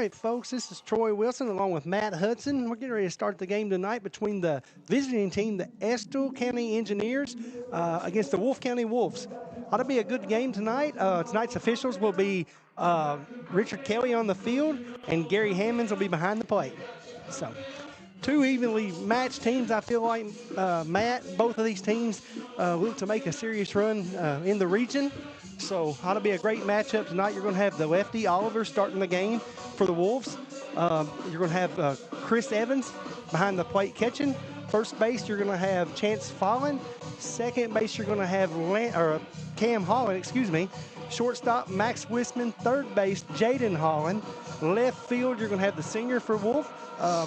right, folks, this is Troy Wilson along with Matt Hudson. We're getting ready to start the game tonight between the visiting team, the Estill County Engineers, against the Wolfe County Wolves. Ought to be a good game tonight. Tonight's officials will be Richard Kelly on the field, and Gary Hammonds will be behind the plate. So, two evenly matched teams, I feel like, Matt. Both of these teams look to make a serious run in the region. So, ought to be a great matchup tonight. You're going to have the lefty, Oliver, starting the game for the Wolves. You're going to have Chris Evans behind the plate catching. First base, you're going to have Chance Fallon. Second base, you're going to have Cam Holland, Shortstop, Max Wisman. Third base, Jaden Holland. Left field, you're going to have the senior for Wolfe,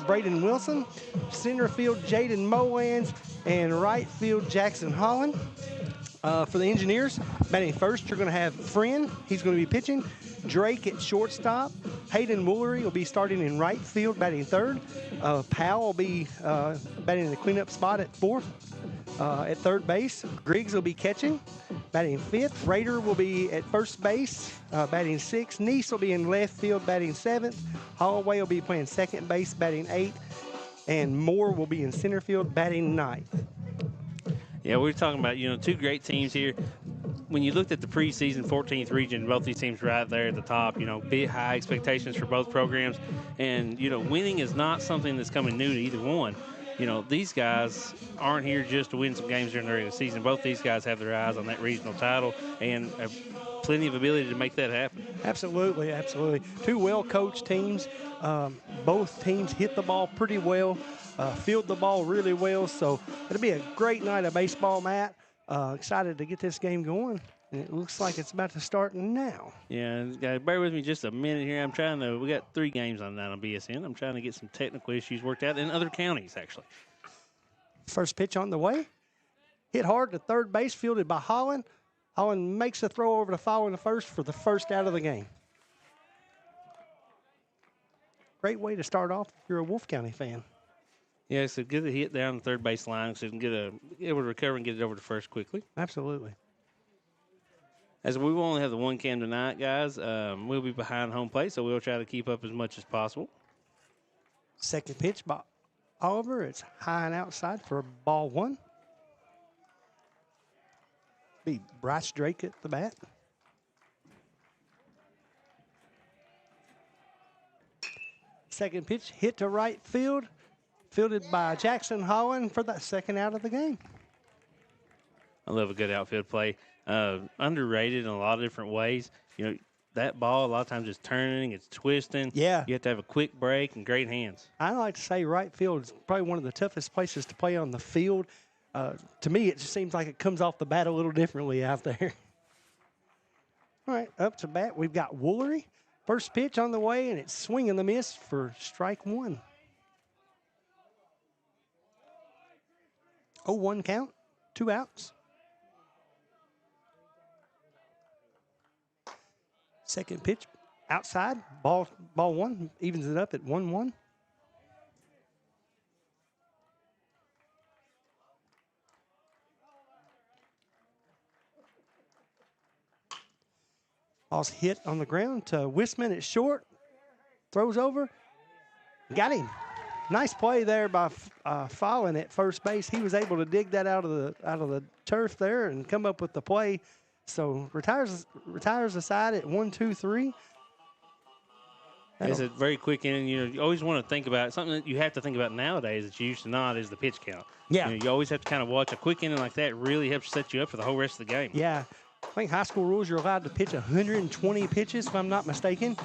Braden Wilson. Center field, Jaden Molans. And right field, Jackson Holland. For the Engineers, batting first, you're going to have Friend. He's going to be pitching. Drake at shortstop. Hayden Woolery will be starting in right field, batting third. Powell will be batting in the cleanup spot at fourth. At third base, Griggs will be catching, batting fifth. Rader will be at first base, batting sixth. Neese will be in left field, batting seventh. Holloway will be playing second base, batting eighth. And Moore will be in center field, batting ninth. Yeah, we're talking about, two great teams here. When you looked at the preseason 14th region, both these teams right there at the top, big high expectations for both programs. And, winning is not something that's coming new to either one. These guys aren't here just to win some games during the regular season. Both these guys have their eyes on that regional title and have plenty of ability to make that happen. Absolutely, absolutely. Two well-coached teams. Both teams hit the ball pretty well, field the ball really well. So it'll be a great night of baseball, Matt. Excited to get this game going. And it looks like it's about to start now. Yeah, bear with me just a minute here. We got 3 games on that on BSN. I'm trying to get some technical issues worked out in other counties, actually. First pitch on the way. Hit hard to third base, fielded by Holland. Holland makes a throw over to Fowler to first for the first out of the game. Great way to start off if you're a Wolfe County fan. Yeah, it's a good hit down the third base line so you can able to recover and get it over to first quickly. Absolutely. As we will only have the one cam tonight, guys, we'll be behind home plate, so we'll try to keep up as much as possible. Second pitch by Oliver. It's high and outside for ball one. Be Bryce Drake at the bat. Second pitch hit to right field, fielded by Jackson Holland for that second out of the game. I love a good outfield play. Underrated in a lot of different ways. That ball a lot of times is turning, it's twisting. Yeah. You have to have a quick break and great hands. I like to say right field is probably one of the toughest places to play on the field. To me, it just seems like it comes off the bat a little differently out there. All right, up to bat, we've got Woolery. First pitch on the way, and it's swing and the miss for strike one. 0-1 count, 2 outs. Second pitch outside, ball one, evens it up at 1-1. Ball's hit on the ground to Wisman at short. Throws over. Got him. Nice play there by Fallon at first base. He was able to dig that out of the turf there and come up with the play. So retires the side at 1-2-3. It's a very quick inning. You always want to think about something that you have to think about nowadays that you used to not is the pitch count. Yeah. You always have to kind of watch a quick inning like that. Really helps set you up for the whole rest of the game. Yeah. I think high school rules, you're allowed to pitch 120 pitches, if I'm not mistaken.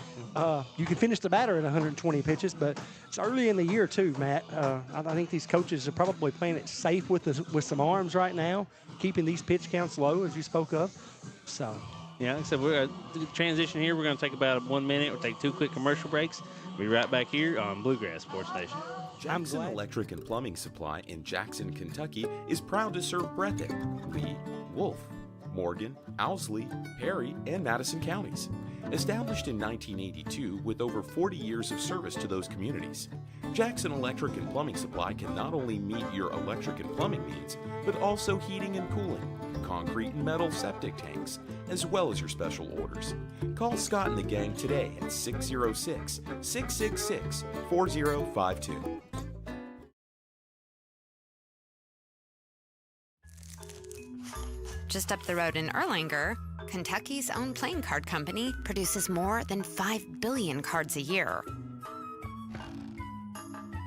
You can finish the batter at 120 pitches, but it's early in the year too, Matt. I think these coaches are probably playing it safe with some arms right now, keeping these pitch counts low, as you spoke of. So, yeah, so we're transition here. We're going to take about 1 minute. We'll take 2 quick commercial breaks. We'll be right back here on Bluegrass Sports Station. Jackson Electric and Plumbing Supply in Jackson, Kentucky is proud to serve Breathitt, Lee, Wolfe, Morgan, Owsley, Perry, and Madison counties. Established in 1982 with over 40 years of service to those communities, Jackson Electric and Plumbing Supply can not only meet your electric and plumbing needs, but also heating and cooling, concrete and metal septic tanks, as well as your special orders. Call Scott and the gang today at 606-666-4052. Just up the road in Erlanger, Kentucky's own playing card company produces more than 5 billion cards a year.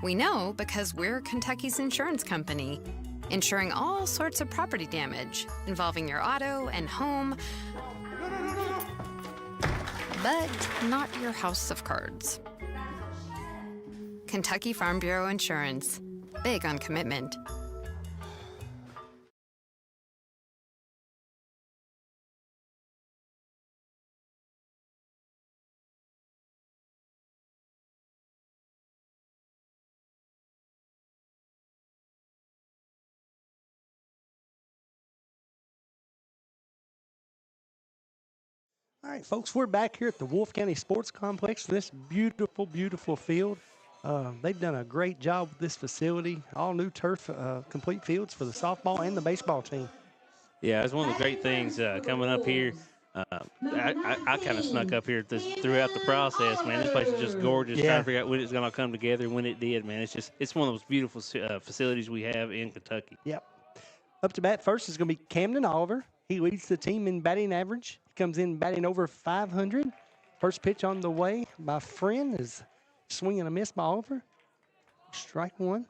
We know because we're Kentucky's insurance company, insuring all sorts of property damage involving your auto and home, but not your house of cards. Kentucky Farm Bureau Insurance, big on commitment. All right, folks, we're back here at the Wolfe County Sports Complex. This beautiful, beautiful field. They've done a great job with this facility. All new turf, complete fields for the softball and the baseball team. Yeah, it's one of the great things coming up here. I kind of snuck up here throughout the process, man. This place is just gorgeous. Trying to figure out when it's going to come together and when it did, man. It's one of those beautiful facilities we have in Kentucky. Yep. Up to bat first is going to be Camden Oliver. He leads the team in batting average. He comes in batting over 500. First pitch on the way by Friend is swinging a miss by Oliver. Strike one.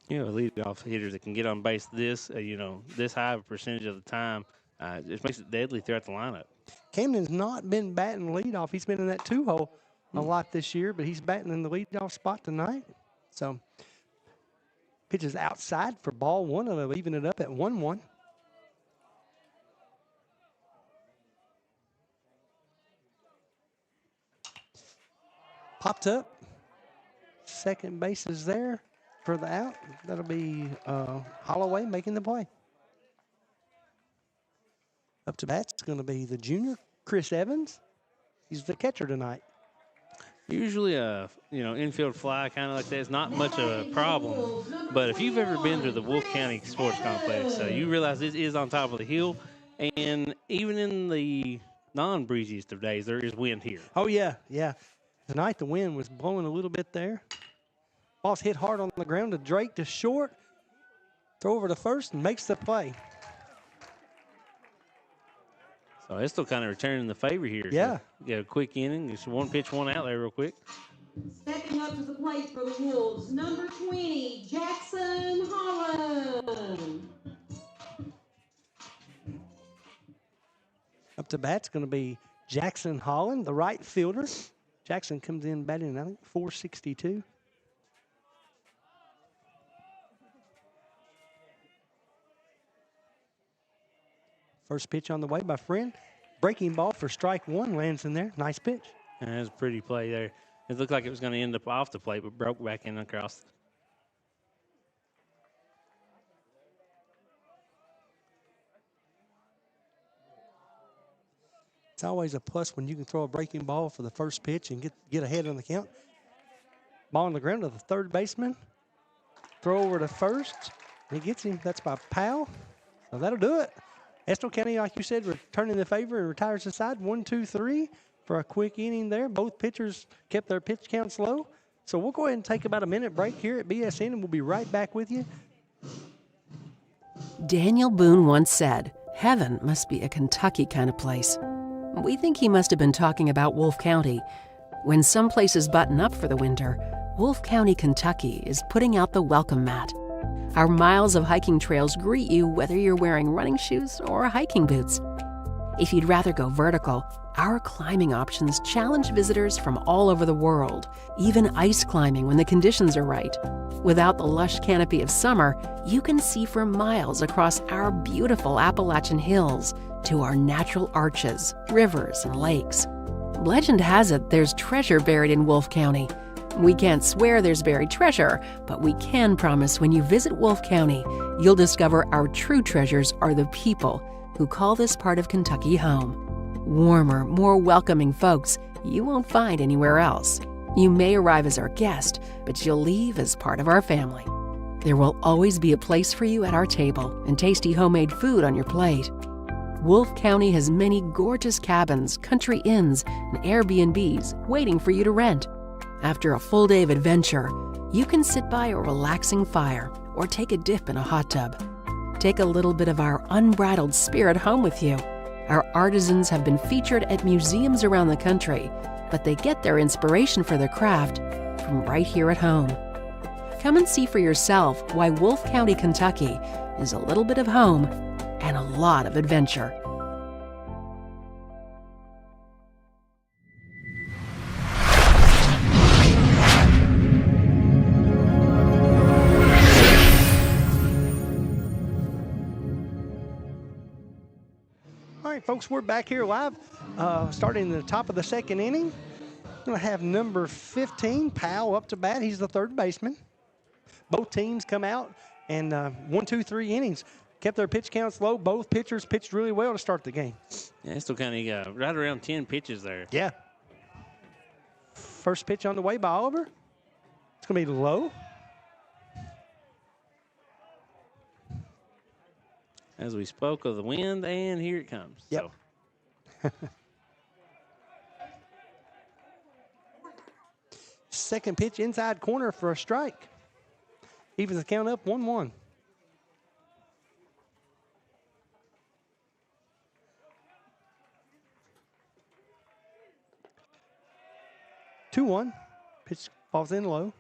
You know, a leadoff hitter that can get on base this high of a percentage of the time, it makes it deadly throughout the lineup. Camden's not been batting leadoff. He's been in that two-hole a lot this year, but he's batting in the leadoff spot tonight. So, pitches outside for ball one, and they'll even it up at 1-1. Popped up. Second base is there for the out. That'll be Holloway making the play. Up to bat, it's going to be the junior, Chris Evans. He's the catcher tonight. Usually infield fly kind of like that is not much of a problem. But if you've ever been to the Wolfe County Sports Complex, you realize this is on top of the hill. And even in the non-breeziest of days, there is wind here. Oh, yeah. Tonight the wind was blowing a little bit there. Ball's hit hard on the ground to Drake to short. Throw over to first and makes the play. So it's still kind of returning the favor here. Yeah. So get a quick inning. Just one pitch, one out there real quick. Stepping up to the plate for the Wolves, number 20, Jackson Holland. Up to bat's going to be Jackson Holland, the right fielder. Jackson comes in batting, I think, 462. First pitch on the way by Friend. Breaking ball for strike one lands in there. Nice pitch. And that's a pretty play there. It looked like it was going to end up off the plate, but broke back in across. It's always a plus when you can throw a breaking ball for the first pitch and get ahead on the count. Ball on the ground to the third baseman. Throw over to first. He gets him. That's by Powell. So that'll do it. Estill County, like you said, returning the favor and retires the side. 1-2-3 for a quick inning there. Both pitchers kept their pitch counts low. So we'll go ahead and take about a minute break here at BSN, and we'll be right back with you. Daniel Boone once said, "Heaven must be a Kentucky kind of place." We think he must have been talking about Wolfe County. When some places button up for the winter, Wolfe County, Kentucky is putting out the welcome mat. Our miles of hiking trails greet you whether you're wearing running shoes or hiking boots. If you'd rather go vertical, our climbing options challenge visitors from all over the world, even ice climbing when the conditions are right. Without the lush canopy of summer, you can see for miles across our beautiful Appalachian hills to our natural arches, rivers, and lakes. Legend has it there's treasure buried in Wolfe County. We can't swear there's buried treasure, but we can promise when you visit Wolfe County, you'll discover our true treasures are the people who call this part of Kentucky home. Warmer, more welcoming folks you won't find anywhere else. You may arrive as our guest, but you'll leave as part of our family. There will always be a place for you at our table and tasty homemade food on your plate. Wolfe County has many gorgeous cabins, country inns, and Airbnbs waiting for you to rent. After a full day of adventure, you can sit by a relaxing fire or take a dip in a hot tub. Take a little bit of our unbridled spirit home with you. Our artisans have been featured at museums around the country, but they get their inspiration for their craft from right here at home. Come and see for yourself why Wolfe County, Kentucky is a little bit of home and a lot of adventure. All right, folks, we're back here live, starting the top of the second inning. Going to have number 15, Powell, up to bat. He's the third baseman. Both teams come out and 1, 2, 3 innings. Kept their pitch counts low. Both pitchers pitched really well to start the game. Yeah, Estill County got right around 10 pitches there. Yeah. First pitch on the way by Oliver. It's going to be low. As we spoke of the wind, and here it comes. Yep. So. Second pitch inside corner for a strike. Evens the count up 1-1. Two one. Pitch falls in low.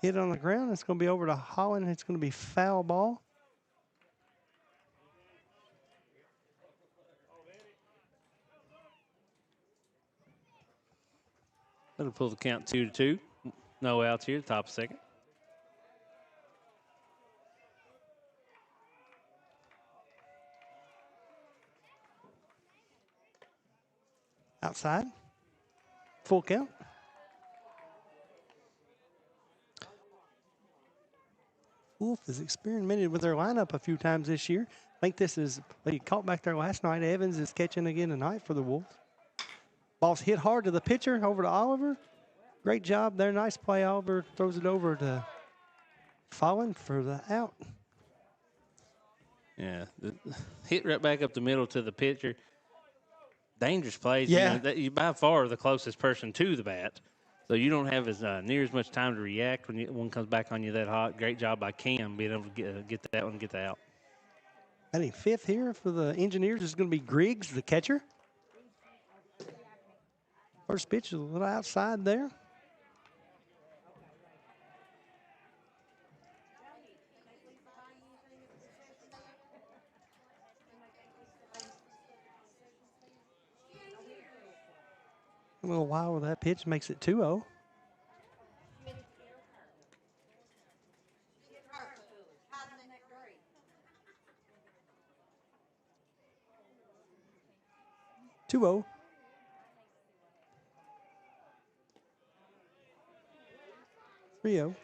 Hit on the ground. It's going to be over to Holland. It's going to be foul ball. That'll pull the count 2-2. No outs here, top second. Outside. Full count. Wolfe has experimented with their lineup a few times this year. I think this is, they caught back there last night. Evans is catching again tonight for the Wolves. Ball's hit hard to the pitcher, over to Oliver. Great job there. Nice play. Oliver throws it over to Fallen for the out. Yeah, hit right back up the middle to the pitcher. Dangerous plays. Yeah. You know, you by far the closest person to the bat. So you don't have as near as much time to react when one comes back on you that hot. Great job by Cam being able to get that one, get that out. Batting fifth here for the Engineers is going to be Griggs, the catcher. First pitch is a little outside there. A little while with that pitch makes it 2-0. Two-oh. Three-oh.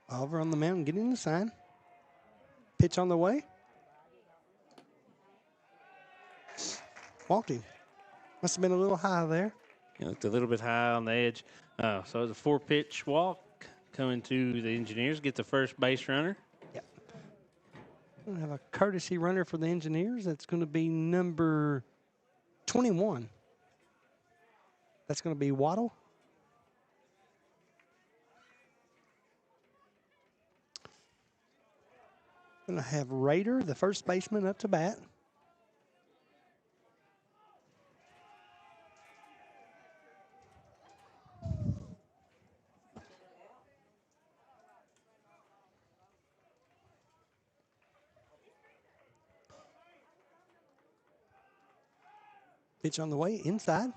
Oliver on the mound getting the sign. Pitch on the way. Walked him. Must have been a little high there. It looked a little bit high on the edge. So it was a 4-pitch walk coming to the Engineers. Get the first base runner. Yep. We're going to have a courtesy runner for the Engineers. That's going to be number 21. That's going to be Waddle. Going to have Rader, the first baseman, up to bat. Pitch on the way, inside.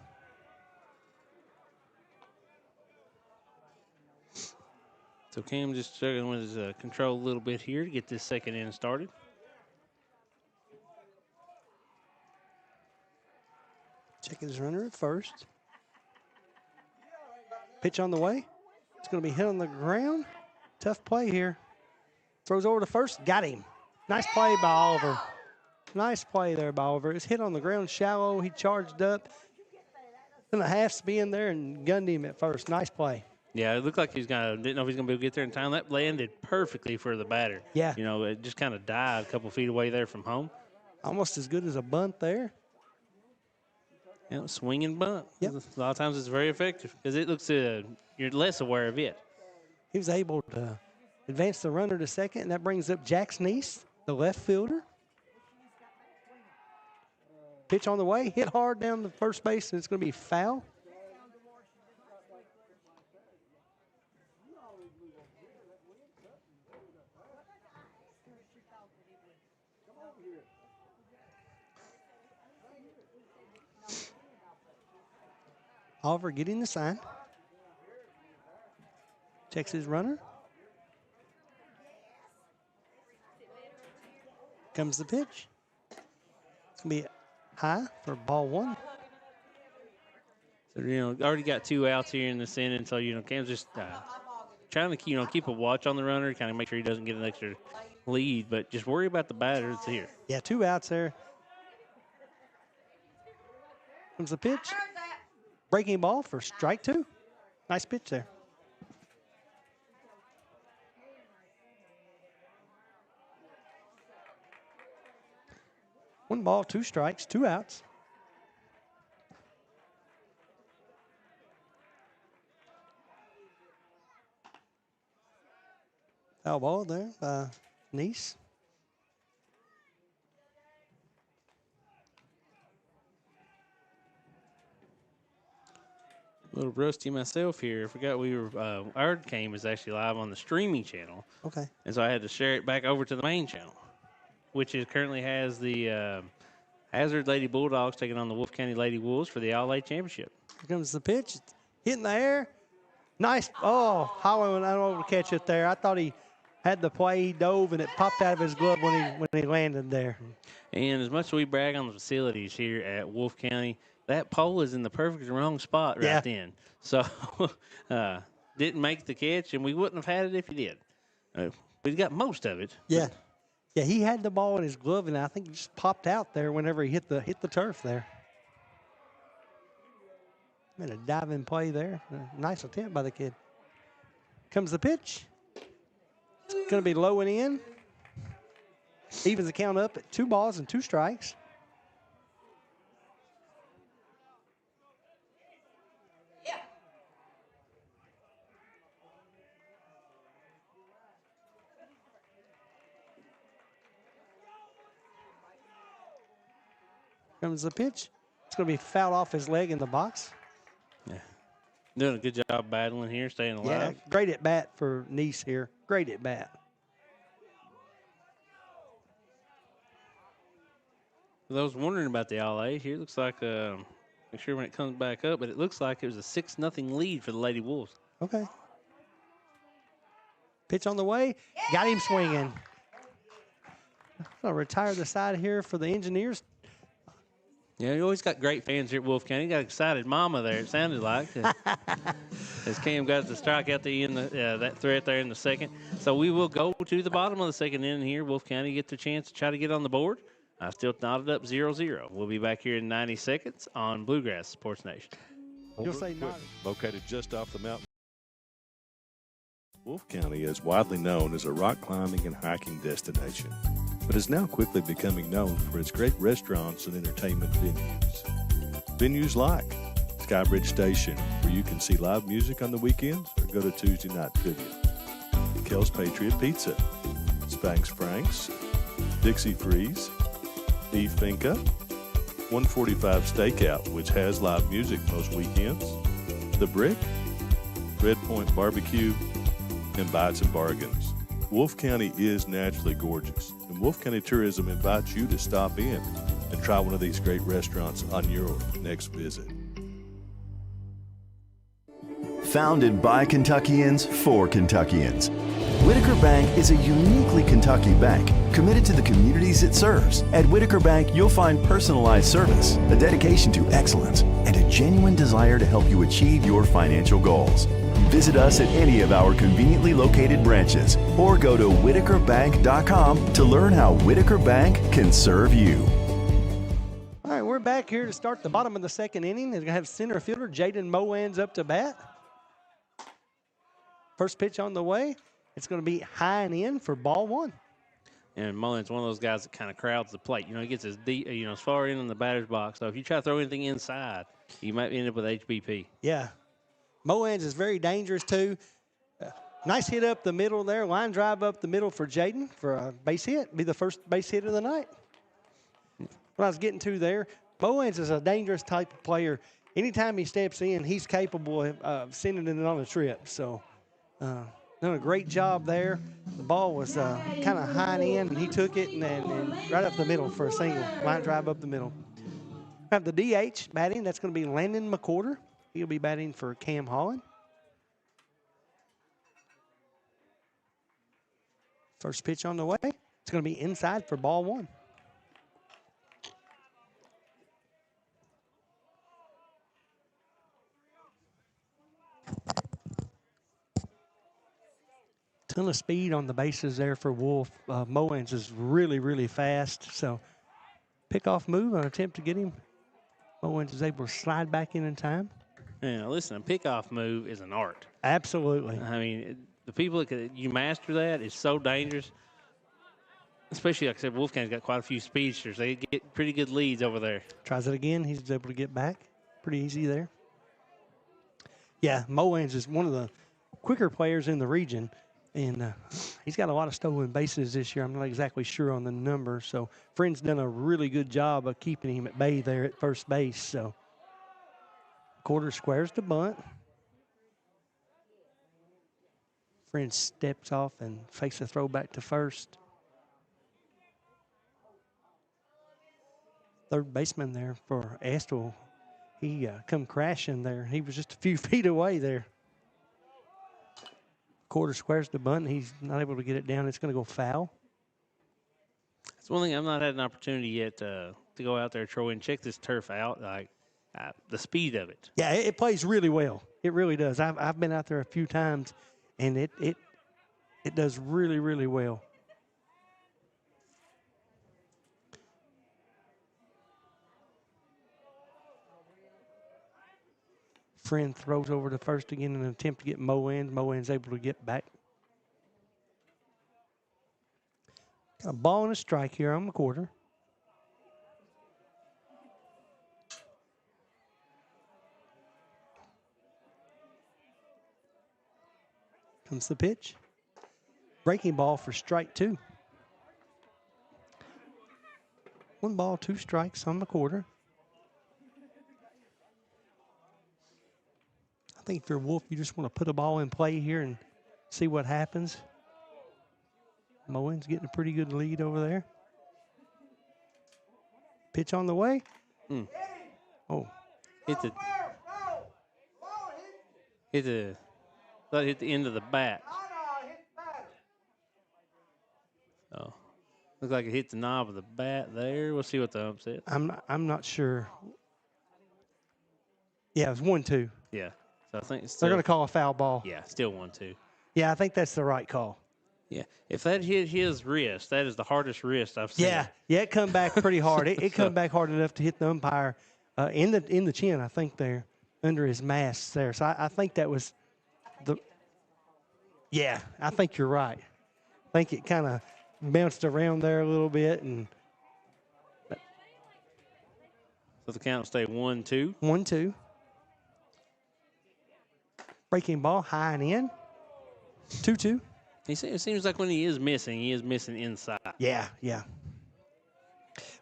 So Cam just struggling with his control a little bit here to get this second inning started. Checking his runner at first. Pitch on the way. It's going to be hit on the ground. Tough play here. Throws over to first. Got him. Nice play by Oliver. Nice play there by Oliver. It was hit on the ground shallow. He charged up. And a half spin there and gunned him at first. Nice play. Yeah, it looked like didn't know if he's going to be able to get there in time. That landed perfectly for the batter. Yeah. It just kind of died a couple feet away there from home. Almost as good as a bunt there. Swing and bunt. Yep. A lot of times it's very effective because it looks you're less aware of it. He was able to advance the runner to second, and that brings up Jackson East, the left fielder. Pitch on the way, hit hard down the first base, and it's going to be foul. Oliver getting the sign. Checks his runner. Comes the pitch. It's going to be high for ball one. So, already got 2 outs here in this inning. So, Cam's just trying to, keep a watch on the runner, kind of make sure he doesn't get an extra lead, but just worry about the batter that's here. Yeah, 2 outs there. Comes the pitch. Breaking ball for strike 2. Nice pitch there. One ball, 2 strikes, 2 outs. Foul ball there by Nice. A little rusty myself here. I forgot our game is actually live on the streaming channel. Okay. And so I had to share it back over to the main channel, which currently has the Hazard Lady Bulldogs taking on the Wolfe County Lady Wolves for the All-A Championship. Here comes the pitch. It's hit in the air. Nice. Oh, Holland went over to catch it there. I thought he had the play. He dove, and it popped out of his glove when he landed there. And as much as we brag on the facilities here at Wolfe County, that pole is in the perfect wrong spot right then. So didn't make the catch, and we wouldn't have had it if he did. We got most of it. Yeah. Yeah, he had the ball in his glove, and I think it just popped out there whenever he hit the turf there. Made a diving play there. Nice attempt by the kid. Comes the pitch. It's going to be low and in. Evens the count up at 2 balls and 2 strikes. Comes the pitch. It's going to be fouled off his leg in the box. Yeah. Doing a good job battling here, staying alive. Yeah, great at bat for Nice here. Great at bat. For those wondering about the All-A, here it looks like, make sure when it comes back up, but it looks like it was a 6-0 lead for the Lady Wolves. Okay. Pitch on the way. Got him swinging. I'll retire the side here for the Engineers. Yeah, you always got great fans here at Wolfe County. You got excited mama there, it sounded like. As Cam got the strike out the end, that threat there in the second. So we will go to the bottom of the second inning here. Wolfe County get their chance to try to get on the board. Still knotted up 0-0. We'll be back here in 90 seconds on Bluegrass Sports Nation. You'll say not. Located just off the mountain. Wolfe County is widely known as a rock climbing and hiking destination, but is now quickly becoming known for its great restaurants and entertainment venues. Venues like Skybridge Station, where you can see live music on the weekends or go to Tuesday night trivia. Kel's Patriot Pizza, Spanx Frank's, Dixie Freeze, Beef Finca, 145 Stakeout, which has live music most weekends, The Brick, Red Point Barbecue, and Bites and Bargains. Wolfe County is naturally gorgeous, and Wolfe County Tourism invites you to stop in and try one of these great restaurants on your next visit. Founded by Kentuckians for Kentuckians, Whitaker Bank is a uniquely Kentucky bank committed to the communities it serves. At Whitaker Bank, you'll find personalized service, a dedication to excellence, and a genuine desire to help you achieve your financial goals. Visit us at any of our conveniently located branches or go to whitakerbank.com to learn how Whitaker Bank can serve you. All right, we're back here to start the bottom of the second inning. They're going to have center fielder Jaden Moans up to bat. First pitch on the way. It's going to be high and in for ball one. And Mullins, one of those guys that kind of crowds the plate. You know, he gets as deep, as far in the batter's box. So if you try to throw anything inside, you might end up with HBP. Yeah. Moans is very dangerous, too. Nice hit up the middle there. Line drive up the middle for Jaden for a base hit. Be the first base hit of the night. What I was getting to there, Moans is a dangerous type of player. Anytime he steps in, he's capable of sending it on a trip. So, done a great job there. The ball was kind of high and in, and he took it and right up the middle for a single. Line drive up the middle. We have the DH batting. That's going to be Landon McCorder. He'll be batting for Cam Holland. First pitch on the way. It's going to be inside for ball one. Ton of speed on the bases there for Wolfe. Moans is really, really fast. So pick-off move, an attempt to get him. Moans is able to slide back in time. Yeah, listen, a pickoff move is an art. Absolutely. I mean, the people that you master that is so dangerous. Especially, like I said, Wolfgang's got quite a few speedsters. They get pretty good leads over there. Tries it again. He's able to get back. Pretty easy there. Yeah, Moans is one of the quicker players in the region. And he's got a lot of stolen bases this year. I'm not exactly sure on the number. So, Friend's done a really good job of keeping him at bay there at first base. So, Quarter squares to bunt. Friend steps off and fakes a throw back to first. Third baseman there for Estill. He come crashing there. He was just a few feet away there. Quarter squares to bunt. He's not able to get it down. It's going to go foul. That's one thing I've not had an opportunity yet to go out there, Troy, and check this turf out, like the speed of it. Yeah, it plays really well. It really does. I've been out there a few times, and it does really, really well. Friend throws over to first again in an attempt to get Moans. Moans able to get back. Got a ball and a strike here on the quarter. Comes the pitch. Breaking ball for strike two. 1 ball, 2 strikes on the quarter. I think if you're Wolfe, you just want to put a ball in play here and see what happens. Moen's getting a pretty good lead over there. Pitch on the way. Oh. Hit the end of the bat. Oh. Looks like it hit the knob of the bat there. We'll see what the ump said. I'm not sure. Yeah, it was 1-2. Yeah. So I think it's they're going to call a foul ball. Yeah, still 1-2. Yeah, I think that's the right call. Yeah, if that hit his wrist, that is the hardest wrist I've seen. Yeah, it come back pretty hard. It come back hard enough to hit the umpire in the chin, I think, there, under his mask there. So I think that was the – yeah, I think you're right. I think it kind of bounced around there a little bit. And so the count will stay 1-2. 1-2. Breaking ball, high and in. 2-2. It seems like when he is missing inside. Yeah. A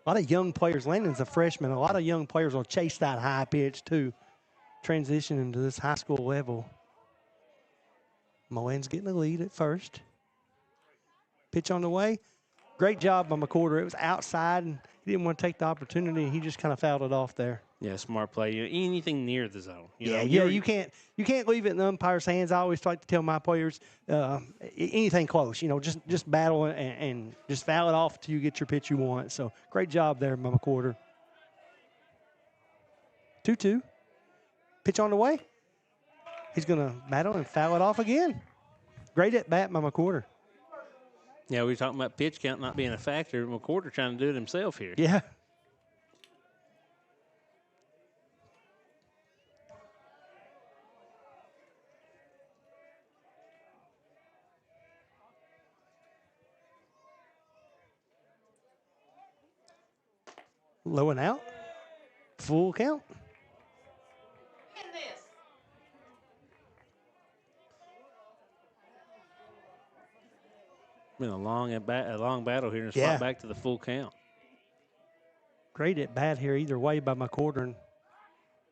lot of young players. Landon's a freshman. A lot of young players will chase that high pitch, too. Transitioning to this high school level. Moen's getting the lead at first. Pitch on the way. Great job by McCorder. It was outside, and he didn't want to take the opportunity. He just kind of fouled it off there. Yeah, smart play. Anything near the zone. You can't leave it in the umpire's hands. I always like to tell my players anything close. Just battle and just foul it off until you get your pitch you want. So great job there by McCorder. 2-2. Pitch on the way. He's going to battle and foul it off again. Great at bat by McWhorter. Yeah, we were talking about pitch count not being a factor. McWhorter trying to do it himself here. Yeah. Low and out. Full count. Been a long battle here, and it's Yeah. brought back to the full count. Great at bat here either way by McWhorter. And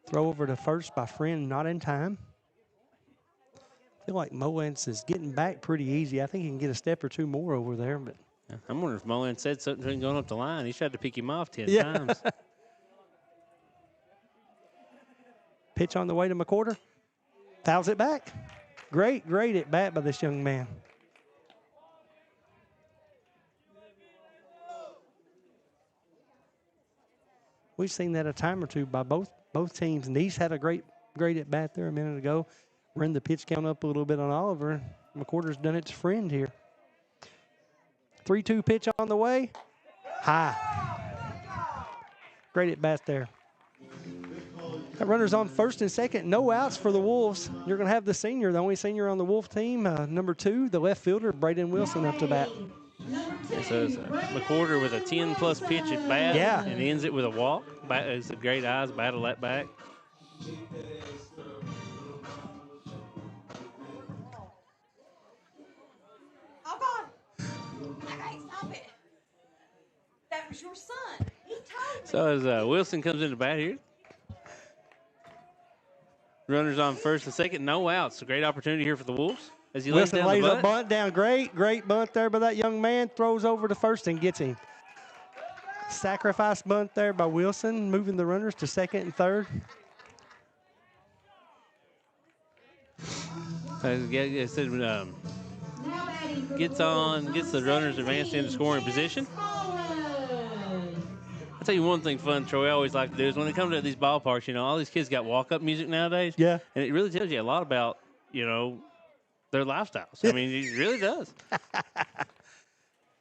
throw over to first by Friend, not in time. I feel like Mullins is getting back pretty easy. I think he can get a step or two more over there. But I'm wondering if Mullen said something to him going up the line. He tried to pick him off 10 Yeah. times. pitch on the way to McWhorter. Fouls it back. Great at bat by this young man. We've seen that a time or two by both teams. Neese had a great at bat there a minute ago. Ran the pitch count up a little bit on Oliver. McWhorter's done it to Friend here. 3-2 pitch on the way. High. Great at bat there. Got runners on first and second. No outs for the Wolves. You're going to have the senior, the only senior on the Wolf team, number 2, the left fielder, Braden Wilson, up to bat. Yeah, so it's McWhorter with a 10-plus pitch at bat. Yeah. And ends it with a walk. It's a great eyes, battle that back. That was your son. He told me. So as Wilson comes into bat here. Runners on first and second, no outs. A great opportunity here for the Wolves. As he Wilson lays the a bunt down. Great bunt there by that young man. Throws over to first and gets him. Sacrifice bunt there by Wilson, moving the runners to second and third. Gets the runners advanced into scoring position. I'll tell you one thing fun, Troy, I always like to do is when they come to these ballparks, you know, all these kids got walk-up music nowadays. Yeah. And it really tells you a lot about, you know, their lifestyles. I mean, it really does.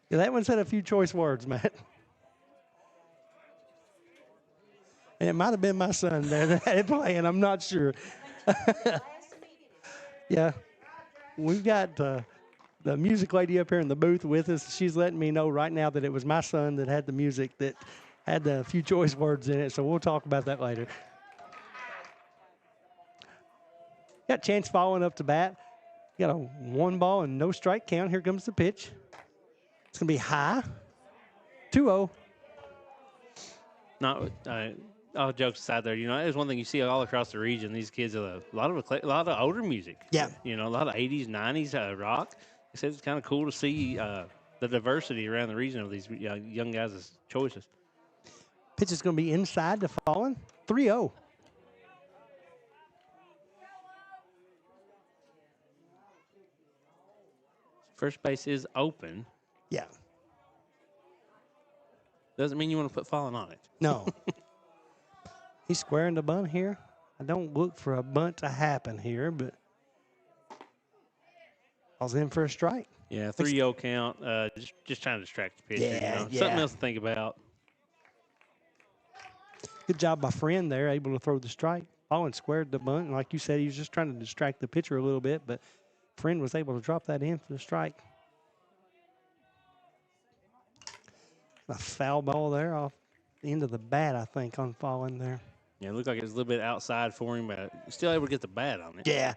Yeah, that one said a few choice words, Matt. And it might have been my son there that had it playing. I'm not sure. Yeah. We've got the music lady up here in the booth with us. She's letting me know right now that it was my son that had the music that had a few choice words in it, so we'll talk about that later. Got Chance following up to bat. Got a 1 ball and no strike count. Here comes the pitch. It's going to be high. 2-0. Not all jokes aside there, you know, there's one thing you see all across the region. These kids are a lot of older music. Yeah. You know, a lot of 80s, 90s rock. I said it's kind of cool to see the diversity around the region of these young guys' choices. Pitch is going to be inside to Fallen. 3-0. First base is open. Yeah. Doesn't mean you want to put Fallen on it. No. He's squaring the bunt here. I don't look for a bunt to happen here, but I was in for a strike. Yeah, 3-0 count. Just trying to distract the pitcher. Yeah, you know? Something else to think about. Good job by Friend there, able to throw the strike. Fallen squared the bunt, and like you said, he was just trying to distract the pitcher a little bit, but Friend was able to drop that in for the strike. A foul ball there off the end of the bat, I think, on Fallen there. Yeah, it looked like it was a little bit outside for him, but still able to get the bat on it. Yeah.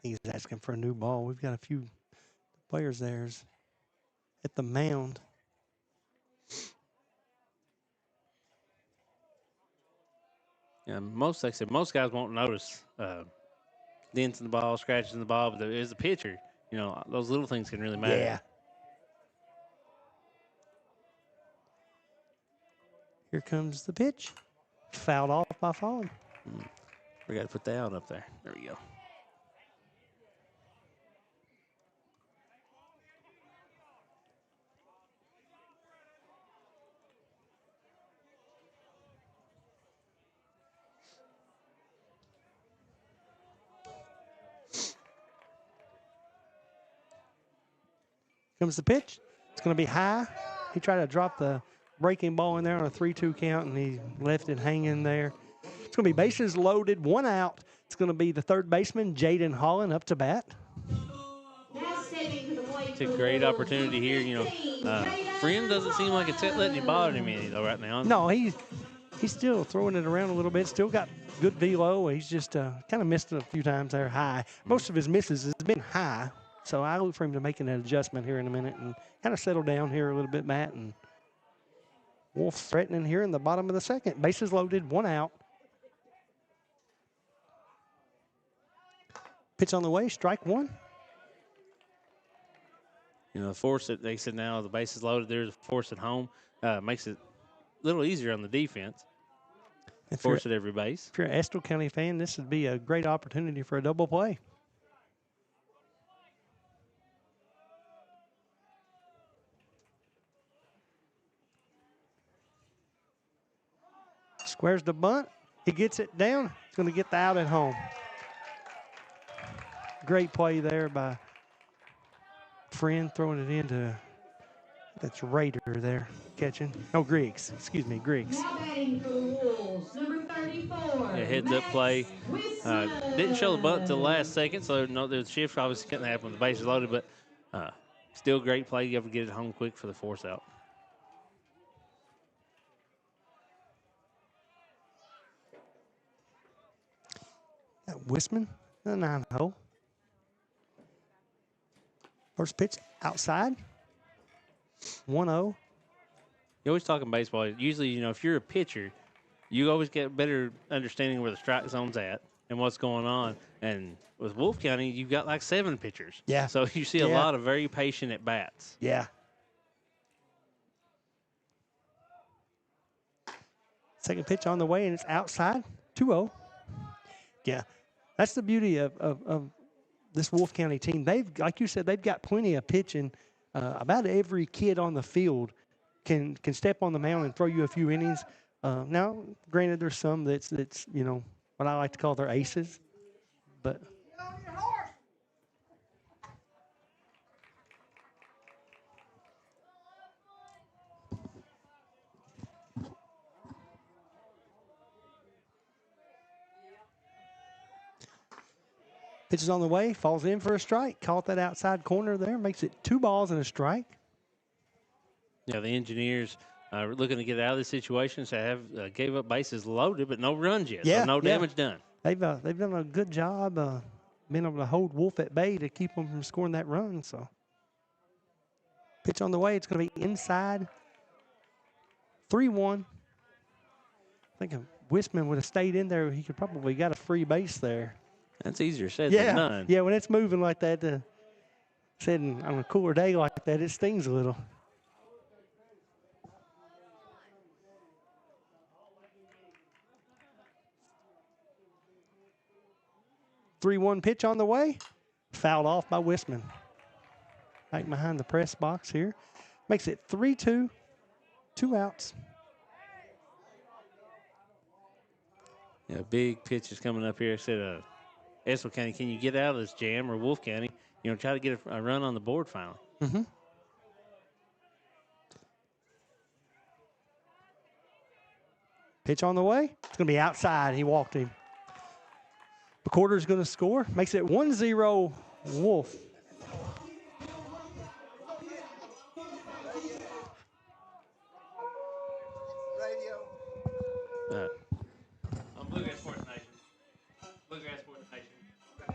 He's asking for a new ball. We've got a few players there at the mound. Yeah, like I said, most guys won't notice dents in the ball, scratches in the ball, but as a pitcher, you know, those little things can really matter. Yeah. Here comes the pitch. Fouled off by Fallen. We got to put that out up there. There we go. Comes the pitch. It's going to be high. He tried to drop the breaking ball in there on a 3-2 count, and he left it hanging there. It's going to be bases loaded, 1 out. It's going to be the third baseman, Jaden Holland, up to bat. It's a great opportunity here. Friend doesn't seem like it's letting him bother him any, though, right now. No, he's still throwing it around a little bit. Still got good velo. He's just kind of missed it a few times there high. Most of his misses has been high, so I look for him to make an adjustment here in a minute and kind of settle down here a little bit, Matt. And Wolf threatening here in the bottom of the second. Bases loaded, 1 out. Pitch on the way, strike 1. The force that they said now, the bases loaded, there's a force at home. Makes it a little easier on the defense. Force at every base. If you're an Estill County fan, this would be a great opportunity for a double play. Squares the bunt. He gets it down. He's going to get the out at home. Great play there by Friend, throwing it into, that's Raider there catching. No, Griggs. Excuse me, Griggs. Yeah, heads up play. Didn't show the bunt until the last second, so no, the shift obviously couldn't happen with the bases loaded, but still great play. You have to get it home quick for the force out. Wisman, the 9-hole. First pitch outside. 1-0. You always talking baseball. Usually, if you're a pitcher, you always get better understanding where the strike zone's at and what's going on. And with Wolfe County, you've got like 7 pitchers. Yeah. So you see a lot of very patient at bats. Yeah. Second pitch on the way, and it's outside. 2-0. Yeah. That's the beauty of this Wolfe County team. They've, like you said, they've got plenty of pitching. About every kid on the field can step on the mound and throw you a few innings. Now, granted, there's some that's what I like to call their aces, but pitch is on the way, falls in for a strike. Caught that outside corner there, makes it 2 balls and a strike. Yeah, the Engineers are looking to get out of this situation. So have gave up bases loaded, but no runs yet. Yeah, so no damage done. They've done a good job being able to hold Wolfe at bay to keep them from scoring that run. So pitch on the way, it's going to be inside. 3-1. I think if Wisman would have stayed in there, he could probably got a free base there. That's easier said than done. Yeah, when it's moving like that, sitting on a cooler day like that, it stings a little. Three-one pitch on the way. Fouled off by Wisman. Back behind the press box here. Makes it 3-2. 2 outs. Yeah, big pitch is coming up here. I said, Estill County, can you get out of this jam? Or Wolfe County, try to get a run on the board finally. Mm-hmm. Pitch on the way. It's going to be outside. He walked him. McCorder's going to score. Makes it 1-0 Wolfe. On Bluegrass Sports Nation. Bluegrass Sports Nation.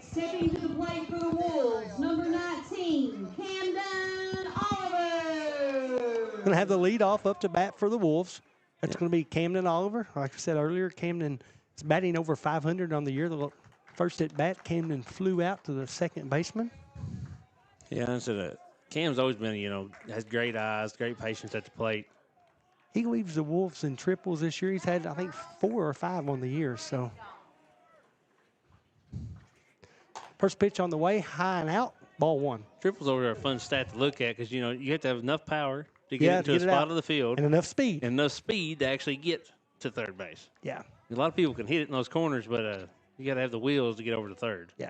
Stepping to the plate for the Wolves, number 19, Camden Oliver. Going to have the lead off up to bat for the Wolves. That's going to be Camden Oliver. Like I said earlier, Camden is batting over 500 on the year. The first at bat, Camden flew out to the second baseman. Yeah, I said Cam's always been, has great eyes, great patience at the plate. He leads the Wolves in triples this year. He's had, I think, 4 or 5 on the year. So, first pitch on the way, high and out, ball 1. Triples over there are a fun stat to look at because, you have to have enough power to get into a spot of the field. And enough speed. And enough speed to actually get to third base. Yeah. A lot of people can hit it in those corners, but you got to have the wheels to get over to third. Yeah.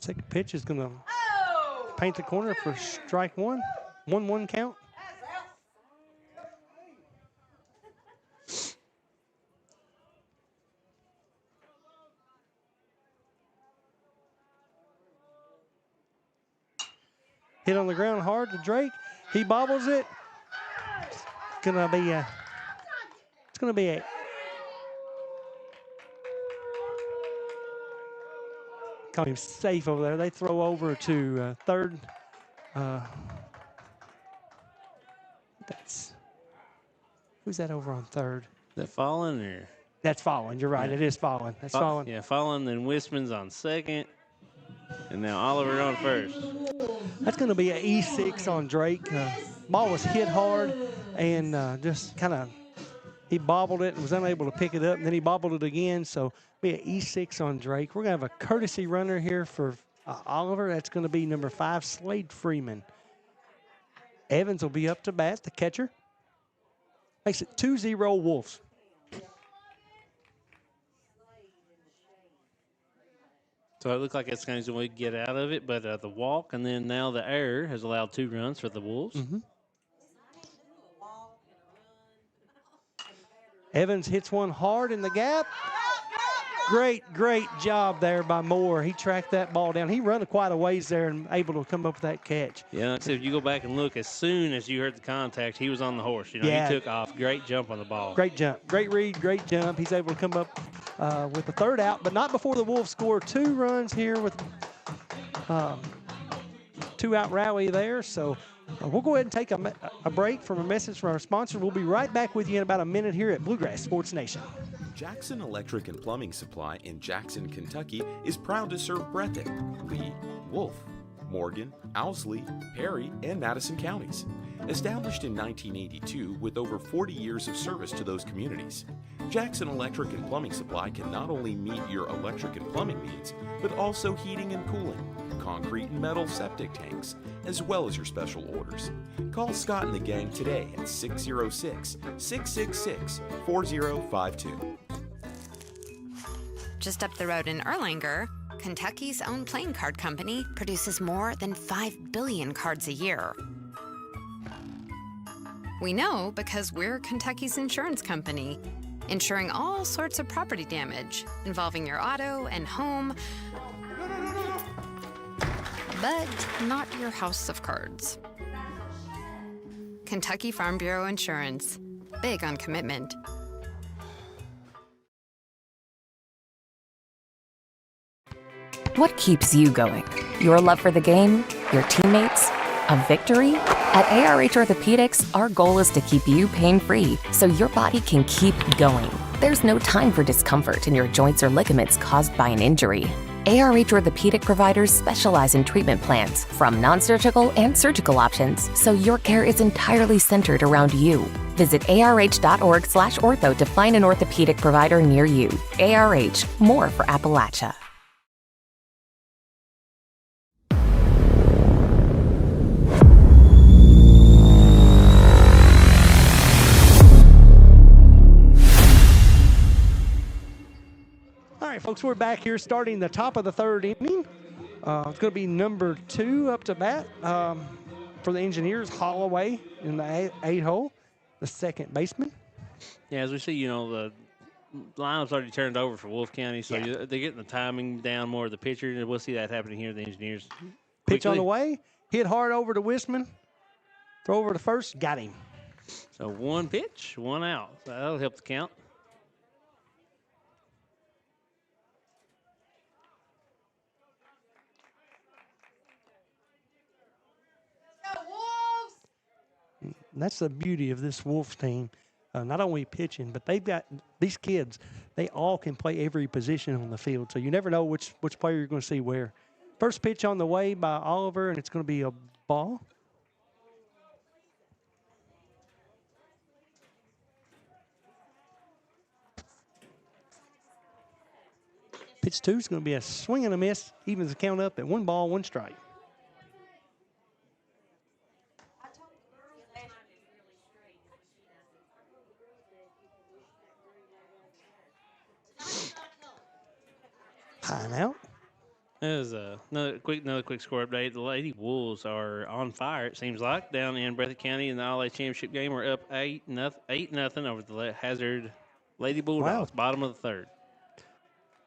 Second pitch is going to paint the corner for strike one. 1-1 count. Hit on the ground hard to Drake. He bobbles it. It's gonna be a. Call him safe over there. They throw over to third. Who's that over on third? Is that Fallen or? That's Fallen. You're right. Yeah. It is Fallen. That's Fallen. Yeah, Fallen. Then Wisman's on second, and now Oliver on first. That's going to be an E6 on Drake. Ball was hit hard and just kind of he bobbled it and was unable to pick it up, and then he bobbled it again. So be an E6 on Drake. We're going to have a courtesy runner here for Oliver. That's going to be number 5, Slade Freeman. Evans will be up to bat, the catcher. Makes it 2-0 Wolves. So it looked like it's going to get out of it, but the walk and then now the error has allowed 2 runs for the Wolves. Mm-hmm. Evans hits one hard in the gap. Great job there by Moore. He tracked that ball down. He run quite a ways there and able to come up with that catch. Yeah, like I said, if you go back and look, as soon as you heard the contact, he was on the horse. You know, yeah. He took off. Great jump on the ball. Great jump. Great read, great jump. He's able to come up with the third out, but not before the Wolves score 2 runs here with 2-out rally there. So we'll go ahead and take a break from a message from our sponsor. We'll be right back with you in about a minute here at Bluegrass Sports Nation. Jackson Electric and Plumbing Supply in Jackson, Kentucky is proud to serve Breathitt, Lee, Wolfe, Morgan, Owsley, Perry, and Madison counties. Established in 1982 with over 40 years of service to those communities, Jackson Electric and Plumbing Supply can not only meet your electric and plumbing needs, but also heating and cooling, concrete and metal septic tanks, as well as your special orders. Call Scott and the gang today at 606-666-4052. Just up the road in Erlanger, Kentucky's own playing card company produces more than 5 billion cards a year. We know because we're Kentucky's insurance company, insuring all sorts of property damage involving your auto and home, but not your house of cards. Kentucky Farm Bureau Insurance, big on commitment. What keeps you going? Your love for the game? Your teammates? A victory? At ARH Orthopedics, our goal is to keep you pain-free so your body can keep going. There's no time for discomfort in your joints or ligaments caused by an injury. ARH Orthopedic providers specialize in treatment plans, from non-surgical and surgical options, so your care is entirely centered around you. Visit arh.org/ortho to find an orthopedic provider near you. ARH, more for Appalachia. All right, folks, we're back here starting the top of the third inning. It's going to be number 2 up to bat for the Engineers, Holloway in the 8 hole, the second baseman. Yeah, as we see, you know, the lineup's already turned over for Wolfe County, so they're getting the timing down more of the pitcher, and we'll see that happening here at the Engineers. Pitch on the way, hit hard over to Wisman, throw over to first, got him. So 1 pitch, 1 out. So that'll help the count. That's the beauty of this Wolves team. Not only pitching, but they've got these kids. They all can play every position on the field, so you never know which player you're going to see where. First pitch on the way by Oliver, and it's going to be a ball. Pitch 2 is going to be a swing and a miss. Evens the count up at 1 ball, 1 strike. High and out. There's another quick score update. The Lady Wolves are on fire. It seems like down in Breathitt County in the All A Championship game. We're up 8-0 over the Hazard Lady Bulldogs. Wow. Bottom of the third.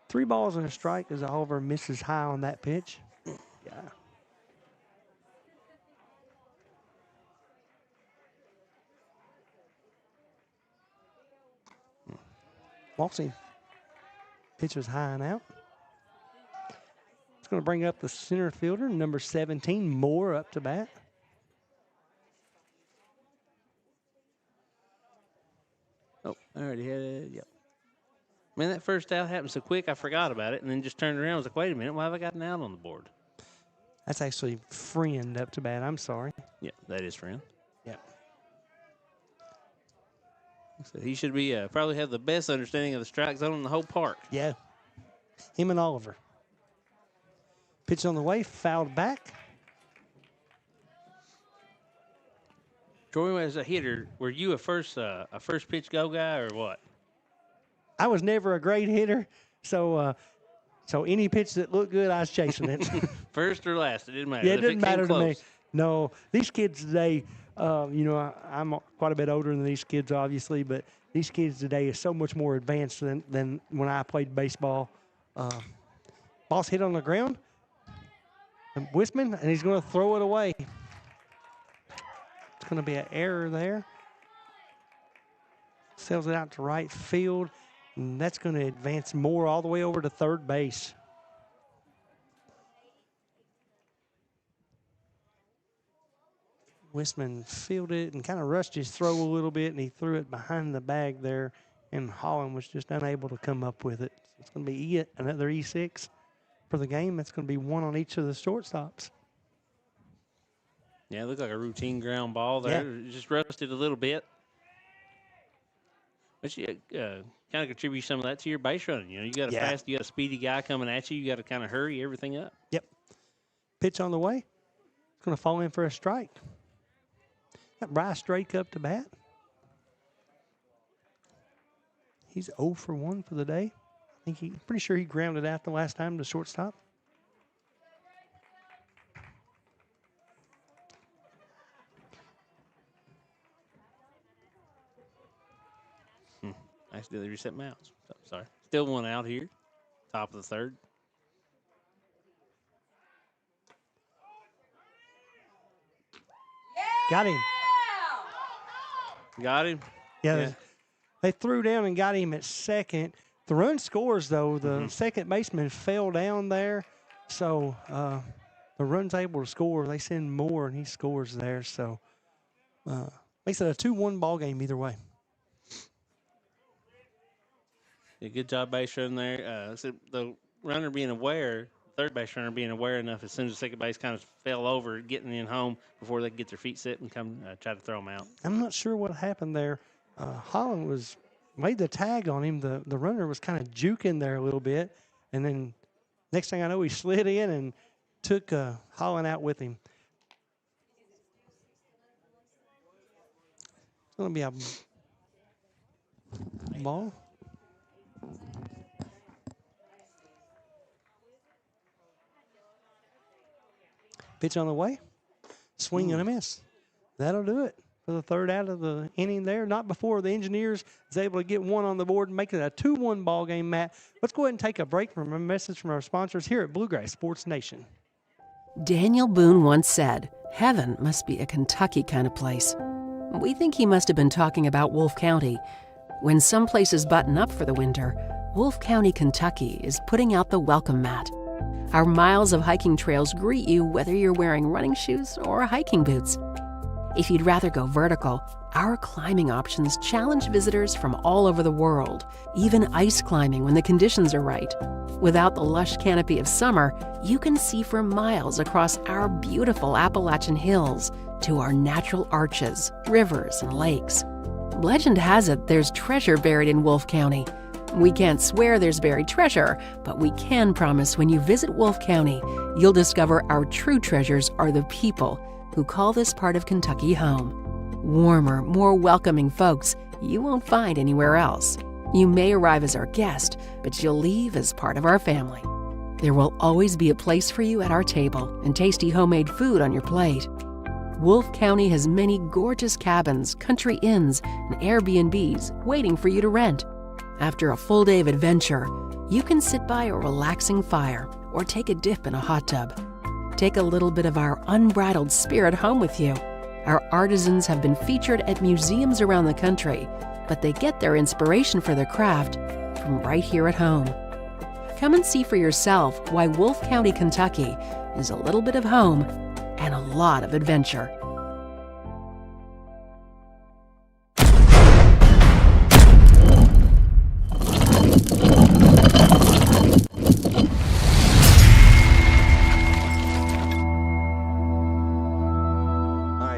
3 balls and a strike as Oliver misses high on that pitch. Yeah. Waltzing. Pitch was high and out. It's going to bring up the center fielder, number 17, Moore, up to bat. Oh, I already had it. Yep. Man, that first out happened so quick, I forgot about it, and then just turned around and was like, wait a minute, why have I got an out on the board? That's actually Friend up to bat. I'm sorry. Yeah, that is Friend. Yeah. So he should be probably have the best understanding of the strike zone in the whole park. Yeah. Him and Oliver. Pitch on the way, fouled back. Troy, as a hitter, were you a first pitch go guy or what? I was never a great hitter, so any pitch that looked good, I was chasing it. First or last, it didn't matter. Yeah, it If didn't matter to me. close. No, these kids today, I'm quite a bit older than these kids, obviously, but these kids today is so much more advanced than when I played baseball. Ball's hit on the ground. And Wisman, and he's going to throw it away. It's going to be an error there. Sails it out to right field, and that's going to advance Moore all the way over to third base. Wisman fielded and kind of rushed his throw a little bit, and he threw it behind the bag there, and Holland was just unable to come up with it. So it's going to be another E6 for the game. That's going to be one on each of the shortstops. Yeah, it looked like a routine ground ball there. Yeah. It just rusted a little bit. But you kind of contribute some of that to your base running. You got you got a speedy guy coming at you. You got to kind of hurry everything up. Yep. Pitch on the way. It's going to fall in for a strike. Got Bryce Drake up to bat. He's 0 for 1 for the day. I think pretty sure he grounded out the last time to shortstop. Accidentally reset mouse. So, sorry. Still one out here. Top of the third. Got him. Got him. Yeah. They threw down and got him at second. The run scores, though. The second baseman fell down there. So the run's able to score. They send Moore, and he scores there. So makes it a 2-1 ball game either way. Yeah, good job base running there. So the runner being aware, third base runner being aware enough as soon as the second base kind of fell over, getting in home before they could get their feet set and come try to throw them out. I'm not sure what happened there. Holland made the tag on him. The runner was kind of juking there a little bit. And then next thing I know, he slid in and took Holland out with him. It's going to be a ball. Pitch on the way. Swing and a miss. That'll do it for the third out of the inning there. Not before the Engineers is able to get one on the board and make it a 2-1 ball game, Matt. Let's go ahead and take a break from a message from our sponsors here at Bluegrass Sports Nation. Daniel Boone once said, "Heaven must be a Kentucky kind of place." We think he must have been talking about Wolfe County. When some places button up for the winter, Wolfe County, Kentucky is putting out the welcome mat. Our miles of hiking trails greet you whether you're wearing running shoes or hiking boots. If you'd rather go vertical, our climbing options challenge visitors from all over the world, even ice climbing when the conditions are right. Without the lush canopy of summer, you can see for miles across our beautiful Appalachian hills to our natural arches, rivers, and lakes. Legend has it there's treasure buried in Wolfe County. We can't swear there's buried treasure, but we can promise when you visit Wolfe County, you'll discover our true treasures are the people who call this part of Kentucky home. Warmer, more welcoming folks you won't find anywhere else. You may arrive as our guest, but you'll leave as part of our family. There will always be a place for you at our table and tasty homemade food on your plate. Wolfe County has many gorgeous cabins, country inns, and Airbnbs waiting for you to rent. After a full day of adventure, you can sit by a relaxing fire or take a dip in a hot tub. Take a little bit of our unbridled spirit home with you. Our artisans have been featured at museums around the country, but they get their inspiration for their craft from right here at home. Come and see for yourself why Wolfe County, Kentucky is a little bit of home and a lot of adventure.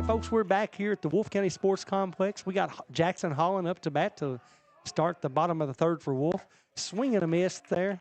Folks, we're back here at the Wolfe County Sports Complex. We got Jackson Holland up to bat to start the bottom of the third for Wolfe. Swing and a miss there.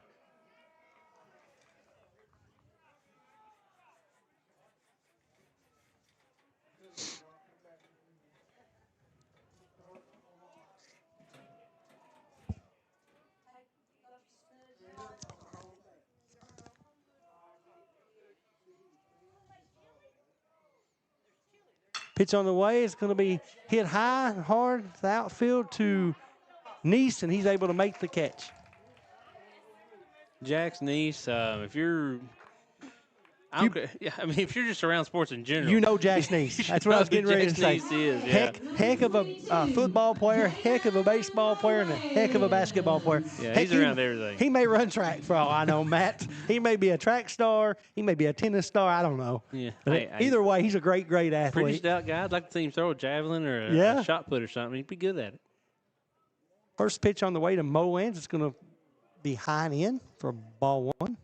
Pitch on the way. It's going to be hit high and hard, the outfield to Neese, and he's able to make the catch. Jack's Neese, if you're if you're just around sports in general. You know Jack's Neese. That's what I was getting ready to say. Is, yeah. Heck of a football player, heck of a baseball player, and a heck of a basketball player. Yeah, he's around everything. He may run track for all I know, Matt. He may be a track star. He may be a tennis star. I don't know. Yeah. Either way, he's a great, great athlete. Pretty stout guy. I'd like to see him throw a javelin or a shot put or something. He'd be good at it. First pitch on the way to Moans. It's going to be high and in for ball one.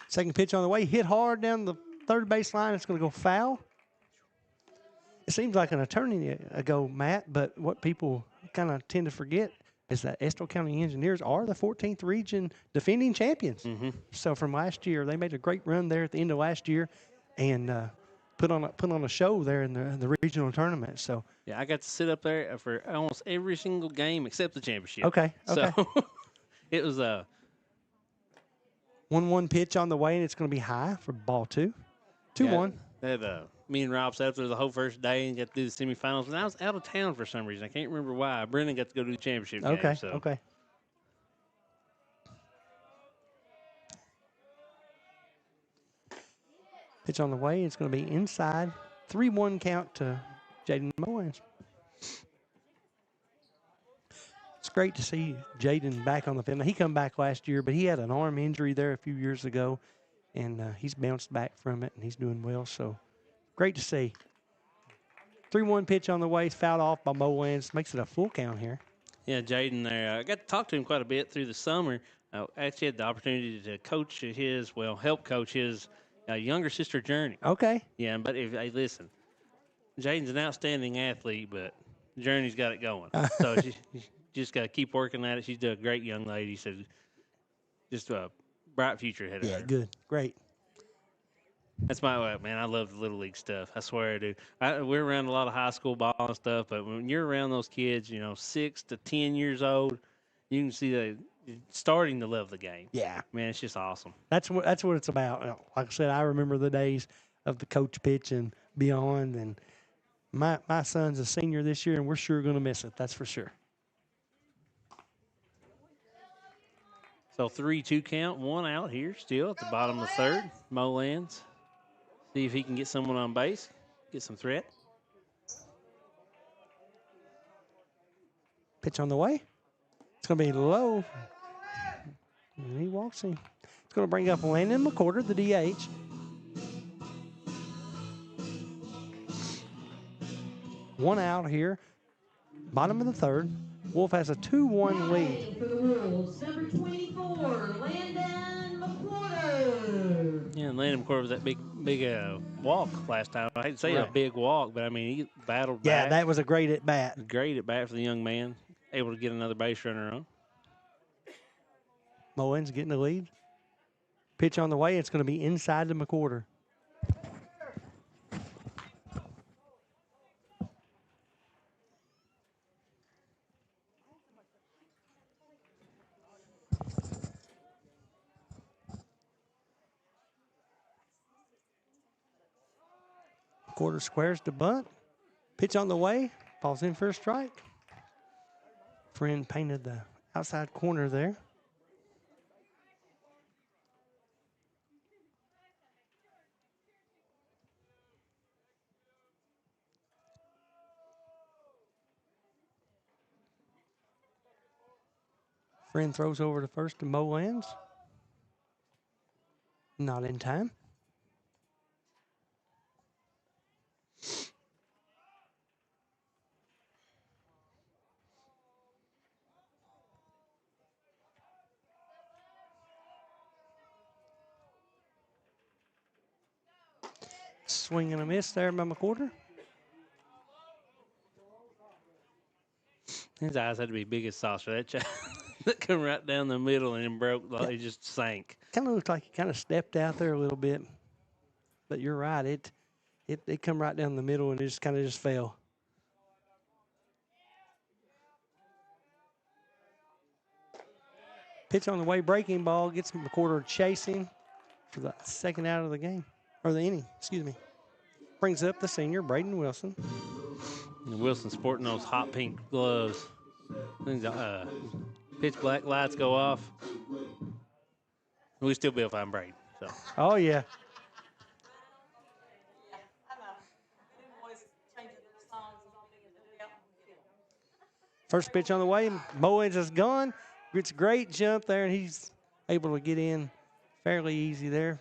Second pitch on the way, hit hard down the third base line. It's going to go foul. It seems like an eternity ago, Matt, but what people kind of tend to forget is that Estill County Engineers are the 14th region defending champions. Mm-hmm. So from last year, they made a great run there at the end of last year and put on a show there in the regional tournament. So yeah, I got to sit up there for almost every single game except the championship. Okay. So it was 1-1 pitch on the way, and it's going to be high for ball two. 2-1. Me and Rob sat up there the whole first day and got to do the semifinals. And I was out of town for some reason. I can't remember why. Brendan got to go to the championship game. So. Okay. Pitch on the way. It's going to be inside. 3-1 count to Jaden Moans. It's great to see Jaden back on the field. Now, he come back last year, but he had an arm injury there a few years ago, and he's bounced back from it, and he's doing well. So great to see. 3-1 pitch on the way. It's fouled off by Moans. Makes it a full count here. Yeah, Jaden there. I got to talk to him quite a bit through the summer. I actually had the opportunity to help coach his younger sister, Journey. Okay. Yeah, but hey, listen, Jaden's an outstanding athlete, but Journey's got it going. So she just got to keep working at it. She's a great young lady. So just a bright future ahead of her. Yeah, good. Great. That's my way, man. I love the Little League stuff. I swear I do. We're around a lot of high school ball and stuff, but when you're around those kids, 6 to 10 years old, you can see they're starting to love the game. Yeah. Man, it's just awesome. That's what it's about. Like I said, I remember the days of the coach pitch and beyond, and my son's a senior this year, and we're sure going to miss it. That's for sure. So 3-2 count, one out here still at the bottom of the third. Mo lands. See if he can get someone on base, get some threat. Pitch on the way. It's going to be low. And he walks in. It's going to bring up Landon McCorder, the DH. One out here. Bottom of the third. Wolfe has a 2-1 lead. For the Wolves, number 24, Landon McCorder. Yeah, and Landon McCorder was that big walk last time. I hate to say a big walk, but I mean, he battled back. Yeah, that was a great at bat. Great at bat for the young man. Able to get another base runner on. Mullins getting the lead. Pitch on the way. It's going to be inside to McCorder. Quarter squares to bunt. Pitch on the way. Ball's in for a strike. Friend painted the outside corner there. Friend throws over to first to Mo lands. Not in time. Swing and a miss there by McQuarter. His eyes had to be big as saucer. That child that come right down the middle and then broke. Like He just sank. Kind of looked like he kind of stepped out there a little bit. But you're right. It come right down the middle and it just kind of just fell. Pitch on the way, breaking ball, gets McQuarter chasing for the second out of the game, or the inning, excuse me. Brings up the senior, Braden Wilson. And Wilson sporting those hot pink gloves. Pitch black lights go off. We still be able to find Braden. So. Oh, yeah. First pitch on the way, Bowens is gone. It's a great jump there, and he's able to get in fairly easy there.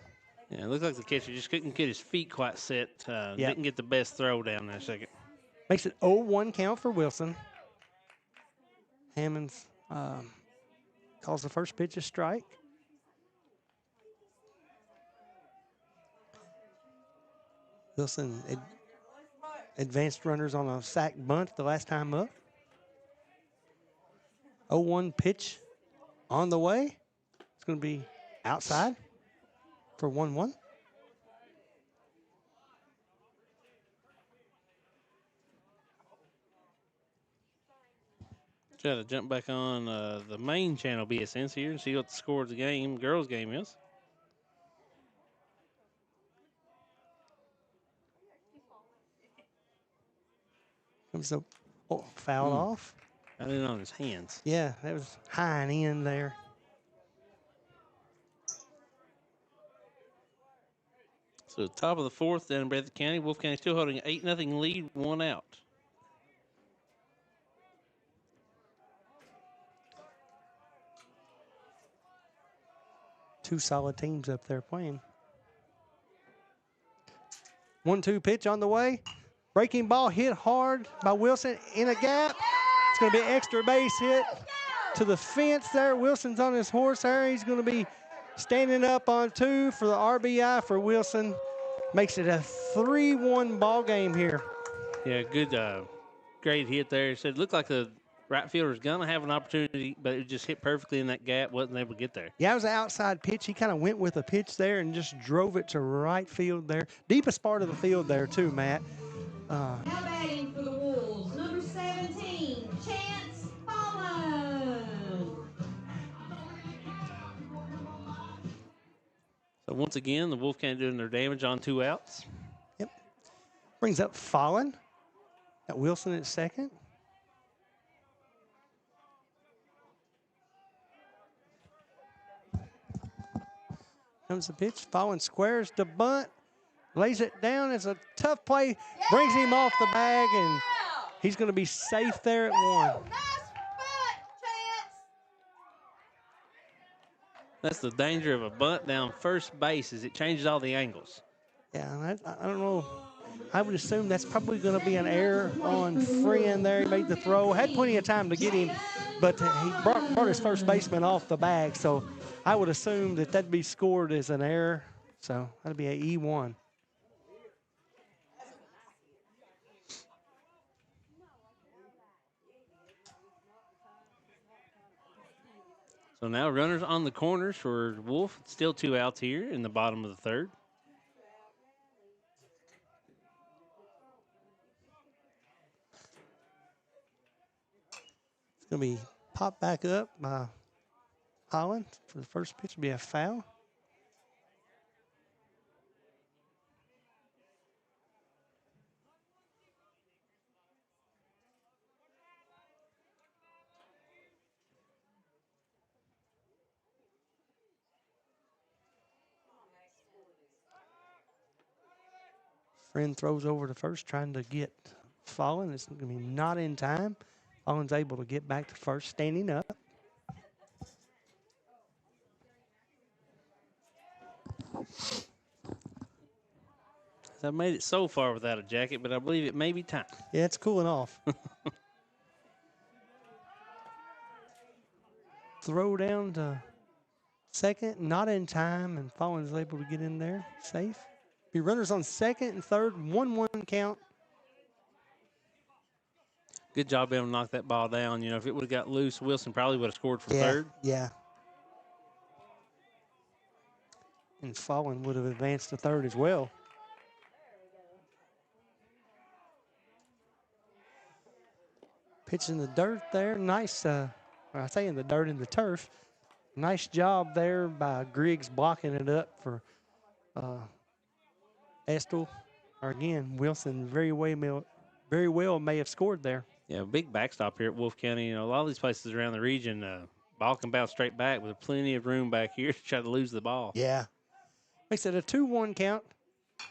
Yeah, it looked like the catcher just couldn't get his feet quite set. Didn't get the best throw down there second. Makes it 0-1 count for Wilson. Hammonds calls the first pitch a strike. Wilson advanced runners on a sack bunt the last time up. 0-1 pitch on the way. It's going to be outside for 1-1. Try to jump back on the main channel BSNs here and see what the score of the game, girls' game is. Comes up, fouled off. I didn't on his hands. Yeah, that was high and in there. So top of the fourth down in Breathitt County. Wolfe County still holding an 8-0 lead, 1 out. Two solid teams up there playing. 1-2 pitch on the way. Breaking ball hit hard by Wilson in a gap. It's going to be an extra base hit to the fence there. Wilson's on his horse there. He's going to be standing up on 2 for the RBI for Wilson. Makes it a 3-1 ball game here. Yeah, good, great hit there. It looked like the right fielder's going to have an opportunity, but it just hit perfectly in that gap. Wasn't able to get there. Yeah, it was an outside pitch. He kind of went with a pitch there and just drove it to right field there. Deepest part of the field there, too, Matt. Now batting for the Wolves, number 17, Chance Holland. So once again, the Wolfe County doing their damage on 2 outs. Yep. Brings up Fallon. Got Wilson at second. Comes the pitch. Fallon squares the bunt. Lays it down. It's a tough play. Brings him off the bag, and he's going to be safe there at 1. That's the danger of a bunt down first base is it changes all the angles. Yeah, I don't know. I would assume that's probably going to be an error on Friend there. He made the throw. Had plenty of time to get him, but he brought his first baseman off the bag. So I would assume that that'd be scored as an error. So that'd be an E1. So now runners on the corners for Wolfe. Still 2 outs here in the bottom of the third. It's going to be popped back up by Holland for the first pitch. Will be a foul. Friend throws over to first, trying to get Fallen. It's going to be not in time. Fallen's able to get back to first, standing up. I've made it so far without a jacket, but I believe it may be time. Yeah, it's cooling off. Throw down to second, not in time, and Fallen's able to get in there safe. Be runners on second and third, 1-1 count. Good job being able to knock that ball down. You know, if it would have got loose, Wilson probably would have scored from third. Yeah. And Fallen would have advanced to third as well. Pitch in the dirt there. Nice, I say in the dirt, in the turf. Nice job there by Griggs blocking it up for Estill. Or again, Wilson very well may have scored there. Yeah, big backstop here at Wolfe County. You know, a lot of these places around the region, ball can bounce straight back with plenty of room back here to try to lose the ball. Yeah. Makes it a 2-1 count.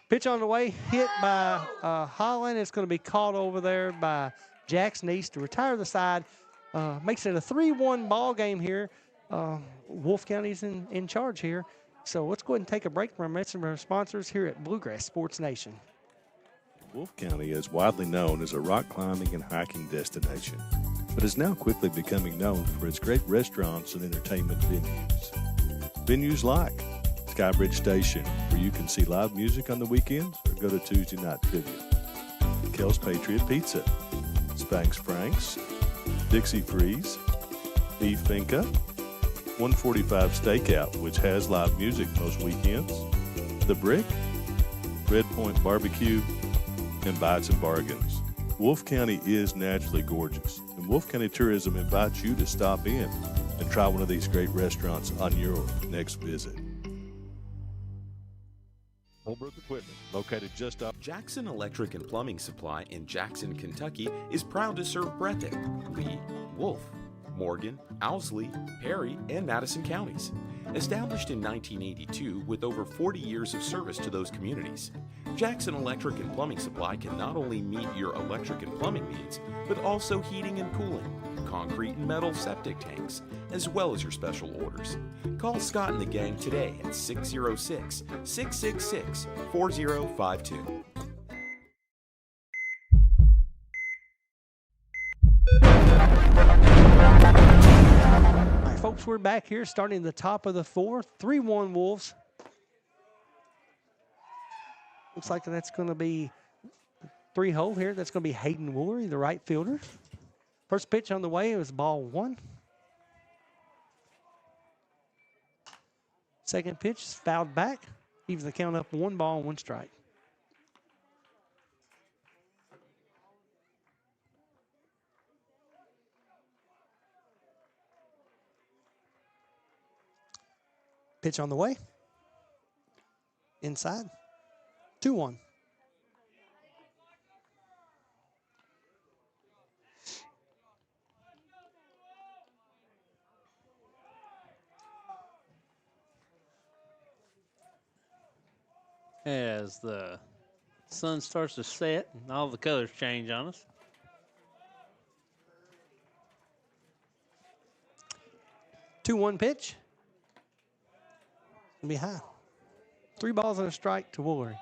Pitch on the way, hit by Holland. It's going to be caught over there by Jackson East to retire the side. Makes it a 3-1 ball game here. Wolfe County's in charge here. So let's go ahead and take a break from our sponsors here at Bluegrass Sports Nation. Wolfe County is widely known as a rock climbing and hiking destination, but is now quickly becoming known for its great restaurants and entertainment venues. Venues like Skybridge Station, where you can see live music on the weekends or go to Tuesday night trivia. Kel's Patriot Pizza, Spanx Frank's, Dixie Freeze, Beef Finca, 145 Stakeout, which has live music most weekends, The Brick, Red Point Barbecue, and Bites and Bargains. Wolfe County is naturally gorgeous, and Wolfe County Tourism invites you to stop in and try one of these great restaurants on your next visit. Holbrook Equipment, located just up. Jackson Electric and Plumbing Supply in Jackson, Kentucky is proud to serve Breathitt, Lee, Wolfe, Morgan, Owsley, Perry, and Madison counties. Established in 1982 with over 40 years of service to those communities, Jackson Electric and Plumbing Supply can not only meet your electric and plumbing needs, but also heating and cooling, concrete and metal septic tanks, as well as your special orders. Call Scott and the gang today at 606-666-4052. All right, folks, we're back here starting the top of the fourth. 3-1 Wolves. Looks like that's going to be 3-hole here. That's going to be Hayden Woolery, the right fielder. First pitch on the way, it was ball 1. Second pitch is fouled back. Evens the count up 1 ball, 1 strike. Pitch on the way. Inside. 2-1. As the sun starts to set and all the colors change on us. Two-one pitch. Gonna be high. 3 balls and a strike to Woolery.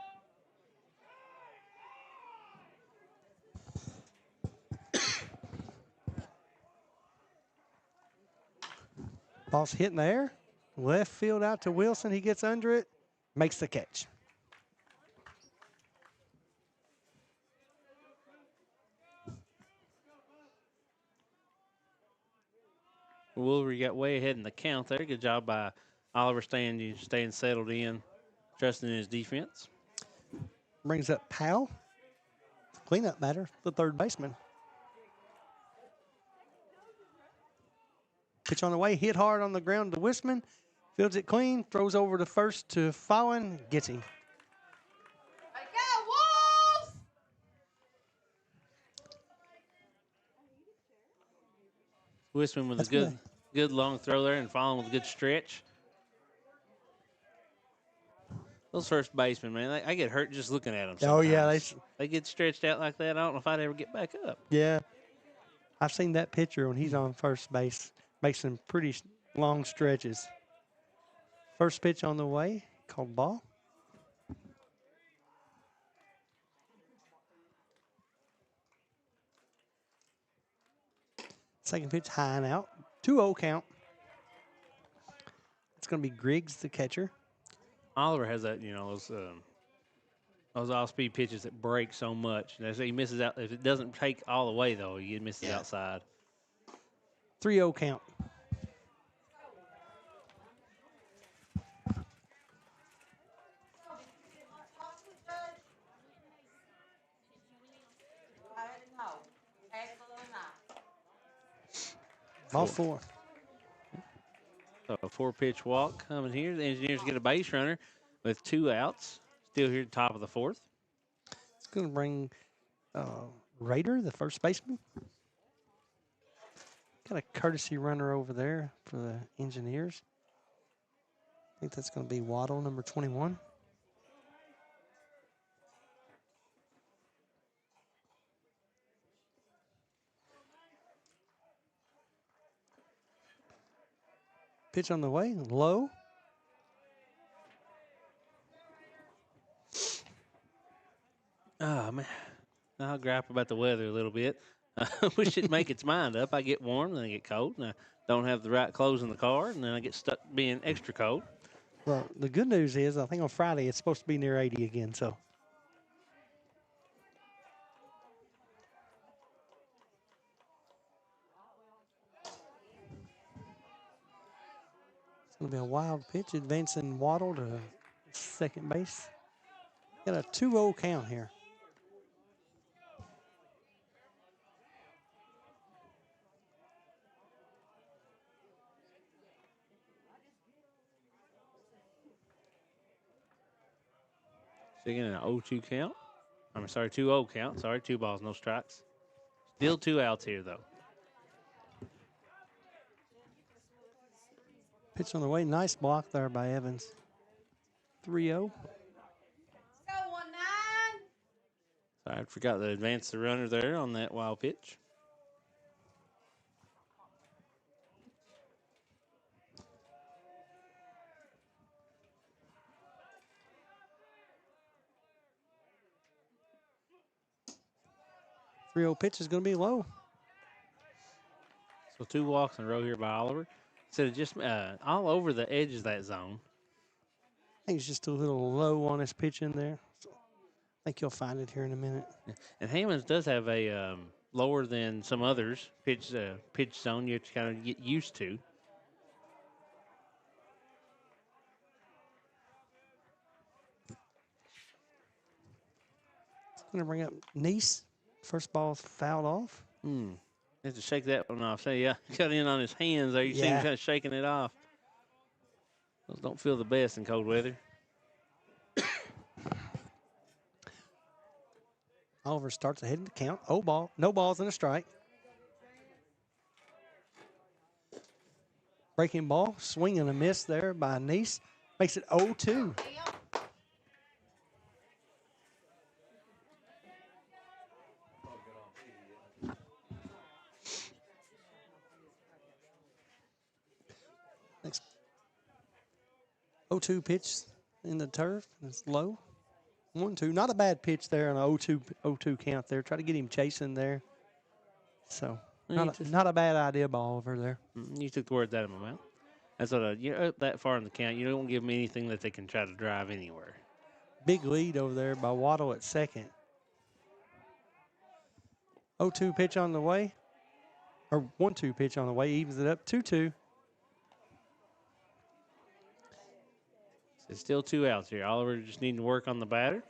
Ball's hit in the air. Left field out to Wilson. He gets under it, makes the catch. Woolery got way ahead in the count there. Good job by Oliver staying settled in, trusting in his defense. Brings up Powell. Cleanup batter, the third baseman. Pitch on the way, hit hard on the ground to Wisman. Fields it clean, throws over to first to Fallon, gets him. Wisman with a good long throw there, and Fallon with a good stretch. Those first basemen, man, I get hurt just looking at them. Oh, yeah, Sometimes. They get stretched out like that. I don't know if I'd ever get back up. Yeah. I've seen that picture when he's on first base. Makes some pretty long stretches. First pitch on the way, called ball. Second pitch, high and out. 2-0 count. It's going to be Griggs, the catcher. Oliver has that, those off-speed pitches that break so much. He misses out. If it doesn't take all the way, though, he misses outside. 3-0 count. Ball 4. So a 4-pitch walk coming here. The Engineers get a base runner with 2 outs. Still here at the top of the 4th. It's going to bring Rader, the first baseman. Got a courtesy runner over there for the Engineers. I think that's going to be Waddle, number 21. Pitch on the way, low. Oh, man. I'll gripe about the weather a little bit. I wish it'd make its mind up. I get warm, then I get cold, and I don't have the right clothes in the car, and then I get stuck being extra cold. Well, the good news is I think on Friday it's supposed to be near 80 again, so. It's going to be a wild pitch, advancing Waddle to second base. Got a 2-0 count here. Again, an 0-2 count. I'm sorry, 2-0 count. Sorry, 2 balls, no strikes. Still 2 outs here, though. Pitch on the way. Nice block there by Evans. 3-0. Sorry, I forgot to advance the runner there on that wild pitch. Pitch is going to be low. So 2 walks in a row here by Oliver. Instead of just all over the edge of that zone. I think it's just a little low on his pitch in there. So I think you'll find it here in a minute. And Hammonds does have a lower than some others pitch zone you have to kind of get used to. It's going to bring up Neese. First ball's fouled off. Have to shake that one off. Say, yeah, cut in on his hands there. You see him kind of shaking it off. Those don't feel the best in cold weather. Oliver starts ahead in the count. Oh, ball. No balls and a strike. Breaking ball. Swing and a miss there by Neese. Makes it 0-2. Next 0-2 pitch in the turf. It's low. 1-2. Not a bad pitch there on a 0-2 count there. Try to get him chasing there. So not a bad idea by Oliver there. You took the words out of my mouth. That's what you're up that far in the count. You don't give them anything that they can try to drive anywhere. Big lead over there by Waddle at second. 0-2 pitch on the way. Or 1-2 pitch on the way. Evens it up. 2-2. It's still 2 outs here. Oliver just needing to work on the batter.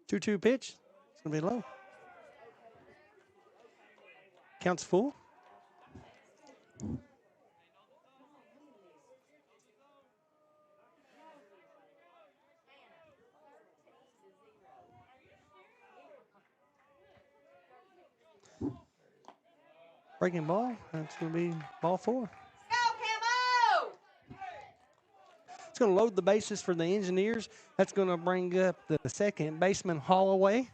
Two pitch. It's going to be low. Counts full. Breaking ball. That's going to be ball 4. It's going to load the bases for the Engineers. That's going to bring up the second baseman, Holloway.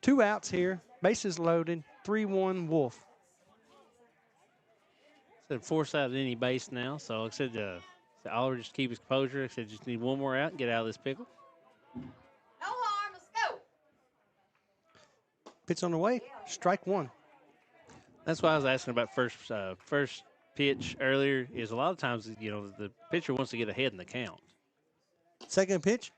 2 outs here. Bases loaded. 3-1 Wolf. Said force out at any base now. So like I said, Oliver just keep his composure. I said just need one more out and get out of this pickle. No harm. Let's go. Pitch on the way. Strike 1. That's why I was asking about first pitch earlier. Is a lot of times the pitcher wants to get ahead in the count. Second pitch.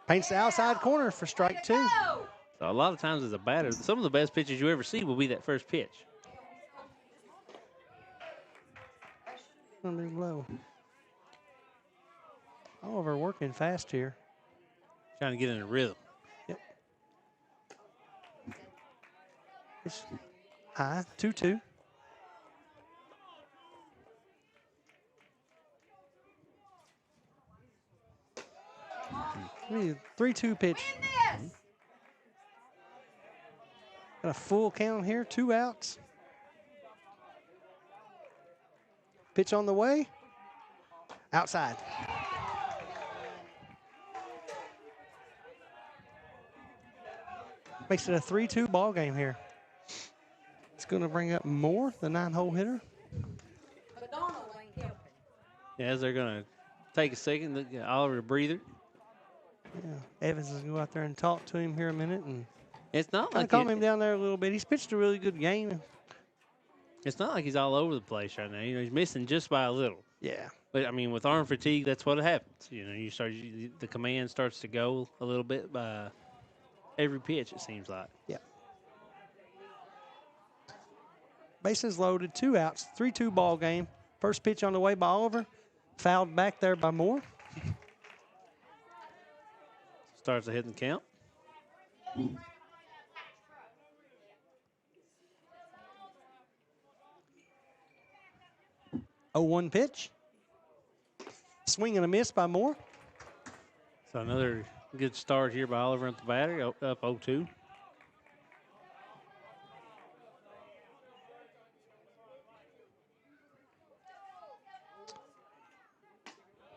Paints the outside corner for strike 2. So a lot of times as a batter, some of the best pitches you ever see will be that first pitch. Gonna be low. Oliver working fast here. Trying to get in a rhythm. Yep. It's high, 2-2. Mm-hmm. 3-2 pitch. Mm-hmm. Got a full count here, 2 outs. Pitch on the way. Outside. Makes it a 3-2 ball game here. It's going to bring up Moore, the 9-hole hitter. Yeah, as they're going to take a second, look at Oliver a breather. Yeah, Evans is going to go out there and talk to him here a minute and it's not like calm him down there a little bit. He's pitched a really good game. It's not like he's all over the place right now. He's missing just by a little. Yeah. But I mean, with arm fatigue, that's what happens. The command starts to go a little bit by every pitch. It seems like. Yeah. Bases loaded, 2 outs, 3-2 ball game. First pitch on the way by Oliver, fouled back there by Moore. Starts a hit and count. 0-1 pitch. Swing and a miss by Moore. So another good start here by Oliver at the batter, up 0-2.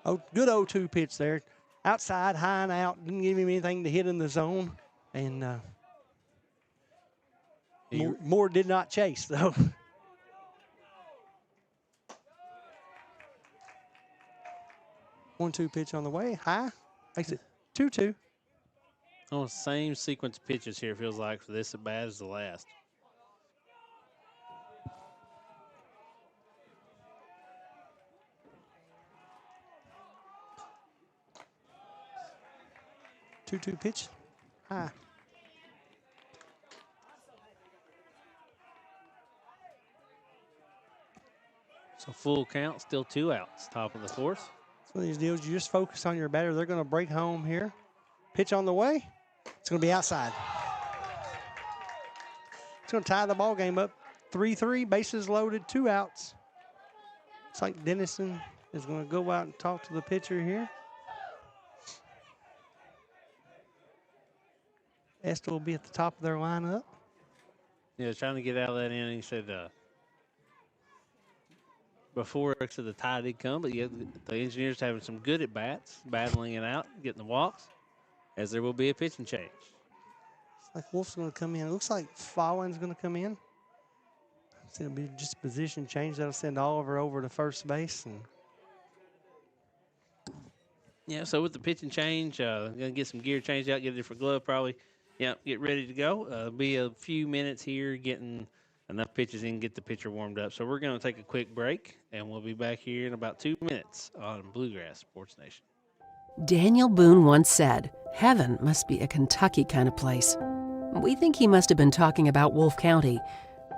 Oh, good 0-2 pitch there. Outside, high and out. Didn't give him anything to hit in the zone. And Moore did not chase, though. 1-2 pitch on the way. High. Makes it 2-2. Almost same sequence of pitches here, feels like, for this at bat as the last. Two pitch. High. So full count, still 2 outs, top of the 4th. One of these deals, you just focus on your batter. They're going to break home here. Pitch on the way. It's going to be outside. It's going to tie the ball game up. 3-3, bases loaded, 2 outs. It's like Dennison is going to go out and talk to the pitcher here. Estill will be at the top of their lineup. Yeah, trying to get out of that inning. He said before the tie did come, but yet the Engineers having some good at bats, battling it out, getting the walks, as there will be a pitching change. It's like Wolfe's going to come in. It looks like Fallen's going to come in. It's going to be just a position change. That'll send Oliver over to first base. And yeah, so with the pitching change, going to get some gear changed out, get a different glove probably. Yeah, get ready to go. Be a few minutes here getting enough pitches in, get the pitcher warmed up. So we're going to take a quick break, and we'll be back here in about 2 minutes on Bluegrass Sports Nation. Daniel Boone once said, "Heaven must be a Kentucky kind of place." We think he must have been talking about Wolfe County.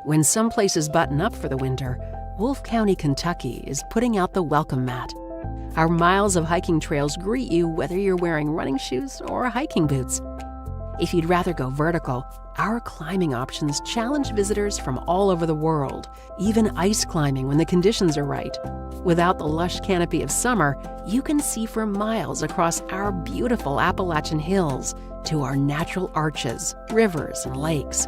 When some places button up for the winter, Wolfe County, Kentucky is putting out the welcome mat. Our miles of hiking trails greet you whether you're wearing running shoes or hiking boots. If you'd rather go vertical, our climbing options challenge visitors from all over the world, even ice climbing when the conditions are right. Without the lush canopy of summer, you can see for miles across our beautiful Appalachian hills to our natural arches, rivers, and lakes.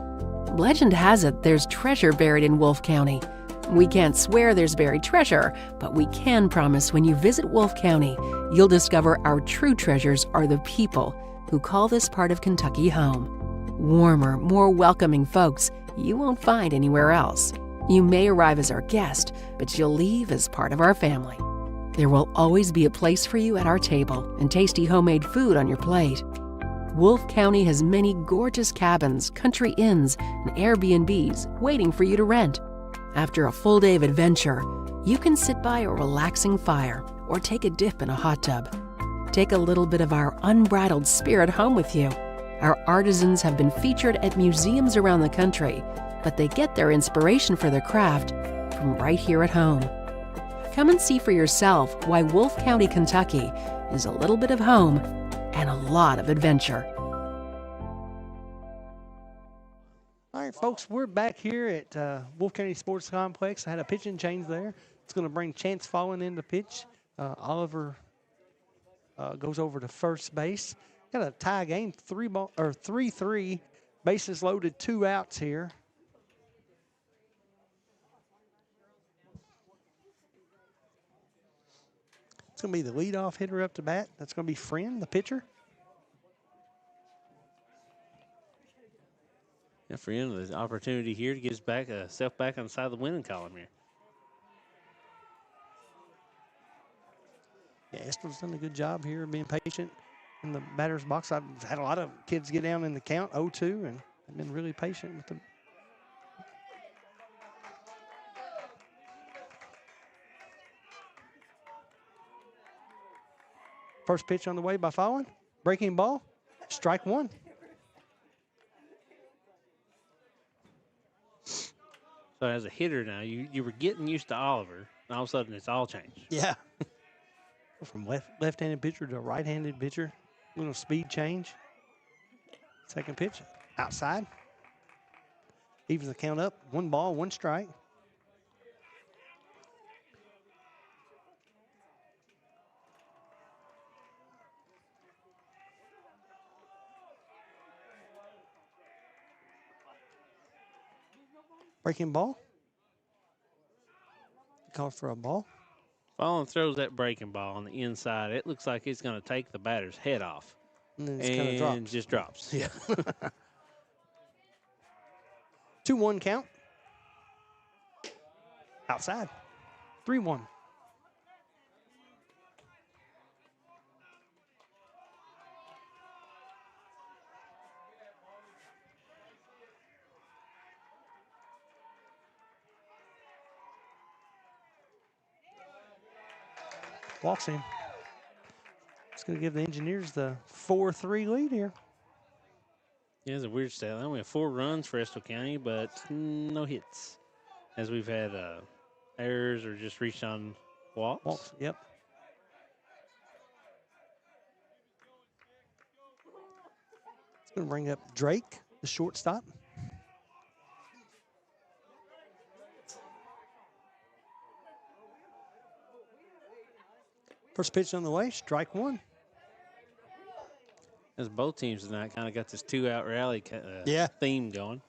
Legend has it there's treasure buried in Wolfe County. We can't swear there's buried treasure, but we can promise when you visit Wolfe County, you'll discover our true treasures are the people who call this part of Kentucky home. Warmer, more welcoming folks you won't find anywhere else. You may arrive as our guest, but you'll leave as part of our family. There will always be a place for you at our table and tasty homemade food on your plate. Wolfe County has many gorgeous cabins, country inns, and Airbnbs waiting for you to rent. After a full day of adventure, you can sit by a relaxing fire or take a dip in a hot tub. Take a little bit of our unbridled spirit home with you. Our artisans have been featured at museums around the country, but they get their inspiration for their craft from right here at home. Come and see for yourself why Wolfe County, Kentucky is a little bit of home and a lot of adventure. All right, folks, we're back here at Wolfe County Sports Complex. I had a pitching change there. It's going to bring Chance Fallen in to pitch. Oliver goes over to first base. Got a tie game, 3-3. Bases loaded, 2 outs here. It's going to be the leadoff hitter up to bat. That's going to be Friend, the pitcher. Yeah, Friend with the opportunity here to get himself back on the side of the winning column here. Yeah, Estill's done a good job here being patient in the batter's box. I've had a lot of kids get down in the count, 0-2, and they've been really patient with them. First pitch on the way by Fallon. Breaking ball, strike 1. So as a hitter now, you were getting used to Oliver, and all of a sudden it's all changed. Yeah. From left-handed pitcher to right-handed pitcher. Little speed change. Second pitch, outside. Evens the count up. 1 ball, 1 strike. Breaking ball. Call for a ball. Fallon throws that breaking ball on the inside. It looks like it's going to take the batter's head off. And then it kind of drops. Just drops. Yeah. 2-1 count. Outside. 3-1. Walks him. It's going to give the Engineers the 4-3 lead here. Yeah, it's a weird stat. Only have 4 runs for Estill County, but no hits. As we've had errors or just reached on walks. Yep. It's going to bring up Drake, the shortstop. First pitch on the way, strike 1. As both teams tonight kind of got this 2-out rally theme going.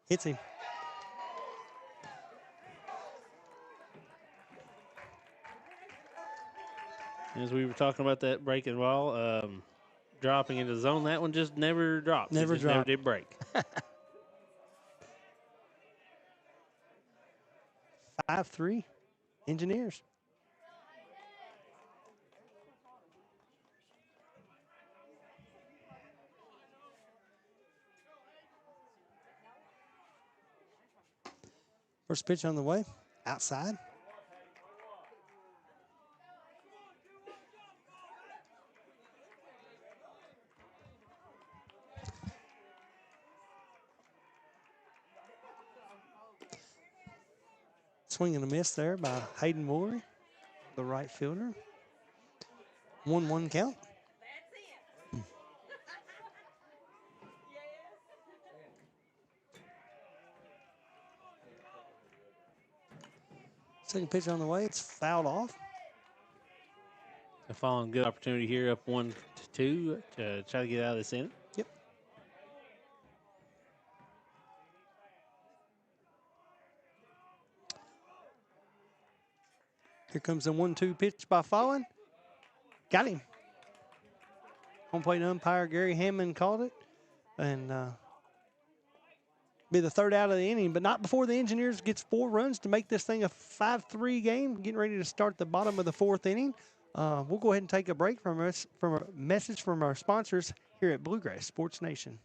Hits him. As we were talking about that breaking ball, dropping into the zone, that one just never dropped. Never dropped. Never did break. 5-3, Engineers. First pitch on the way, outside. Swing and a miss there by Hayden Woolery, the right fielder. 1-1 count. Second pitch on the way. It's fouled off. A following good opportunity here, up 1-2 to try to get out of this inning. Yep. Here comes the 1-2 pitch by Fallon. Got him. Home plate umpire Gary Hammond called it. And be the third out of the inning, but not before the Engineers gets 4 runs to make this thing a 5-3 game. Getting ready to start the bottom of the 4th inning. We'll go ahead and take a break from a message from our sponsors here at Bluegrass Sports Nation.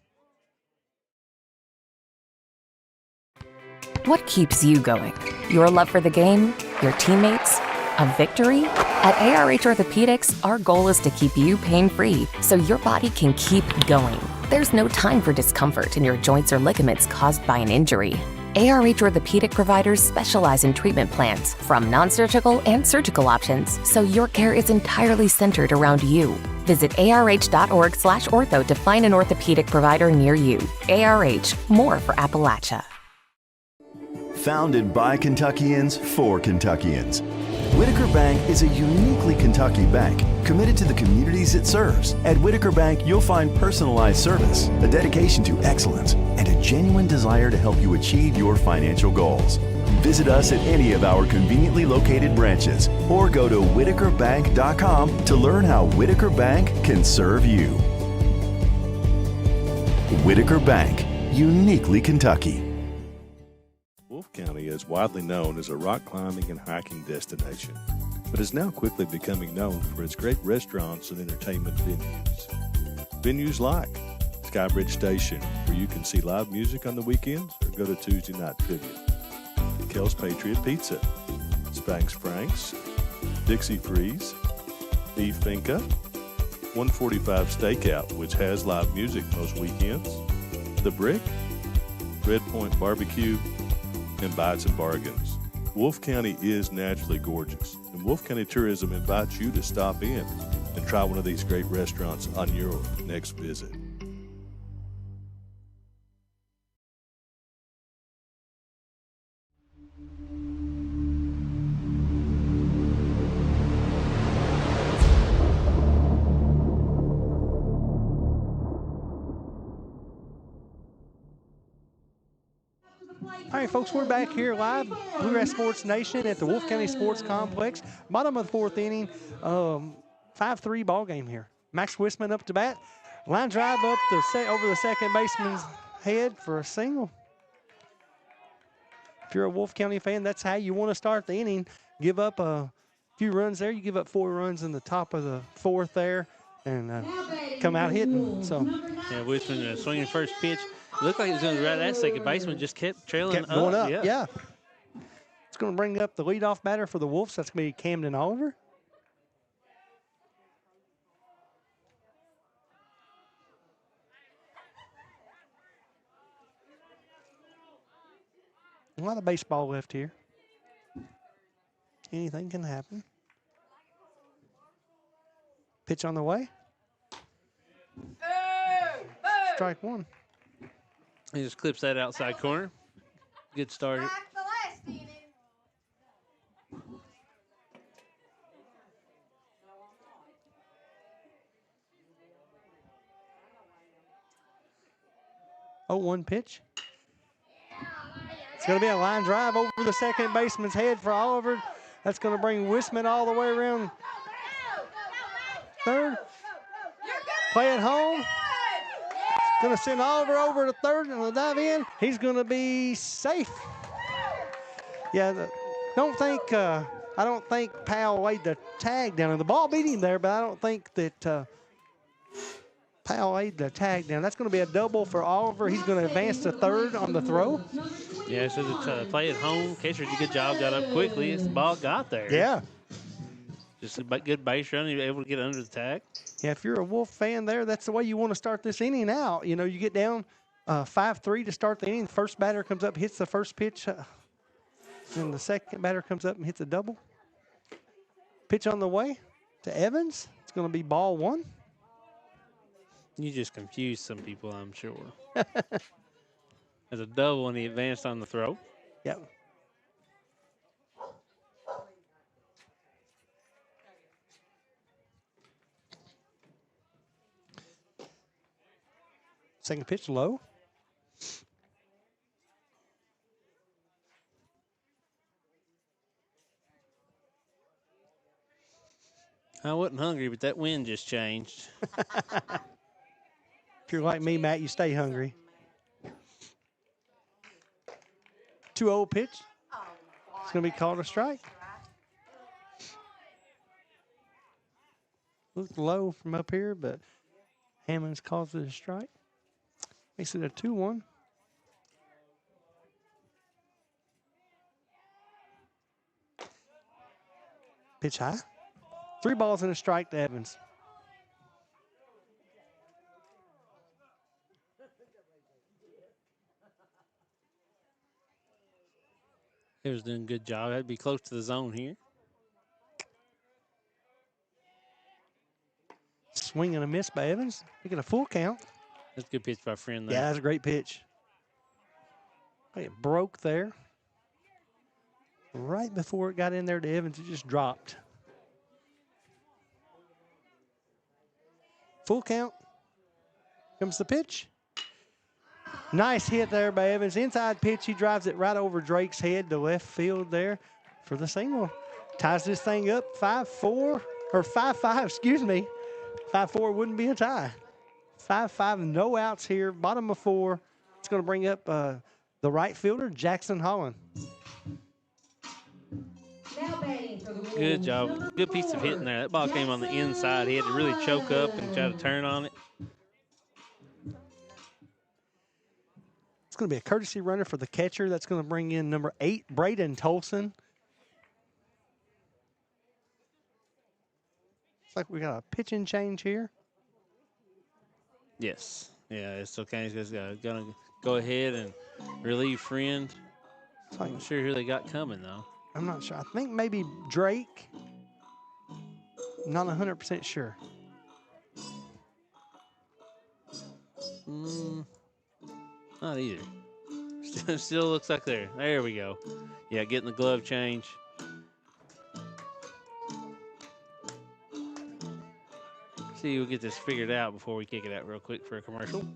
What keeps you going? Your love for the game? Your teammates? A victory? At ARH Orthopedics, our goal is to keep you pain-free so your body can keep going. There's no time for discomfort in your joints or ligaments caused by an injury. ARH Orthopedic providers specialize in treatment plans, from non-surgical and surgical options, so your care is entirely centered around you. Visit arh.org/ortho to find an orthopedic provider near you. ARH, more for Appalachia. Founded by Kentuckians for Kentuckians, Whitaker Bank is a uniquely Kentucky bank committed to the communities it serves. At Whitaker Bank, you'll find personalized service, a dedication to excellence, and a genuine desire to help you achieve your financial goals. Visit us at any of our conveniently located branches or go to whitakerbank.com to learn how Whitaker Bank can serve you. Whitaker Bank, uniquely Kentucky. Wolfe County is widely known as a rock climbing and hiking destination, but is now quickly becoming known for its great restaurants and entertainment venues. Venues like Skybridge Station, where you can see live music on the weekends or go to Tuesday night trivia. Kel's Patriot Pizza, Spanx Frank's, Dixie Freeze, Beef Finca, 145 Stakeout, which has live music most weekends, The Brick, Red Point Barbecue, and Bites and Bargains. Wolfe County is naturally gorgeous, and Wolfe County Tourism invites you to stop in and try one of these great restaurants on your next visit. All right, folks, we're back here live, Bluegrass Sports Nation at the Wolfe County Sports Complex. Bottom of the 4th inning, 5-3 ball game here. Max Wisman up to bat. Line drive up over the second baseman's head for a single. If you're a Wolfe County fan, that's how you want to start the inning. Give up a few runs there. You give up 4 runs in the top of the 4th there and come out hitting. So, yeah, Wisman swinging first pitch. Looked like he was going to right at second baseman, just kept trailing kept going up. Yeah. Yeah. It's going to bring up the leadoff batter for the Wolves. That's going to be Camden Oliver. A lot of baseball left here. Anything can happen. Pitch on the way. Strike 1. He just clips that outside corner. Good start. Oh, 1 pitch. It's going to be a line drive over the second baseman's head for Oliver. That's going to bring Wisman all the way around third. Play it home. Going to send Oliver over to third and the dive in. He's going to be safe. Yeah, I don't think Powell laid the tag down. The ball beat him there, but I don't think that Powell laid the tag down. That's going to be a double for Oliver. He's going to advance to third on the throw. Yeah, so to play at home, Catcher did a good job, got up quickly as the ball got there. Yeah. Just a good base run, he was able to get under the tag. Yeah, if you're a Wolf fan there, that's the way you want to start this inning out. You know, you get down 5-3 to start the inning. The first batter comes up, hits the first pitch. And the second batter comes up and hits a double. Pitch on the way to Evans. It's going to be ball 1. You just confused some people, I'm sure. There's a double and he advanced on the throw. Yep. Second pitch low. I wasn't hungry, but that wind just changed. If you're like me, Matt, you stay hungry. 2-0 pitch. It's going to be called a strike. Looked low from up here, but Hammonds calls it a strike. Makes it a 2-1. Pitch high. 3 balls and a strike to Evans. He was doing a good job. That'd be close to the zone here. Swing and a miss by Evans. Making a full count. That's a good pitch by Friend there. Yeah, that's a great pitch. It broke there. Right before it got in there to Evans, it just dropped. Full count. Comes the pitch. Nice hit there by Evans. Inside pitch, he drives it right over Drake's head to left field there for the single. Ties this thing up 5-4, or 5-5, excuse me. 5-4 wouldn't be a tie. 5-5, no outs here, bottom of 4. It's going to bring up the right fielder, Jackson Holland. Now batting for the Wolves. Good job. Good piece of hitting there. That ball came on the inside. He had to really choke up and try to turn on it. It's going to be a courtesy runner for the catcher. That's going to bring in number 8, Braden Tolson. Looks like we got a pitching change here. Yes. Yeah, Estill County's just going to go ahead and relieve Friend. I'm not sure who they got coming, though. I'm not sure. I think maybe Drake. Not 100% sure. Not either. Still looks like there we go. Yeah, getting the glove change. See, we'll get this figured out before we kick it out real quick for a commercial.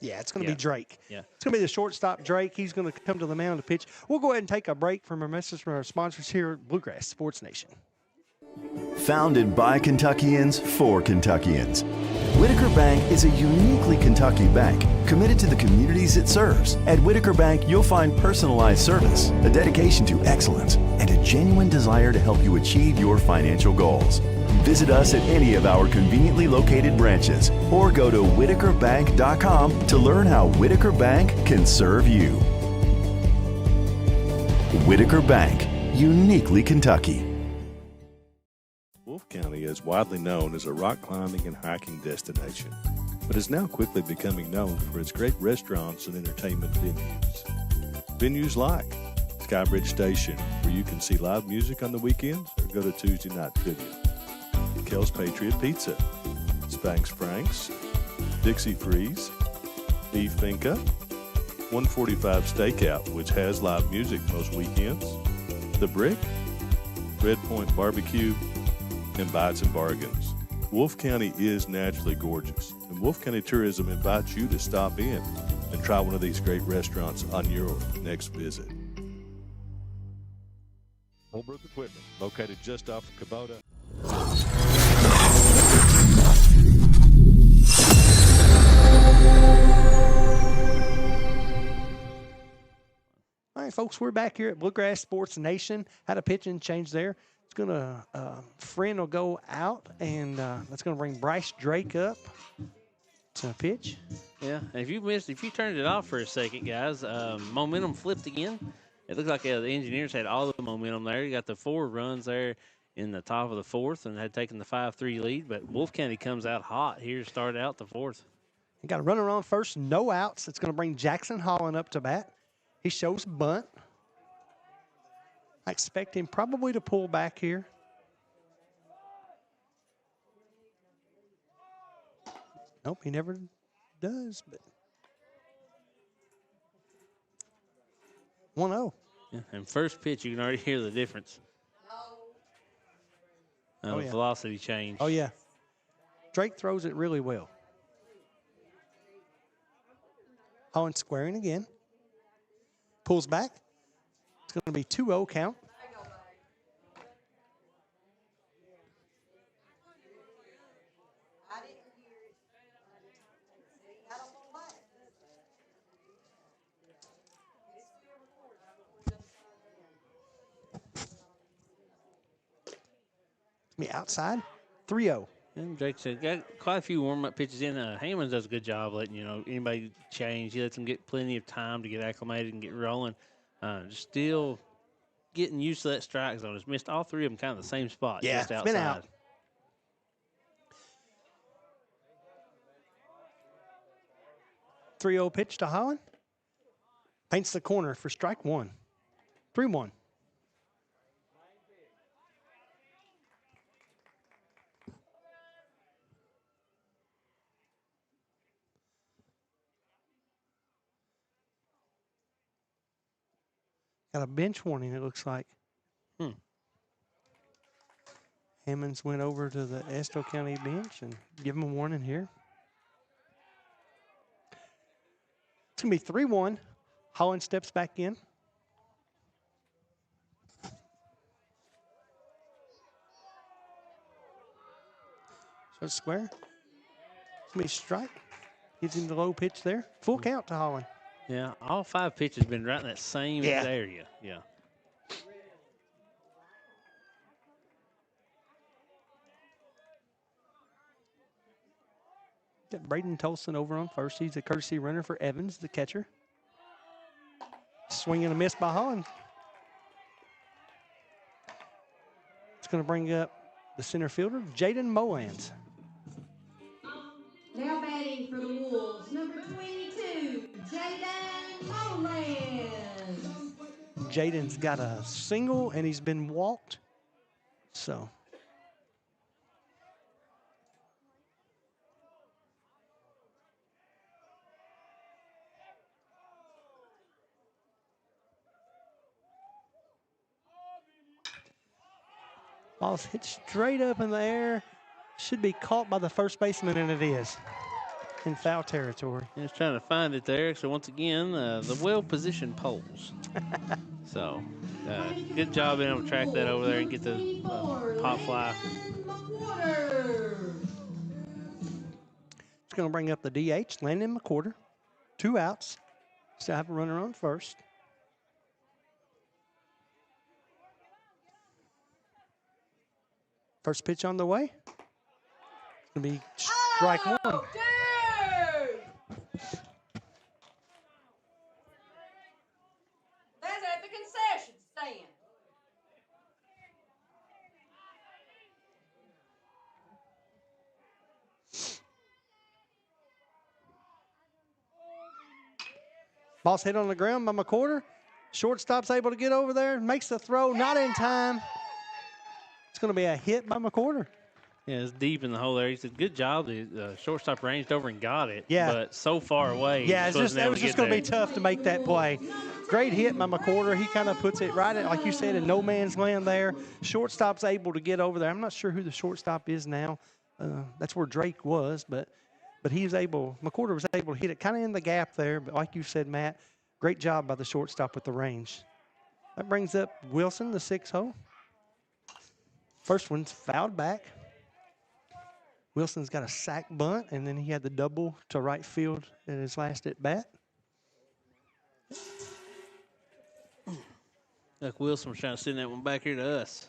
Yeah, it's going to be Drake. Yeah. It's going to be the shortstop, Drake. He's going to come to the mound to pitch. We'll go ahead and take a break from our message from our sponsors here at Bluegrass Sports Nation. Founded by Kentuckians for Kentuckians, Whitaker Bank is a uniquely Kentucky bank committed to the communities it serves. At Whitaker Bank, you'll find personalized service, a dedication to excellence, and a genuine desire to help you achieve your financial goals. Visit us at any of our conveniently located branches or go to whitakerbank.com to learn how Whitaker Bank can serve you. Whitaker Bank, uniquely Kentucky. Wolfe County is widely known as a rock climbing and hiking destination, but is now quickly becoming known for its great restaurants and entertainment venues. Venues like Skybridge Station, where you can see live music on the weekends or go to Tuesday night trivia. Kel's Patriot Pizza, Spanx Frank's, Dixie Freeze, Beef Finca, 145 Steakout, which has live music most weekends, The Brick, Red Point Barbecue, and Bites and Bargains. Wolfe County is naturally gorgeous, and Wolfe County Tourism invites you to stop in and try one of these great restaurants on your next visit. Holbrook Equipment, located just off of Kubota. All right, folks, we're back here at Bluegrass Sports Nation. Had a pitching change there. It's going to, Friend will go out, and that's going to bring Bryce Drake up to pitch. Yeah, and if you turned it off for a second, guys, momentum flipped again. It looked like the Engineers had all the momentum there. You got the 4 runs there in the top of the 4th and had taken the 5-3 lead, but Wolfe County comes out hot here to start out the 4th. You got a runner on first, no outs. It's going to bring Jackson Holland up to bat. He shows bunt. I expect him probably to pull back here. Nope, he never does, but 1-0. Yeah, and first pitch, you can already hear the difference. Oh, yeah. velocity change. Oh, yeah. Drake throws it really well. Holland squaring again. Pulls back. It's going to be 2-0 count. Me outside, 3-0. And Drake said, got quite a few warm-up pitches in. Hammonds does a good job letting, anybody change. He lets them get plenty of time to get acclimated and get rolling. Still getting used to that strike zone. Has missed all three of them kind of the same spot, Yeah, just it's outside. been out. Three-0 pitch to Holland. Paints the corner for strike one. 3-1. Got a bench warning, it looks like. Hammonds went over to the Estill County bench and give him a warning here. It's going to be 3-1. Holland steps back in. So square. It's going to be strike. Gives him the low pitch there. Full count to Holland. Yeah, all 5 pitches been right in that same area. Yeah. Got Braden Tolson over on first. He's a courtesy runner for Evans, the catcher. Swing and a miss by Holland. It's going to bring up the center fielder, Jaden Molans. Now batting for the Wolves, number 22, Jaden Mullins. Jaden's got a single, and he's been walked. So. Ball's hit straight up in the air. Should be caught by the first baseman, and it is in foul territory. Just trying to find it there. So once again, the well-positioned poles. So good job being able to track that over there and get the pop fly. It's going to bring up the DH, Landon McQuarter. 2 outs. Still have a runner on first. First pitch on the way. It's going to be strike one. Dude! That's at the concession stand. Ball's hit on the ground by McQuarter. Shortstop's able to get over there, makes the throw, not in time. It's going to be a hit by McQuarter. Yeah, it's deep in the hole there. He said, good job. The shortstop ranged over and got it. Yeah. But so far away. Yeah, it was just going to be tough to make that play. Great hit by McQuarter. He kind of puts it right at, like you said, in no man's land there. Shortstop's able to get over there. I'm not sure who the shortstop is now. That's where Drake was, but he was able, McQuarter was able to hit it kind of in the gap there. But like you said, Matt, great job by the shortstop with the range. That brings up Wilson, the 6-0. First one's fouled back. Wilson's got a sack bunt, and then he had the double to right field in his last at bat. Look, Wilson was trying to send that one back here to us.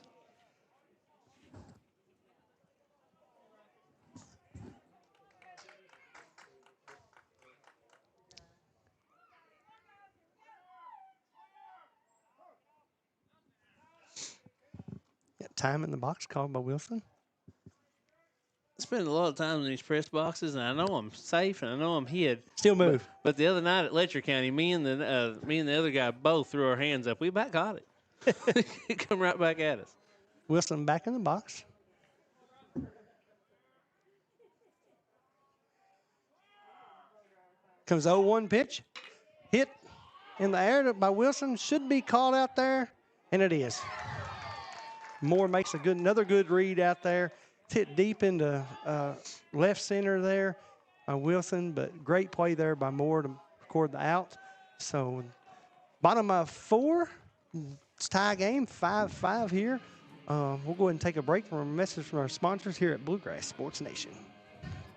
Got time in the box called by Wilson. I spend a lot of time in these press boxes, and I know I'm safe, and I know I'm hid. Still move. But the other night at Letcher County, me and the other guy both threw our hands up. We about got it. It come right back at us. Wilson back in the box. Comes 0-1 pitch. Hit in the air by Wilson. Should be called out there, and it is. Moore makes another good read out there. It's hit deep into left center there, Wilson, but great play there by Moore to record the out. So bottom of 4, it's tie game, 5-5 here. We'll go ahead and take a break from a message from our sponsors here at Bluegrass Sports Nation.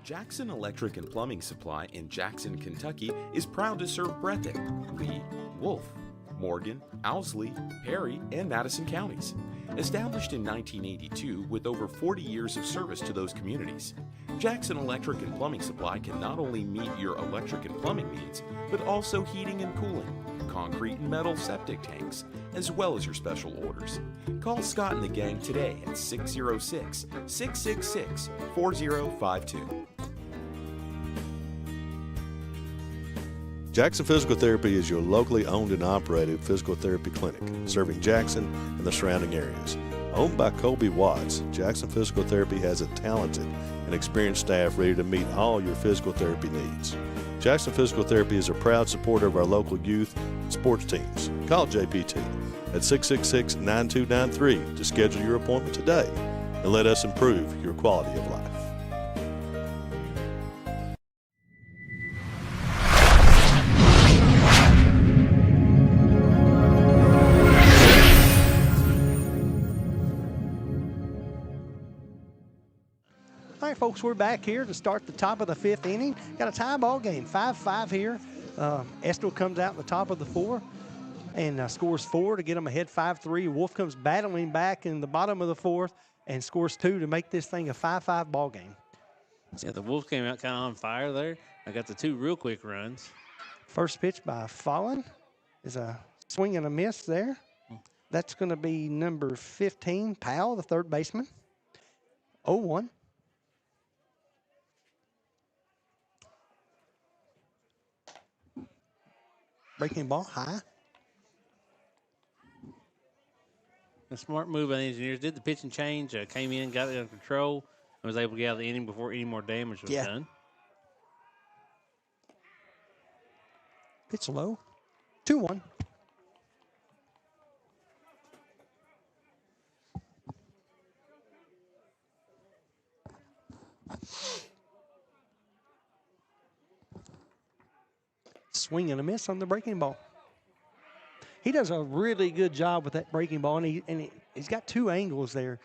Jackson Electric and Plumbing Supply in Jackson, Kentucky is proud to serve Breathitt, Lee, Wolfe, Morgan, Owsley, Perry, and Madison counties. Established in 1982 with over 40 years of service to those communities, Jackson Electric and Plumbing Supply can not only meet your electric and plumbing needs, but also heating and cooling, concrete and metal septic tanks, as well as your special orders. Call Scott and the gang today at 606-666-4052. Jackson Physical Therapy is your locally owned and operated physical therapy clinic, serving Jackson and the surrounding areas. Owned by Colby Watts, Jackson Physical Therapy has a talented and experienced staff ready to meet all your physical therapy needs. Jackson Physical Therapy is a proud supporter of our local youth and sports teams. Call JPT at 666-9293 to schedule your appointment today and let us improve your quality of life. All right, folks, we're back here to start the top of the 5th inning. Got a tie ball game, 5-5 here. Estill comes out in the top of the 4 and scores 4 to get them ahead 5-3. Wolfe comes battling back in the bottom of the 4th and scores 2 to make this thing a 5-5 ball game. Yeah, the Wolves came out kind of on fire there. I got the 2 real quick runs. First pitch by Fallon is a swing and a miss there. That's going to be number 15, Powell, the third baseman. 0-1. Breaking ball high. A smart move by the engineers. Did the pitch and change, came in, got it under control, and was able to get out of the inning before any more damage was done. Pitch low. 2-1. Swing and a miss on the breaking ball. He does a really good job with that breaking ball, and he's got 2 angles there.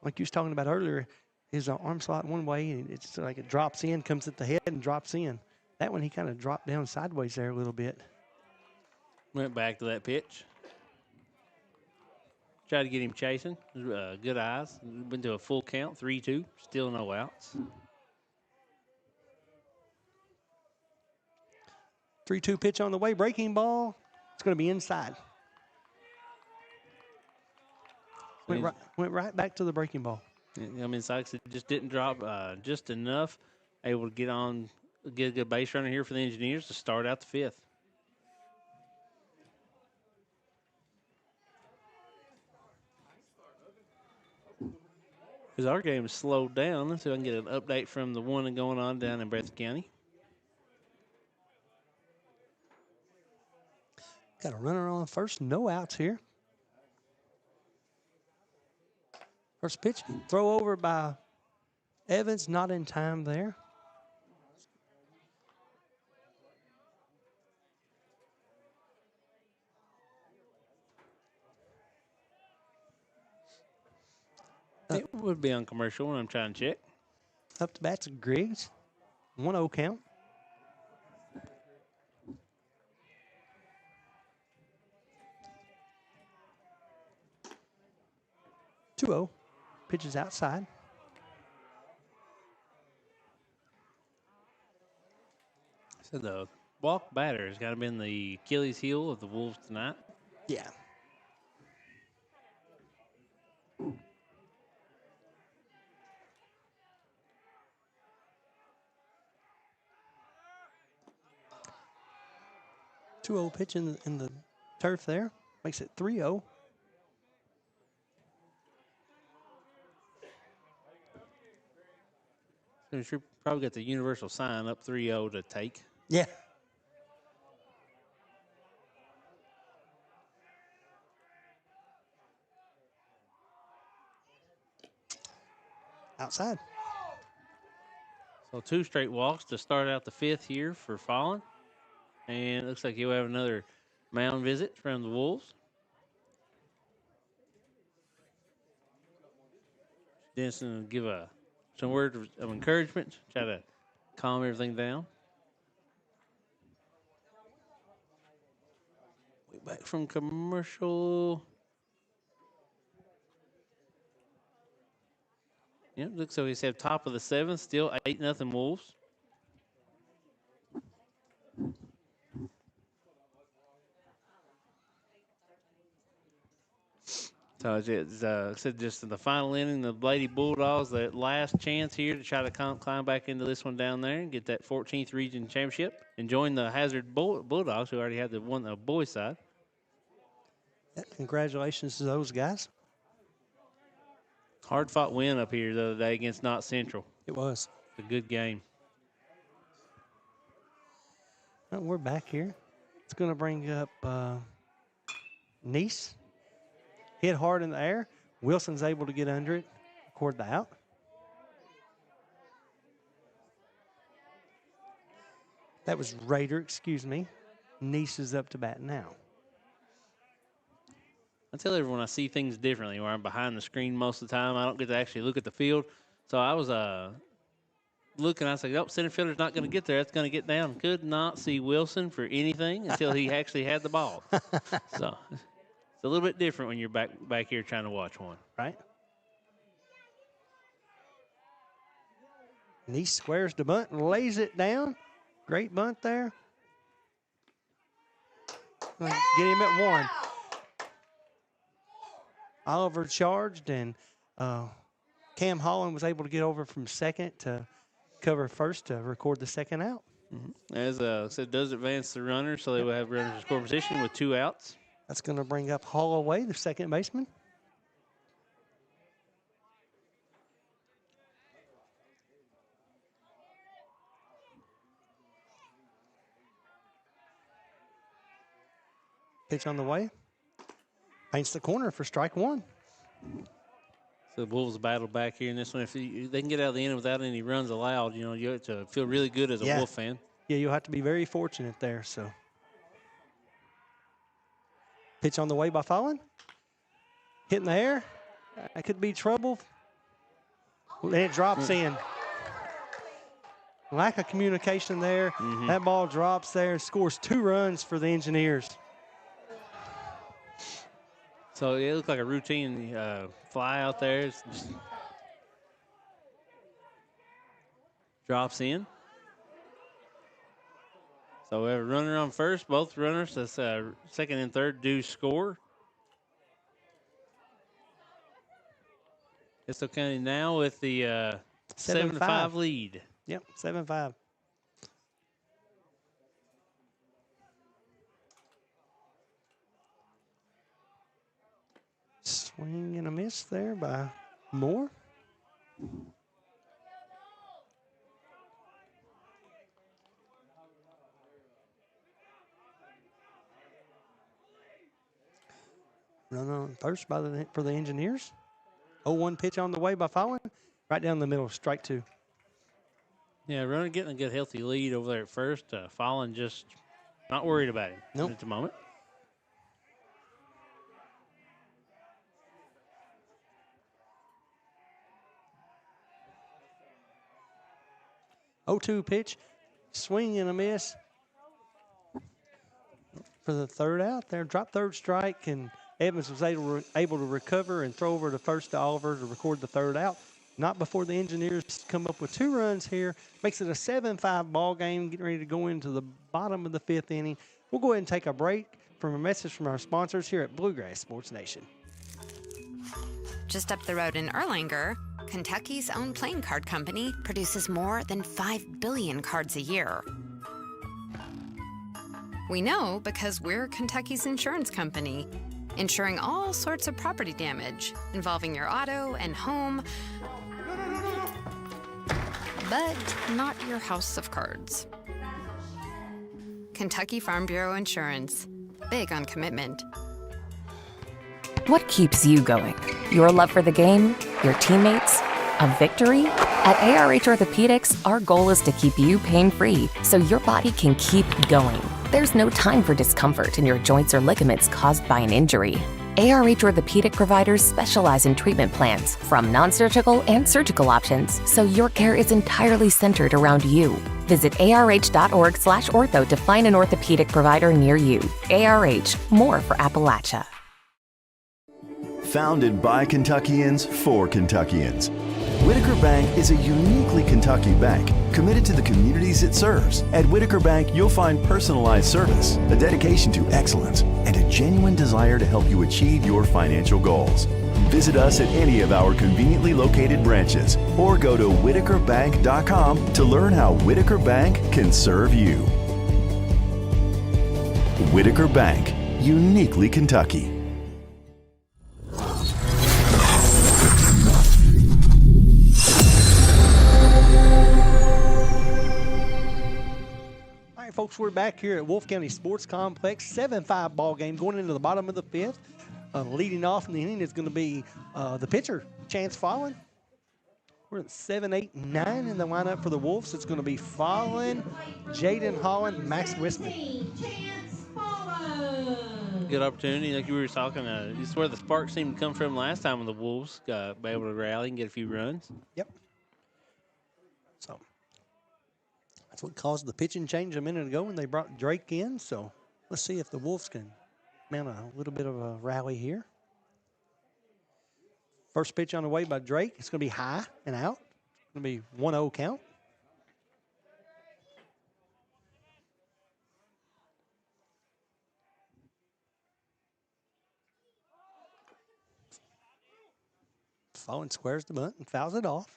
Like you was talking about earlier, his arm slot one way, and it's like it drops in, comes at the head, and drops in. That one, he kind of dropped down sideways there a little bit. Went back to that pitch. Tried to get him chasing. Good eyes. Went to a full count, 3-2. Still no outs. 3-2 pitch on the way. Breaking ball. It's going to be inside. Went right back to the breaking ball. I mean, Sykes just didn't drop just enough. Able to get a good base runner here for the Engineers to start out the 5th. Because our game is slowed down. Let's see if I can get an update from the one going on down in Breathitt County. Got a runner on first. No outs here. First pitch. Throw over by Evans. Not in time there. It would be on commercial when I'm trying to check. Up to bats Griggs. 1-0 count. Pitches outside. So the walk batter has got to be in the Achilles heel of the Wolves tonight. Yeah. Two-0 pitch in the turf there. Makes it 3-0. So sure probably got the universal sign up 3-0 to take. Yeah. Outside. So 2 straight walks to start out the 5th here for Fallen. And it looks like you'll have another mound visit from the Wolves. Denson will give some words of encouragement, try to calm everything down. Way back from commercial. Yep, looks like we have top of the 7th, still 8-0 Wolves. So it's said just in the final inning, the Lady Bulldogs, that last chance here to try to climb back into this one down there and get that 14th region championship and join the Hazard Bulldogs, who already had the boys side. Yeah, congratulations to those guys. Hard fought win up here the other day against Knott Central. It was a good game. Well, we're back here. It's going to bring up Nice. Hit hard in the air. Wilson's able to get under it, record the out. That was Raider, excuse me. Nice is up to bat now. I tell everyone I see things differently where I'm behind the screen most of the time. I don't get to actually look at the field. So I was looking, I said, center fielder's not going to get there. That's going to get down. Could not see Wilson for anything until he actually had the ball. So it's a little bit different when you're back here trying to watch one. Right. And he squares the bunt and lays it down. Great bunt there. Get him at 1. Oliver charged, and Cam Holland was able to get over from second to cover first to record the second out. Mm-hmm. As said, does advance the runner, so they will have runners in score position with 2 outs. That's going to bring up Holloway, the second baseman. Pitch on the way. Paints the corner for strike 1. So the Wolves battle back here in this one. If they can get out of the inning without any runs allowed, you have to feel really good as a Wolf fan. Yeah, you'll have to be very fortunate there. So, pitch on the way by Fallon. Hit in the air. That could be trouble. And it drops in. Lack of communication there. Mm-hmm. That ball drops there. Scores 2 runs for the Engineers. So it looked like a routine fly out there. It's just drops in. So we have a runner on first. Both runners, that's second and third, do score. Estill County now with the 7-5 lead. Yep, 7-5. Swing and a miss there by Moore. Run on first for the Engineers. 0-1 pitch on the way by Fallon. Right down the middle, strike 2. Yeah, runner getting a good healthy lead over there at first. Fallon just not worried about him at the moment. Oh-2 pitch, swing and a miss for the third out there. Drop third strike, and Evans was able to recover and throw over to first to Oliver to record the third out. Not before the Engineers come up with 2 runs here. Makes it a 7-5 ball game, getting ready to go into the bottom of the 5th inning. We'll go ahead and take a break from a message from our sponsors here at Bluegrass Sports Nation. Just up the road in Erlanger, Kentucky's own playing card company produces more than 5 billion cards a year. We know because we're Kentucky's insurance company, insuring all sorts of property damage involving your auto and home, but not your house of cards. Kentucky Farm Bureau Insurance, big on commitment. What keeps you going? Your love for the game, your teammates, a victory? At ARH Orthopedics, our goal is to keep you pain-free so your body can keep going. There's no time for discomfort in your joints or ligaments caused by an injury. ARH Orthopedic providers specialize in treatment plans, from non-surgical and surgical options, so your care is entirely centered around you. Visit arh.org/ortho to find an orthopedic provider near you. ARH, more for Appalachia. Founded by Kentuckians for Kentuckians, Whitaker Bank is a uniquely Kentucky bank committed to the communities it serves. At Whitaker Bank, you'll find personalized service, a dedication to excellence, and a genuine desire to help you achieve your financial goals. Visit us at any of our conveniently located branches or go to whitakerbank.com to learn how Whitaker Bank can serve you. Whitaker Bank, uniquely Kentucky. All right, folks, we're back here at Wolfe County Sports Complex. 7-5 ball game going into the bottom of the fifth. Leading off in the inning is going to be the pitcher, Chance Fallon. We're at 7, 8, 9 in the lineup for the Wolves. It's going to be Fallon, Jaden Holland, Max Wisman. Chance Fallon. Good opportunity, like you were talking. This is where the spark seemed to come from last time when the Wolves got be able to rally and get a few runs. Yep. So that's what caused the pitching change a minute ago when they brought Drake in. So let's see if the Wolves can mount a little bit of a rally here. First pitch on the way by Drake. It's going to be high and out. It's going to be 1-0 count. Fallon squares the bunt and fouls it off.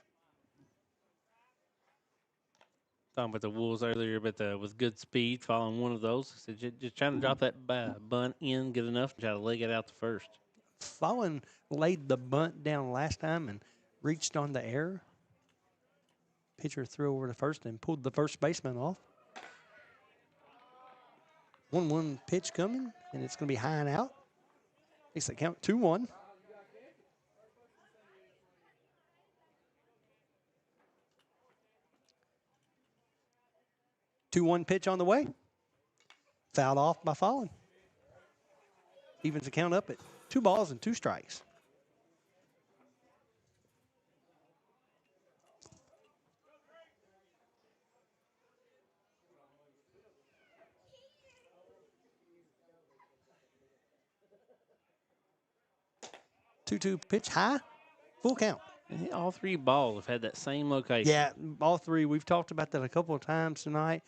Talking about the Wolves earlier, but with good speed, following one of those. So just trying to drop that bunt in good enough and try to leg it out to first. Fallon laid the bunt down last time and reached on the air. Pitcher threw over to first and pulled the first baseman off. 1-1 pitch coming, and it's going to be high and out. Makes the count 2-1. Two-one pitch on the way. Fouled off by Fallon. Evens the count up at 2 balls and 2 strikes. Two-two pitch high, full count. And all three balls have had that same location. Yeah, all three. We've talked about that a couple of times tonight.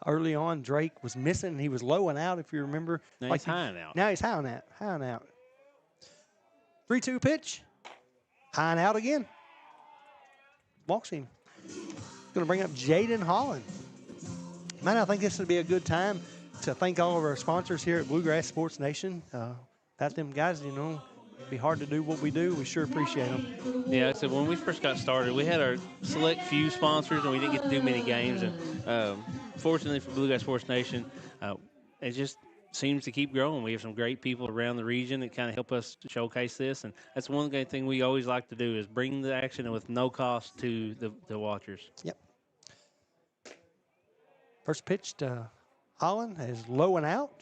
Early on, Drake was missing. He was low and out, if you remember. Now he's high and out. Now he's high and out. 3-2 pitch. High and out again. Walks him. Going to bring up Jaden Holland. Man, I think this would be a good time to thank all of our sponsors here at Bluegrass Sports Nation. Without them guys, you know, it'd be hard to do what we do. We sure appreciate them. Yeah, so when we first got started, we had our select few sponsors, and we didn't get to do many games. And fortunately for Bluegrass Sports Nation, it just seems to keep growing. We have some great people around the region that kind of help us to showcase this, and that's one great thing we always like to do is bring the action with no cost to the watchers. Yep. First pitch to Holland is low and out.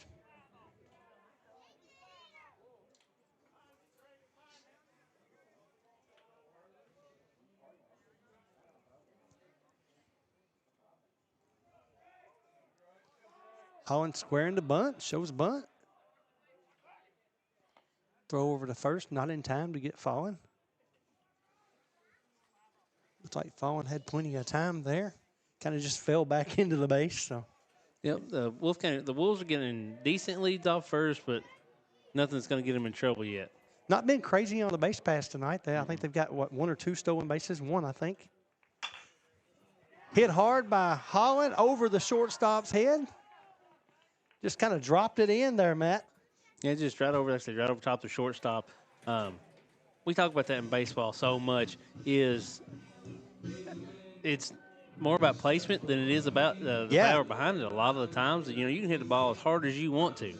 Holland squaring the bunt, shows bunt. Throw over to first, not in time to get Fallon. Looks like Fallon had plenty of time there. Kind of just fell back into the base. So. Yep, the Wolves are getting decent leads off first, but nothing's going to get them in trouble yet. Not been crazy on the base pass tonight. I think they've got, 1 or 2 stolen bases? 1, I think. Hit hard by Holland over the shortstop's head. Just kind of dropped it in there, Matt. Yeah, just right over top the shortstop. We talk about that in baseball so much. It's more about placement than it is about the power behind it. A lot of the times, you can hit the ball as hard as you want to,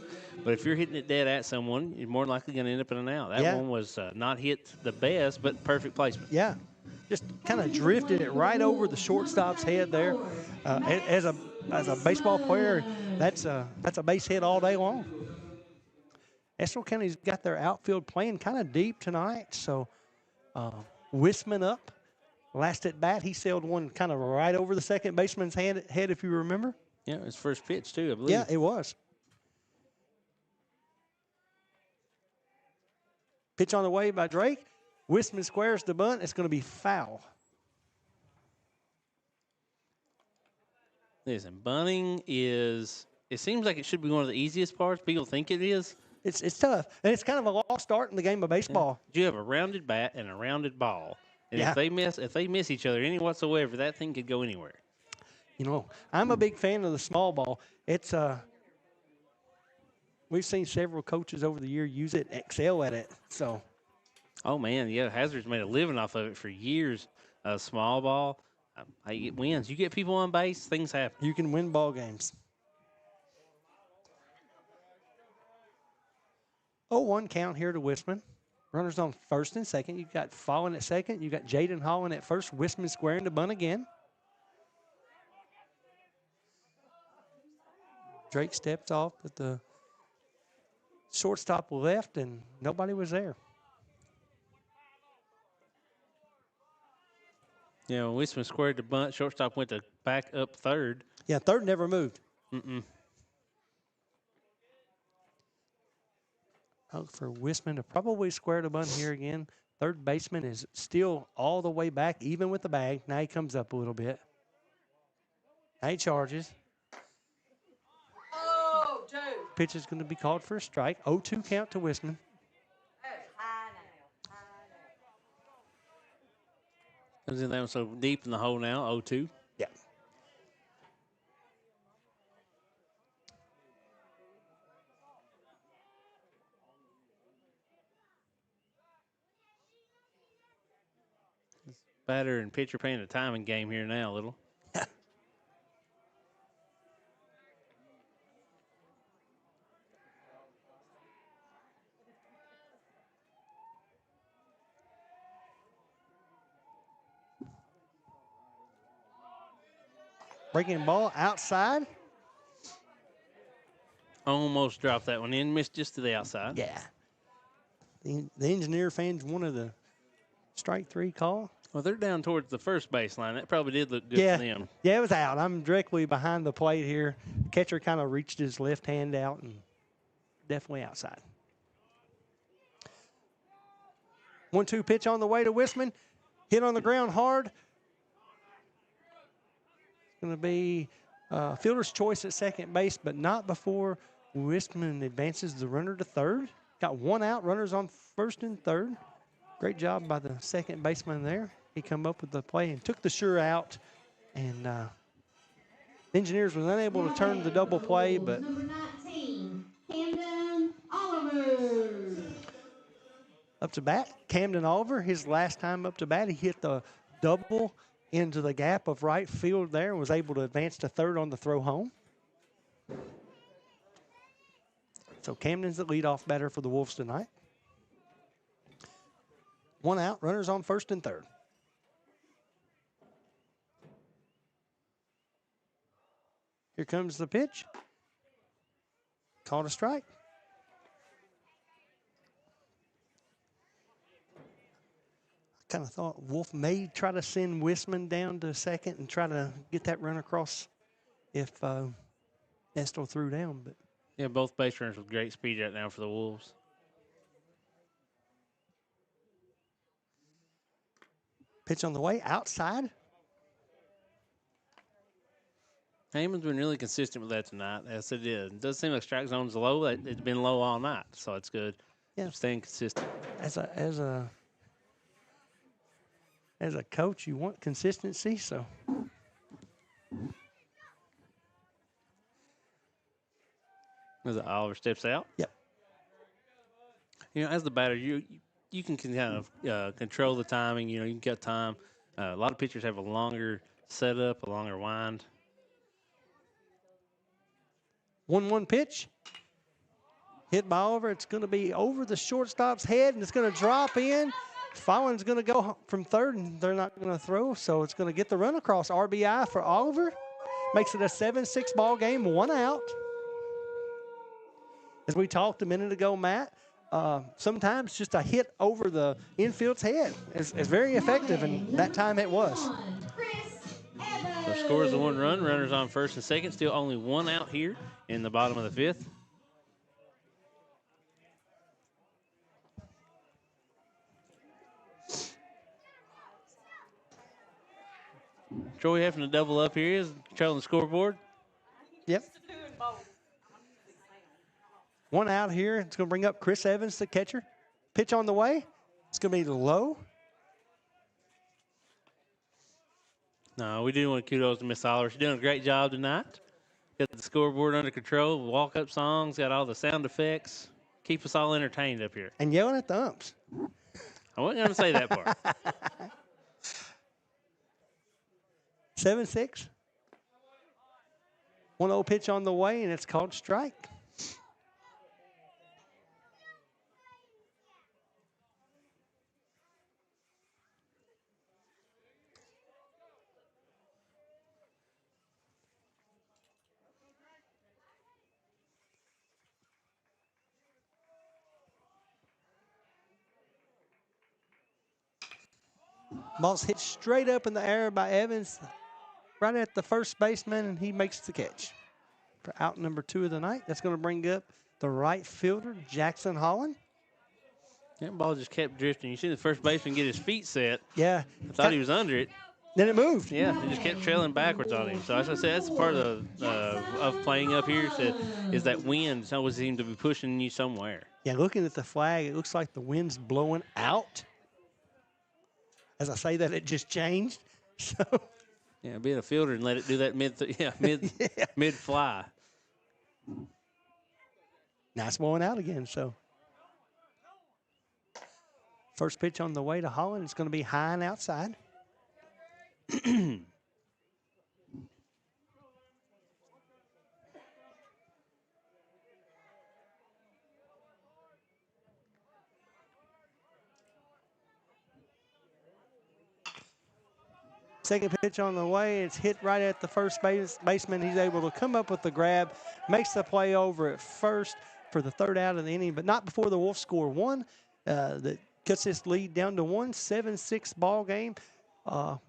but if you're hitting it dead at someone, you're more likely going to end up in an out. That one was not hit the best, but perfect placement. Yeah. just kind of drifted it right over the shortstop's head there. As a baseball player, that's a base hit all day long. Estill County's got their outfield playing kind of deep tonight, so Wisman up. Last at bat, he sailed one kind of right over the second baseman's head, if you remember. Yeah, his first pitch, too, I believe. Yeah, it was. Pitch on the way by Drake. Wisman squares the bunt. It's going to be foul. Listen, bunting is, it seems like it should be one of the easiest parts. People think it is. It's tough, and it's kind of a lost start in the game of baseball. Yeah. You have a rounded bat and a rounded ball. And if they miss each other any whatsoever, that thing could go anywhere. You know, I'm a big fan of the small ball. It's we've seen several coaches over the year use it, excel at it. So, oh man, yeah, Hazard's made a living off of it for years. Small ball, it wins. You get people on base, things happen. You can win ball games. 0-1 count here to Wisman. Runners on first and second. You've got Fallon at second. You've got Jaden Holland at first. Wisman squaring the bunt again. Drake steps off at the shortstop left, and nobody was there. Yeah, when Wisman squared the bunt, shortstop went to back up third. Yeah, third never moved. Look for Wisman to probably square the bunt here again. Third baseman is still all the way back, even with the bag. Now he comes up a little bit. Now he charges. Pitch is going to be called for a strike. 0-2 count to Wisman. Comes in there so deep in the hole now, 0-2. Yeah. Batter and pitcher playing a timing game here now a little. Breaking ball outside. Almost dropped that one in, missed just to the outside. Yeah. The engineer fans wanted a strike three call. Well, they're down towards the first baseline. That probably did look good for them. Yeah, it was out. I'm directly behind the plate here. The catcher kind of reached his left hand out and definitely outside. 1-2 pitch on the way to Wisman. Hit on the ground hard. It's going to be fielder's choice at second base, but not before Wisman advances the runner to third. Got one out, runners on first and third. Great job by the second baseman there. He come up with the play and took the sure out. And the Engineers was unable to turn the double play, but Number 19, Camden Oliver. Up to bat, Camden Oliver, his last time up to bat, he hit the double into the gap of right field there and was able to advance to third on the throw home. So Camden's the leadoff batter for the Wolves tonight. One out, runners on first and third. Here comes the pitch. Called a strike. I kind of thought Wolfe may try to send Wisman down to second and try to get that run across if Estill threw down. But yeah, both base runners with great speed right now for the Wolves. Pitch on the way, outside. Heyman's been really consistent with that tonight. Yes, it is. It does seem like strike zone's low. It's been low all night, so it's good. Yeah, staying consistent. As a coach, you want consistency. So as Oliver steps out. Yep. You know, as the batter, you can kind of control the timing. You know, you can get time. A lot of pitchers have a longer setup, a longer wind. 1-1 pitch. Hit by Oliver. It's going to be over the shortstop's head, and it's going to drop in. Fallon's going to go from third, and they're not going to throw, so it's going to get the run across. RBI for Oliver. Makes it a 7-6 ball game, 1 out. As we talked a minute ago, Matt, sometimes just a hit over the infield's head is very effective, and that time it was. So scores the 1 run. Runners on first and second. Still only 1 out here in the bottom of the 5th. Troy having to double up here is trailing the scoreboard. Yep. 1 out here. It's going to bring up Chris Evans, the catcher. Pitch on the way. It's going to be low. No, we do want to kudos to Miss Oliver. She's doing a great job tonight. Got the scoreboard under control. Walk-up songs. Got all the sound effects. Keep us all entertained up here. And yelling at the umps. I wasn't going to say that part. 7-6. 1-0 pitch on the way, and it's called strike. Ball's hit straight up in the air by Evans, right at the first baseman, and he makes the catch. For out number 2 of the night, that's going to bring up the right fielder, Jackson Holland. That ball just kept drifting. You see the first baseman get his feet set. Yeah. I thought he was under it. Then it moved. Yeah, it just kept trailing backwards on him. So as I said, that's part of playing up here is that wind always seems to be pushing you somewhere. Yeah, looking at the flag, it looks like the wind's blowing out. As I say that, it just changed. So yeah, be a fielder and let it do that mid fly. Nice blowing out again. So first pitch on the way to Holland. It's going to be high and outside. Second pitch on the way. It's hit right at the first baseman. He's able to come up with the grab, makes the play over at first for the 3rd out of the inning, but not before the Wolves score 1. That cuts this lead down to 1, 7-6 ball game.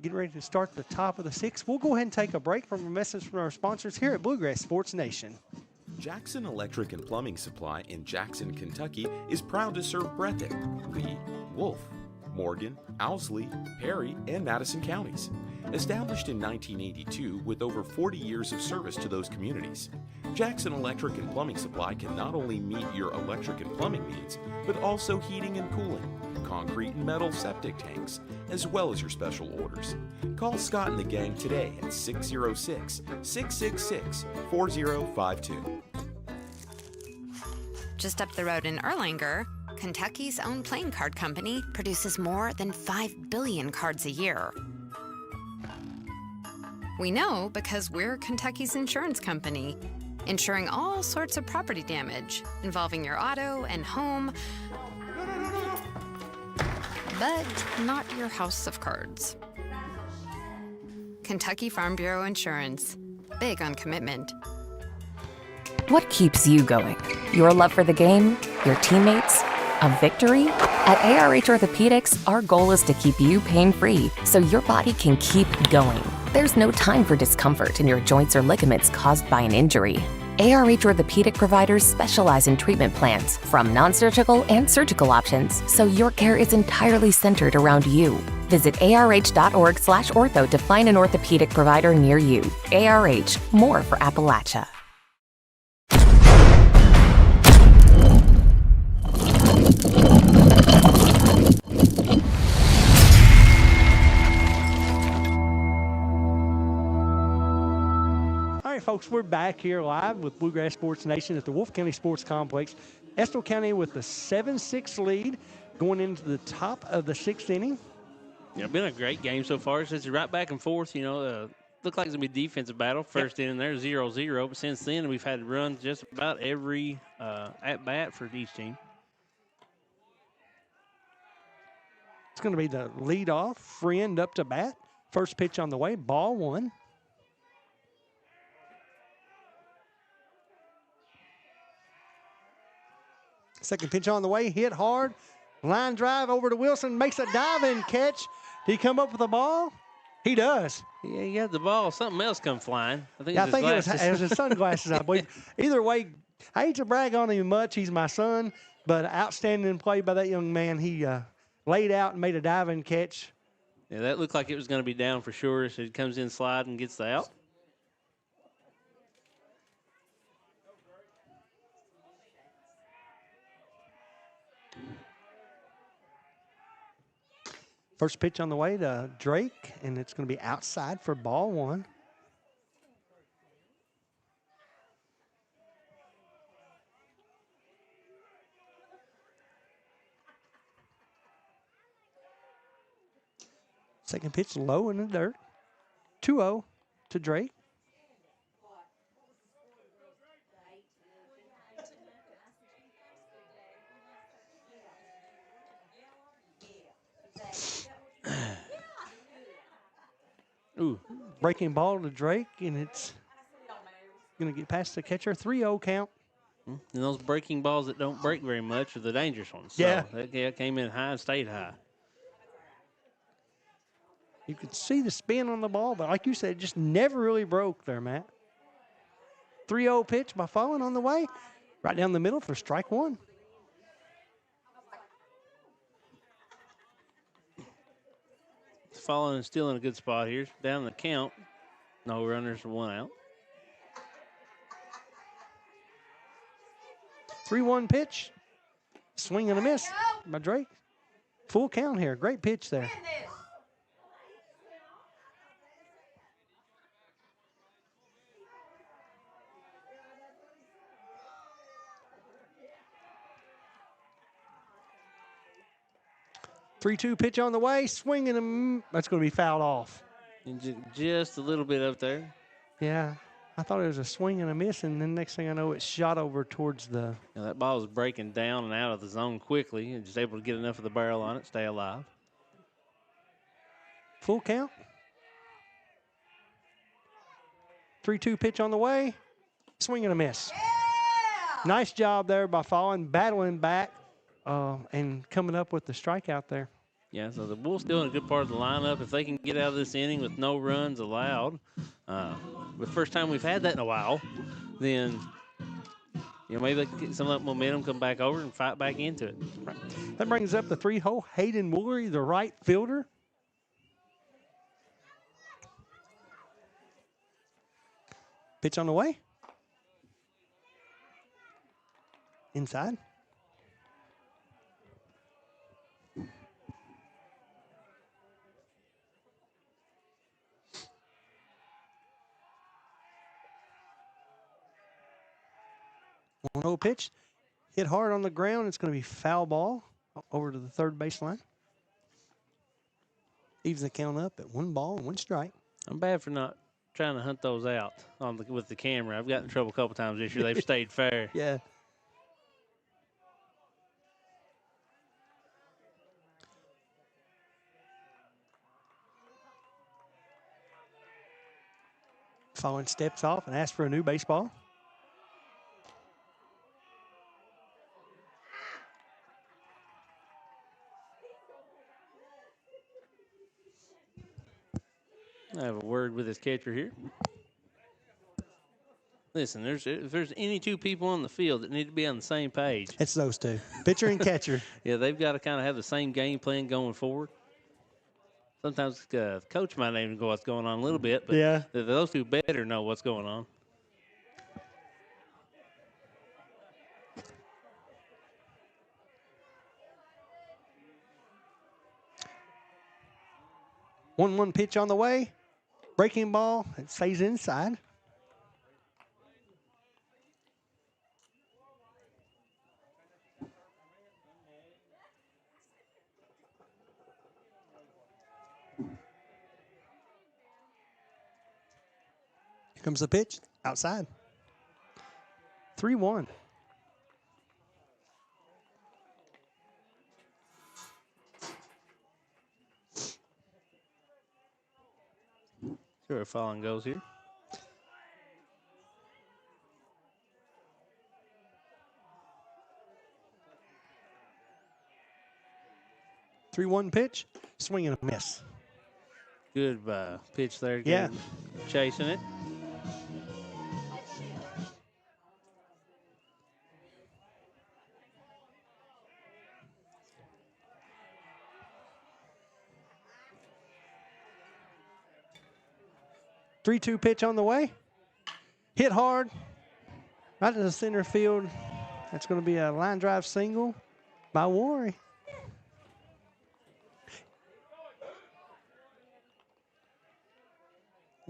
Getting ready to start the top of the 6th. We'll go ahead and take a break from a message from our sponsors here at Bluegrass Sports Nation. Jackson Electric and Plumbing Supply in Jackson, Kentucky is proud to serve Breathitt, Lee, Wolfe, Morgan, Owsley, Perry, and Madison counties. Established in 1982 with over 40 years of service to those communities, Jackson Electric and Plumbing Supply can not only meet your electric and plumbing needs, but also heating and cooling, concrete and metal septic tanks, as well as your special orders. Call Scott and the gang today at 606-666-4052. Just up the road in Erlanger, Kentucky's own playing card company produces more than 5 billion cards a year. We know because we're Kentucky's insurance company, insuring all sorts of property damage involving your auto and home, but not your house of cards. Kentucky Farm Bureau Insurance, big on commitment. What keeps you going? Your love for the game? Your teammates? A victory? At ARH Orthopedics, our goal is to keep you pain-free so your body can keep going. There's no time for discomfort in your joints or ligaments caused by an injury. ARH Orthopedic providers specialize in treatment plans, from non-surgical and surgical options, so your care is entirely centered around you. Visit arh.org/ortho to find an orthopedic provider near you. ARH, more for Appalachia. All right, folks, we're back here live with Bluegrass Sports Nation at the Wolfe County Sports Complex. Estill County with the 7-6 lead going into the top of the 6th inning. Yeah, been a great game so far. It's right back and forth. You know, looked like it's going to be a defensive battle. First inning there, 0-0. But since then, we've had runs just about every at-bat for each team. It's going to be the leadoff friend up to bat. First pitch on the way, ball one. Second pitch on the way, hit hard. Line drive over to Wilson, makes a diving catch. Did he come up with the ball? He does. Yeah, he got the ball. Something else come flying. I think, Yeah, I it's think his it was his sunglasses, I believe. Either way, I hate to brag on him much. He's my son, but outstanding play by that young man. He laid out and made a diving catch. Yeah, that looked like it was going to be down for sure. So he comes in slide and gets the out. First pitch on the way to Drake, and it's going to be outside for ball one. Second pitch low in the dirt. 2-0 to Drake. Ooh. Breaking ball to Drake, and it's going to get past the catcher. 3-0 count. And those breaking balls that don't break very much are the dangerous ones. So Yeah. that came in high and stayed high. You could see the spin on the ball, but like you said, it just never really broke there, Matt. 3-0 pitch by Fallen on the way. Right down the middle for strike one. Fallen is still in a good spot here. Down the count. No runners, 1 out. 3-1 pitch. Swing and a miss by Drake. Full count here. Great pitch there. Three-two pitch on the way. Swing and that's going to be fouled off. And just a little bit up there. Yeah. I thought it was a swing and a miss, and then next thing I know, it shot over towards the... Now that ball was breaking down and out of the zone quickly and just able to get enough of the barrel on it, stay alive. Full count. 3-2 pitch on the way. Swing and a miss. Yeah! Nice job there by Fallen, battling back and coming up with the strikeout there. Yeah, so the Wolves still in a good part of the lineup. If they can get out of this inning with no runs allowed, the first time we've had that in a while, then maybe they can get some of that momentum, come back over and fight back into it. Right. That brings up the 3-hole Hayden Woolery, the right fielder. Pitch on the way. Inside. One-oh pitch, hit hard on the ground. It's going to be foul ball over to the third baseline. Evens the count up at 1 ball and 1 strike. I'm bad for not trying to hunt those out with the camera. I've gotten in trouble a couple times this year. They've stayed fair. Yeah. Fallen steps off and asks for a new baseball. I have a word with his catcher here. Listen, if there's any two people on the field that need to be on the same page, it's those two, pitcher and catcher. Yeah, they've got to kind of have the same game plan going forward. Sometimes the coach might not even know what's going on a little bit, but yeah, those two better know what's going on. One pitch on the way. Breaking ball. It stays inside. Here comes the pitch. Outside. 3-1. See where Fallon goes here. 3-1 pitch, swing and a miss. Good pitch there. Yeah. Chasing it. Three-two pitch on the way. Hit hard. Right to the center field. That's going to be a line drive single by Worry.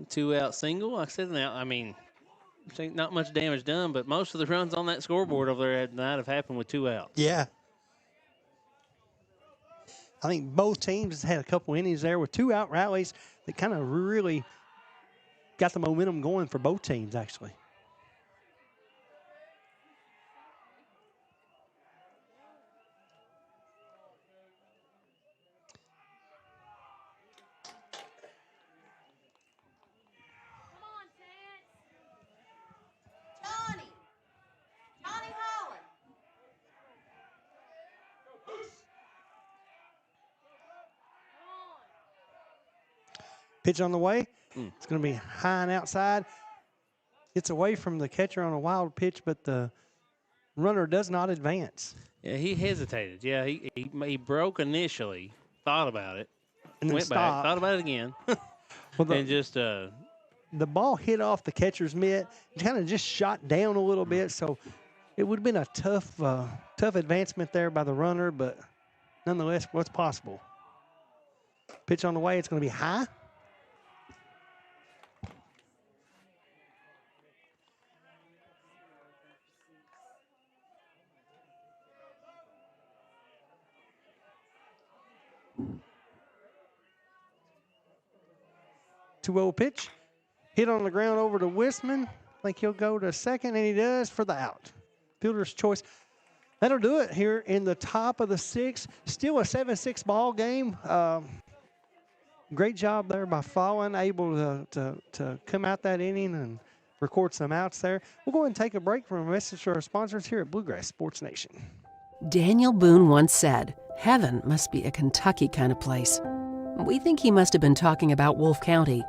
Two-out single. Like I said, now, I mean, not much damage done, but most of the runs on that scoreboard over there tonight have happened with 2 outs. Yeah. I think both teams had a couple innings there with 2-out rallies that kind of really got the momentum going for both teams, actually. Pitch on the way. It's going to be high and outside. It's away from the catcher on a wild pitch, but the runner does not advance. Yeah, he hesitated. Yeah, he broke initially, thought about it, And then went back, thought about it again, well, and just the ball hit off the catcher's mitt. It kind of just shot down a little bit, so it would have been a tough advancement there by the runner, but nonetheless, what's possible? Pitch on the way. It's going to be high. Two-0 pitch. Hit on the ground over to Wisman. I think he'll go to second, and he does for the out. Fielder's choice. That'll do it here in the top of the sixth. Still a 7-6 ball game. Great job there by Fallon, able to come out that inning and record some outs there. We'll go ahead and take a break from a message to our sponsors here at Bluegrass Sports Nation. Daniel Boone once said, "Heaven must be a Kentucky kind of place." We think he must have been talking about Wolfe County.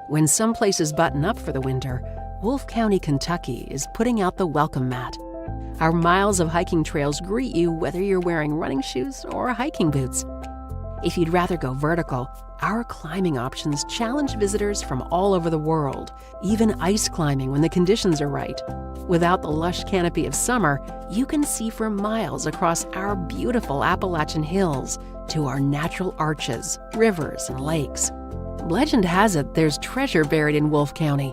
When some places button up for the winter, Wolfe County, Kentucky is putting out the welcome mat. Our miles of hiking trails greet you whether you're wearing running shoes or hiking boots. If you'd rather go vertical, our climbing options challenge visitors from all over the world, even ice climbing when the conditions are right. Without the lush canopy of summer, you can see for miles across our beautiful Appalachian hills to our natural arches, rivers, and lakes. Legend has it there's treasure buried in Wolfe County.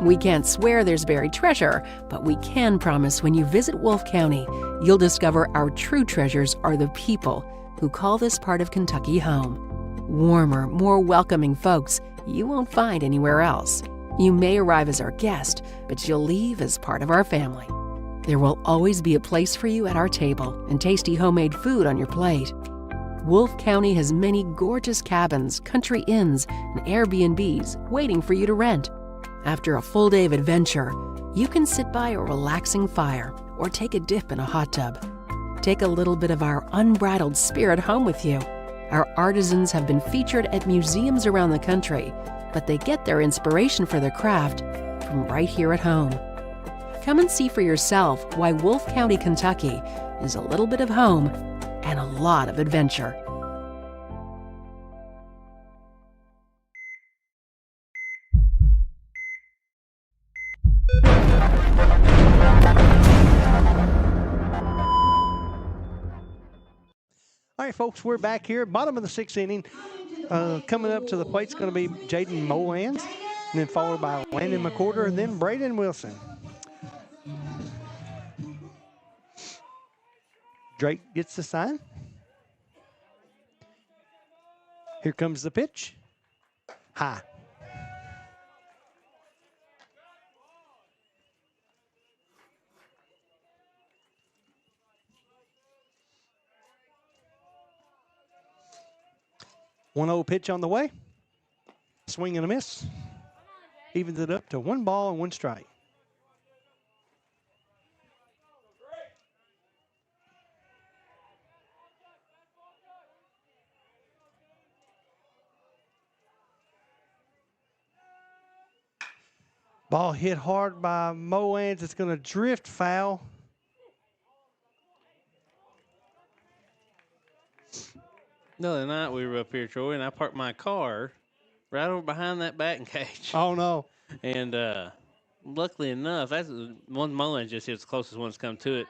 We can't swear there's buried treasure, but we can promise when you visit Wolfe County, you'll discover our true treasures are the people who call this part of Kentucky home. Warmer, more welcoming folks you won't find anywhere else. You may arrive as our guest, but you'll leave as part of our family. There will always be a place for you at our table and tasty homemade food on your plate. Wolfe County has many gorgeous cabins, country inns, and Airbnbs waiting for you to rent. After a full day of adventure, you can sit by a relaxing fire or take a dip in a hot tub. Take a little bit of our unbridled spirit home with you. Our artisans have been featured at museums around the country, but they get their inspiration for their craft from right here at home. Come and see for yourself why Wolfe County, Kentucky is a little bit of home and a lot of adventure. All right, folks, we're back here, bottom of the sixth inning. Coming up to the plate's going to be Jaden Molans, and then followed by Landon McCorder, and then Braden Wilson. Drake gets the sign. Here comes the pitch. High. One 1-0 pitch on the way. Swing and a miss. Evens it up to 1 ball and 1 strike. Ball hit hard by Moans. It's going to drift foul. The other night we were up here, Troy, and I parked my car right over behind that batting cage. Oh, no. And luckily enough, that's one Mullins just hit the closest one's come to it.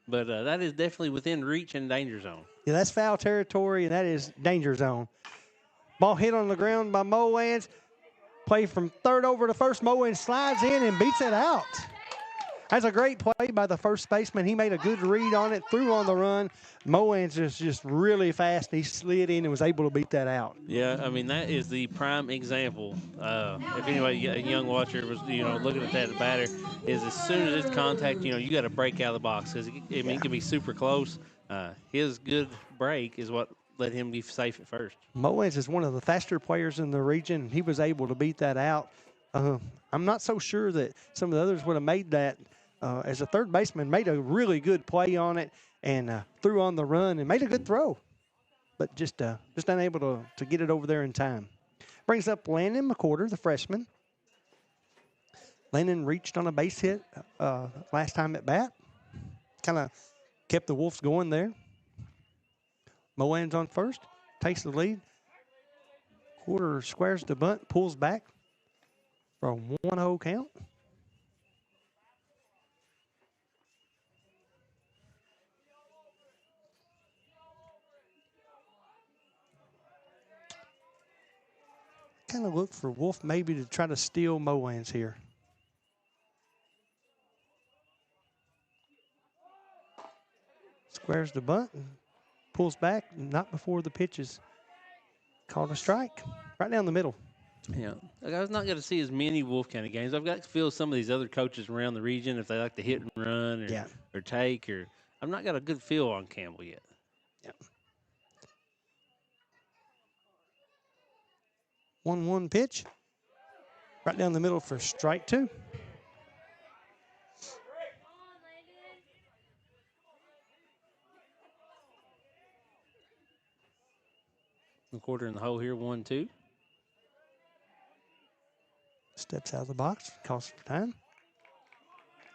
But that is definitely within reach and danger zone. Yeah, that's foul territory, and that is danger zone. Ball hit on the ground by Moans. Play from third over to first. Moans slides in and beats it out. That's a great play by the first baseman. He made a good read on it, threw on the run. Moans is just really fast. He slid in and was able to beat that out. Yeah, I mean, that is the prime example. If anybody, a young watcher was, looking at that batter, is as soon as it's contact, you got to break out of the box because it can be super close. His good break is what let him be safe at first. Moans is one of the faster players in the region. He was able to beat that out. I'm not so sure that some of the others would have made that. As a third baseman, made a really good play on it and threw on the run and made a good throw, but just unable to get it over there in time. Brings up Landon McCorder, the freshman. Landon reached on a base hit last time at bat. Kind of kept the Wolves going there. Moans on first, takes the lead. Quarter squares the bunt, pulls back for a 1-0 count. Kind of look for Wolf maybe to try to steal Moans here. Squares the bunt and pulls back, not before the pitch is called a strike. Right down the middle. Yeah, I was not going to see as many Wolf County games. I've got to feel some of these other coaches around the region if they like to hit and run or take. I've not got a good feel on Campbell yet. Yeah. 1-1 pitch. Right down the middle for strike 2. McCorder in the hole here, 1-2. Steps out of the box, calls for time.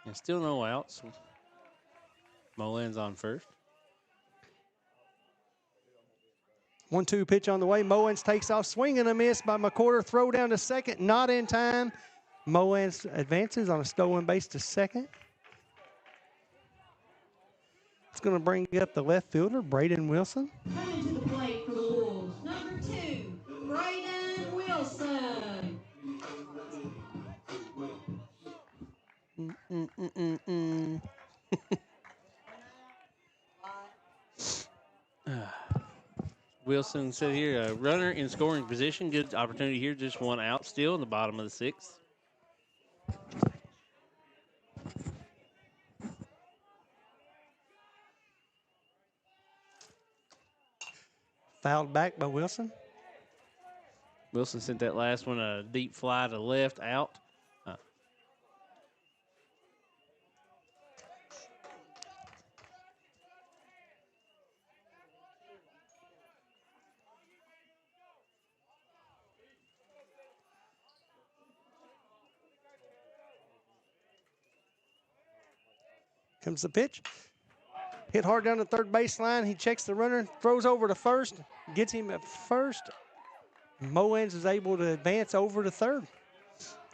And still no outs. Molan's on first. 1-2 pitch on the way. Moans takes off, swing and a miss by McCorder. Throw down to second, not in time. Moans advances on a stolen base to second. It's going to bring up the left fielder, Braden Wilson. Coming to the plate for the Wolves, number 2, Braden Wilson. Wilson said here, a runner in scoring position. Good opportunity here. Just 1 out still in the bottom of the 6th. Fouled back by Wilson. Wilson sent that last one a deep fly to left, out. Comes the pitch. Hit hard down the third baseline. He checks the runner, throws over to first, gets him at first. Moans is able to advance over to third.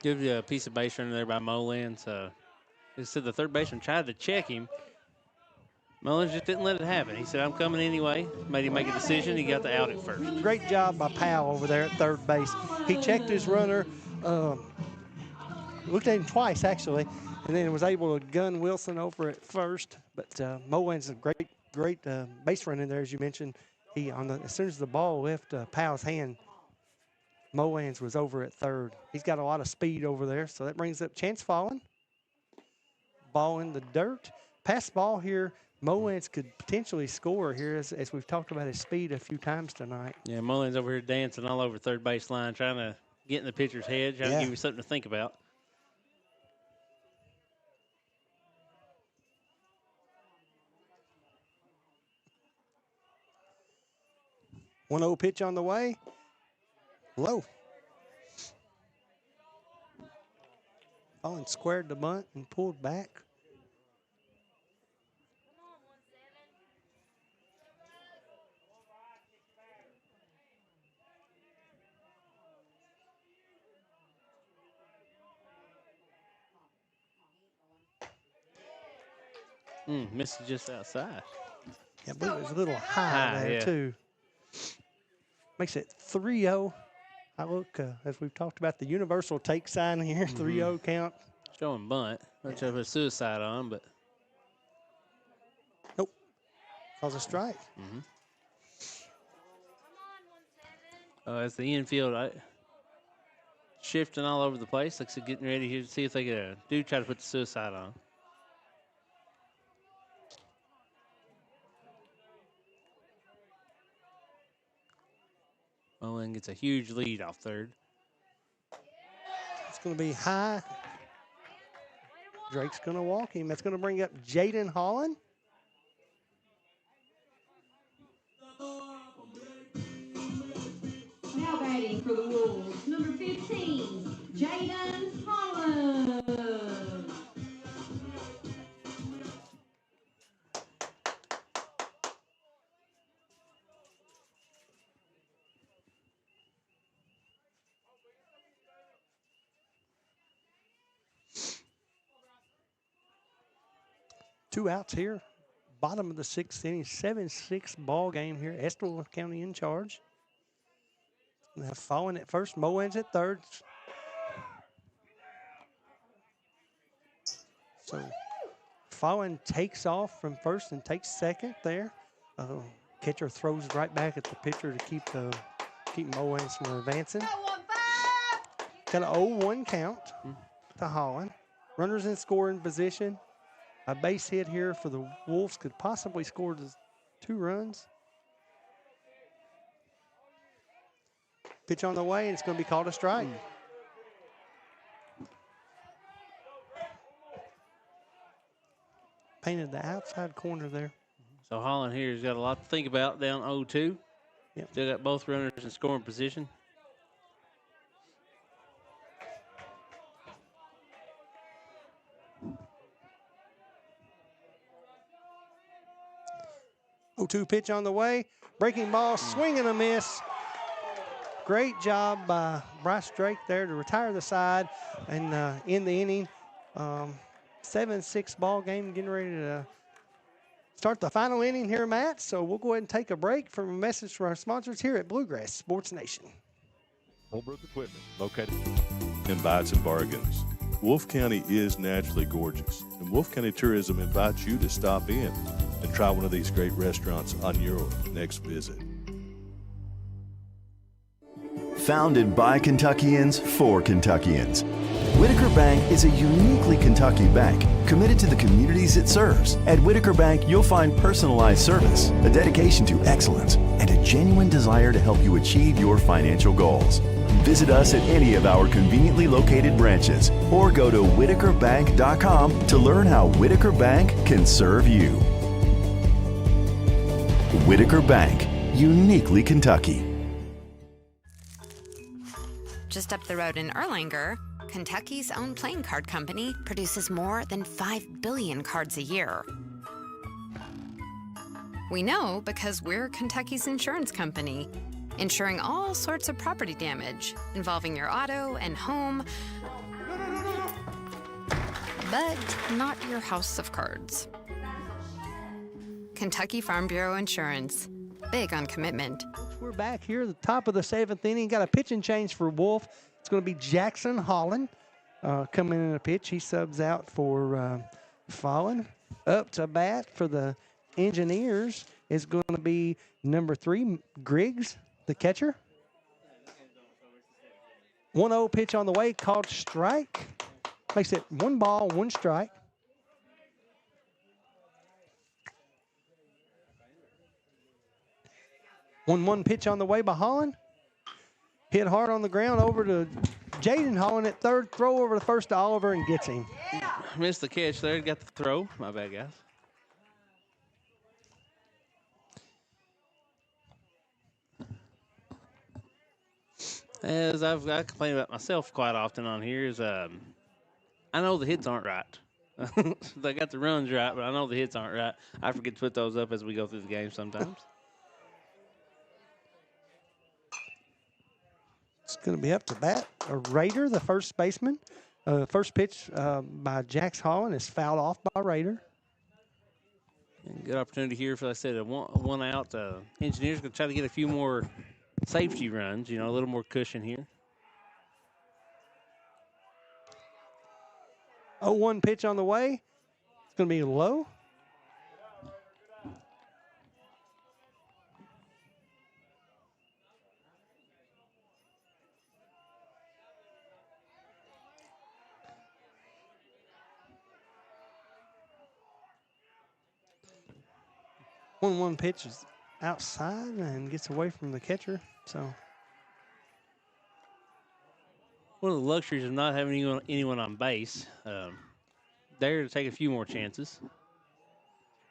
Give you a piece of base running there by Molan's. He said the third baseman tried to check him. Mullins just didn't let it happen. He said, I'm coming anyway. Made him make a decision. He got the out at first. Great job by Powell over there at third base. He checked his runner, looked at him twice, actually, and then was able to gun Wilson over at first. But Molan's a great base running there, as you mentioned. As soon as the ball left Powell's hand, Moans was over at third. He's got a lot of speed over there, so that brings up Chance Fallen. Ball in the dirt. Pass ball here. Moans could potentially score here, as we've talked about his speed a few times tonight. Yeah, Mullins over here dancing all over third base line, trying to get in the pitcher's head, try to give you something to think about. One 0 pitch on the way. Low. Holland squared the bunt and pulled back. Missed just outside. Yeah, I believe it was a little high there, too. Makes it 3-0. I look, as we've talked about, the universal take sign here, 3-0 count. Showing bunt. Not sure if it's suicide on, but. Nope. Calls a strike. As the infield shifting all over the place, looks like getting ready here to see if they do try to put the suicide on. Owen gets a huge lead off third. It's going to be high. Drake's going to walk him. That's going to bring up Jaden Holland. Now batting for the Wolves, number 15, Jaden Holland. Two outs here. Bottom of the sixth inning, 7-6 ball game here. Estill County in charge. Now falling at first, Moens at third. So Fallen takes off from first and takes second there. Catcher throws right back at the pitcher to keep Moens from advancing. Got an 0-1 count to Holland. Runners in scoring position. A base hit here for the Wolves could possibly score 2 runs. Pitch on the way, and it's going to be called a strike. Painted the outside corner there. So Holland here has got a lot to think about down 0-2. Yep. Still got both runners in scoring position. Oh, 2 pitch on the way. Breaking ball, swing and a miss. Great job by Bryce Drake there to retire the side and end the inning. 7-6 ball game, getting ready to start the final inning here, Matt. So we'll go ahead and take a break from a message from our sponsors here at Bluegrass Sports Nation. Holbrook Equipment, located in Bites and Bargains. Wolfe County is naturally gorgeous, and Wolfe County Tourism invites you to stop in and try one of these great restaurants on your next visit. Founded by Kentuckians for Kentuckians, Whitaker Bank is a uniquely Kentucky bank committed to the communities it serves. At Whitaker Bank, you'll find personalized service, a dedication to excellence, and a genuine desire to help you achieve your financial goals. Visit us at any of our conveniently located branches or go to whitakerbank.com to learn how Whitaker Bank can serve you. Whitaker Bank, uniquely Kentucky. Just up the road in Erlanger, Kentucky's own playing card company produces more than 5 billion cards a year. We know because we're Kentucky's insurance company, insuring all sorts of property damage involving your auto and home, but not your house of cards. Kentucky Farm Bureau Insurance, big on commitment. We're back here at the top of the 7th inning. Got a pitching change for Wolfe. It's going to be Jackson Holland coming in a pitch. He subs out for Fallen. Up to bat for the Engineers is going to be number 3, Griggs, the catcher. 1-0 pitch on the way, called strike. Makes it 1 ball, 1 strike. One pitch on the way by Holland. Hit hard on the ground over to Jaden Holland at third. Throw over the first to Oliver and gets him. Missed the catch there. Got the throw. My bad, guys. As I complain about myself quite often on here is I know the hits aren't right. They got the runs right, but I know the hits aren't right. I forget to put those up as we go through the game sometimes. It's going to be up to bat. A Raider, the first baseman. First pitch by Jax Holland is fouled off by Raider. And good opportunity here for, like I said, a one out. Engineers going to try to get a few more safety runs, a little more cushion here. 0-1 pitch on the way. It's going to be low. One pitch is outside and gets away from the catcher. So one of the luxuries of not having anyone on base. There to take a few more chances.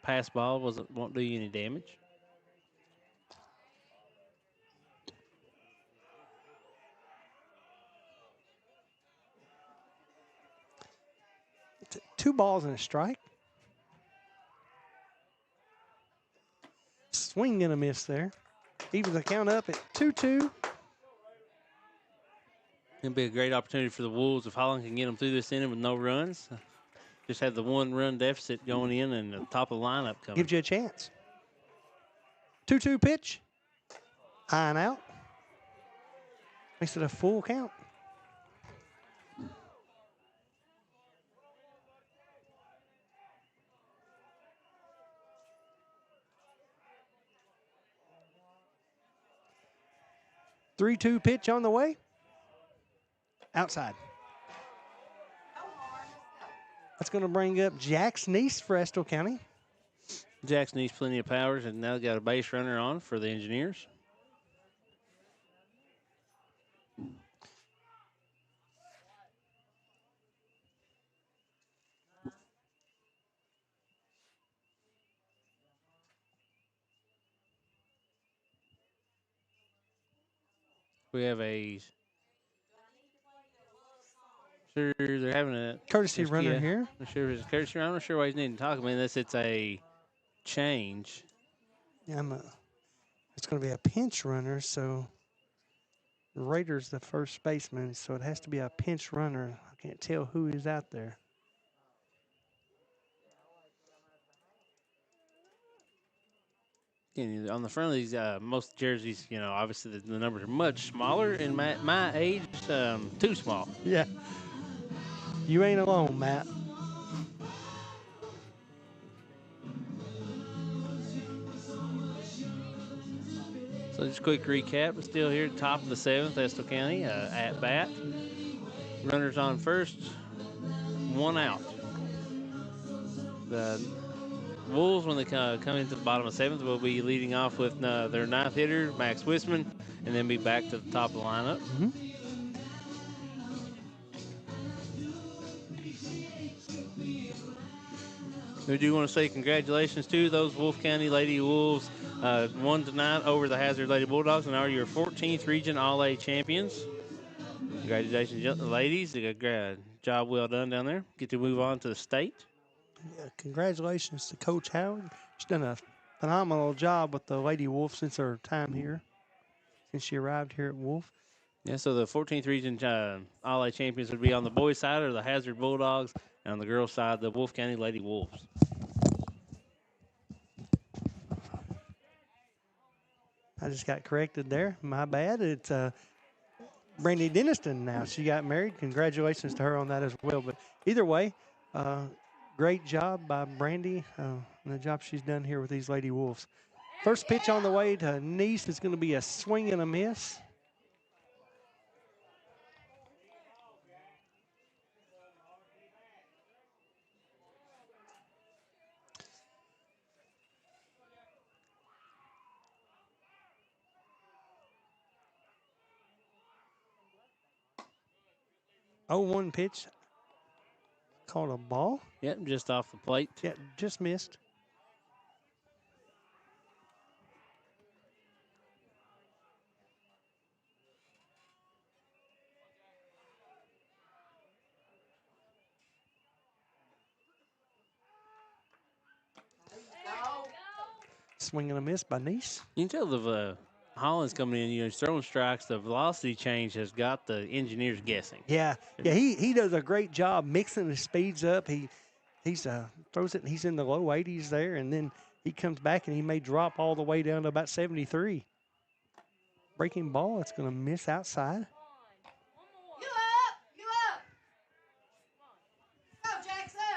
Pass ball won't do you any damage. Two balls and a strike. Swing and a miss there. Evens the count up at 2-2. It'll be a great opportunity for the Wolves if Holland can get them through this inning with no runs. Just have the one-run deficit going in and the top of the lineup coming. Gives you a chance. 2-2 pitch. High and out. Makes it a full count. Three-two pitch on the way. Outside. That's going to bring up Jax Neese for Estill County. Jax needs plenty of powers, and now got a base runner on for the Engineers. We have they're having a courtesy runner here. I'm sure it's a courtesy runner. I'm not sure why he's needing to talk to me unless it's a change. Yeah, it's going to be a pinch runner, so Raiders the first baseman, so it has to be a pinch runner. I can't tell who is out there. On the front of these, most jerseys, obviously the numbers are much smaller. In my age, too small. Yeah. You ain't alone, Matt. So just a quick recap. We're still here at the top of the seventh, Estill County, at bat. Runners on first, one out. The Wolves, when they come into the bottom of seventh, will be leading off with their ninth hitter, Max Wisman, and then be back to the top of the lineup. Mm-hmm. We do want to say congratulations to those Wolfe County Lady Wolves, won tonight over the Hazard Lady Bulldogs and are your 14th Region All-A champions. Congratulations, ladies. You got a job well done down there. Get to move on to the state. Yeah, congratulations to Coach Howard. She's done a phenomenal job with the Lady Wolf since her time here, since she arrived here at Wolfe. Yeah, so the 14th Region All-A champions would be on the boys' side or the Hazard Bulldogs, and on the girls' side, the Wolfe County Lady Wolves. I just got corrected there. My bad. It's Brandy Denniston now. She got married. Congratulations to her on that as well. But either way, great job by Brandy and the job she's done here with these Lady Wolves. First pitch on the way to Neese is going to be a swing and a miss. 0-1 pitch. Called a ball. Yep, just off the plate. Yeah, just missed. Swing and a miss by Nice. You can tell the Holland's coming in, he's throwing strikes. The velocity change has got the engineers guessing. Yeah, he does a great job mixing the speeds up. He throws it and he's in the low 80s there, and then he comes back and he may drop all the way down to about 73. Breaking ball, it's going to miss outside.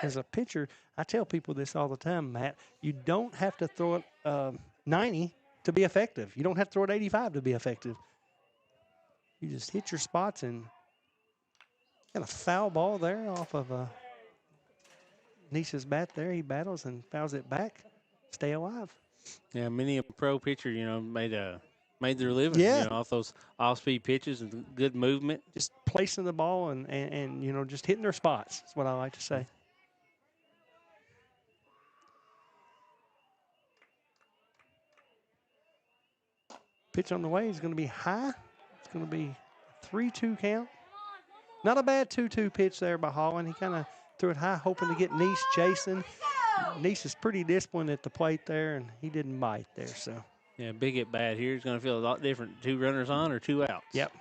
As a pitcher, I tell people this all the time, Matt. You don't have to throw it 90 to be effective. You don't have to throw it 85 to be effective. You just hit your spots and got a foul ball there off of Nice's bat there. He battles and fouls it back. Stay alive. Yeah, many a pro pitcher, made their living off those off-speed pitches and good movement. Just placing the ball and just hitting their spots. That's what I like to say. Pitch on the way is going to be high. It's going to be a 3-2 count. Not a bad 2-2 pitch there by Holland. He kind of threw it high, hoping to get Nice chasing. Nice is pretty disciplined at the plate there, and he didn't bite there. So yeah, big at bat here. He's going to feel a lot different. 2 runners on or 2 outs. Yep.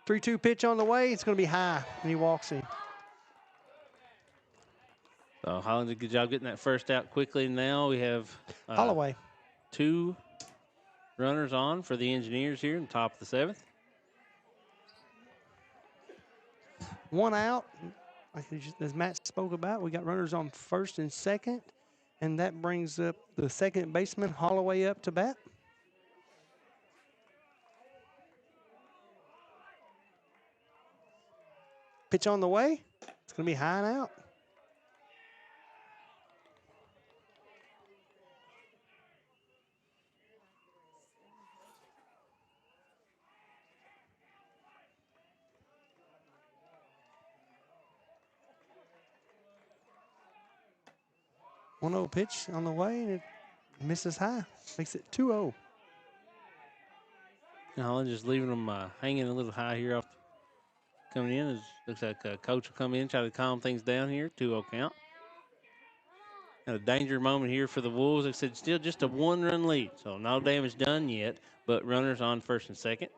3-2 pitch on the way. It's going to be high, and he walks in. So Holland did a good job getting that first out quickly. Now we have Holloway. 2 runners on for the engineers here in the top of the 7th. 1 out. As Matt spoke about, we got runners on first and second, and that brings up the second baseman, Holloway, up to bat. Pitch on the way. It's going to be high and out. One 1-0 pitch on the way, and it misses high. Makes it 2-0. Holland just leaving them hanging a little high here off coming in. Looks like coach will come in, try to calm things down here. 2-0 count. And a danger moment here for the Wolves. Like I said, still just a 1-run lead, so no damage done yet, but runners on first and second.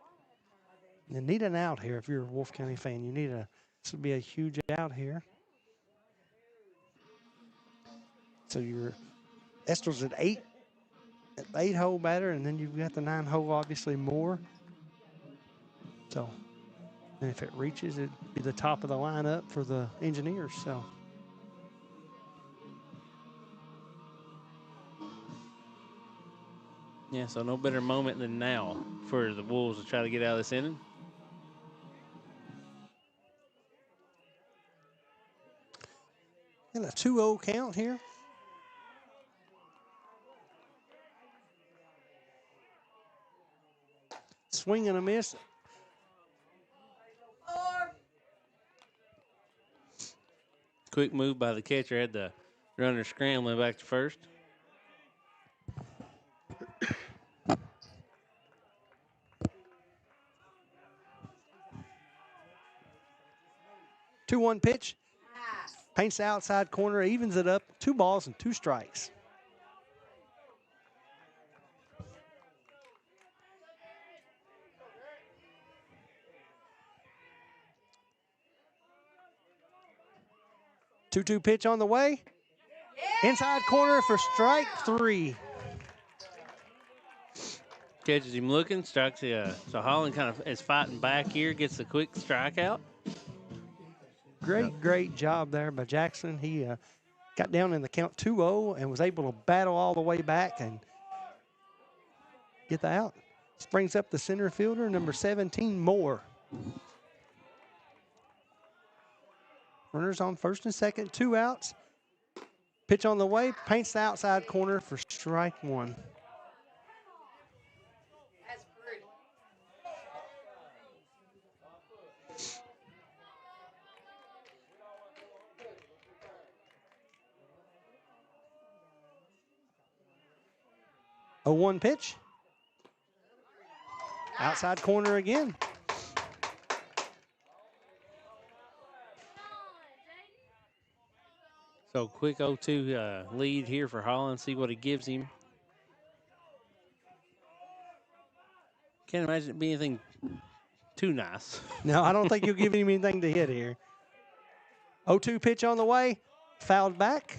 You need an out here if you're a Wolfe County fan. This would be a huge out here. So your Estill's at 8-hole batter, and then you've got the 9-hole, obviously more. So, and if it reaches, it'd be the top of the lineup for the engineers. So, yeah, so no better moment than now for the Wolves to try to get out of this inning. And a 2-0 count here. Swing and a miss. Quick move by the catcher. Had the runner scrambling back to first. Two 2-1 pitch. Paints the outside corner, evens it up. 2 balls and 2 strikes. Yeah. 2-2 pitch on the way. Yeah. Inside corner for strike 3. Catches him looking, strikes. So Holland kind of is fighting back here, gets a quick strikeout. Great job there by Jackson. He got down in the count 2-0 and was able to battle all the way back and get the out. This brings up the center fielder, number 17, Moore. Runners on first and second, 2 outs. Pitch on the way, paints the outside corner for strike 1. 0-1 pitch. Outside corner again. So quick 0-2 lead here for Holland. See what it gives him. Can't imagine it being anything too nice. No, I don't think you'll give him anything to hit here. 0-2 pitch on the way. Fouled back.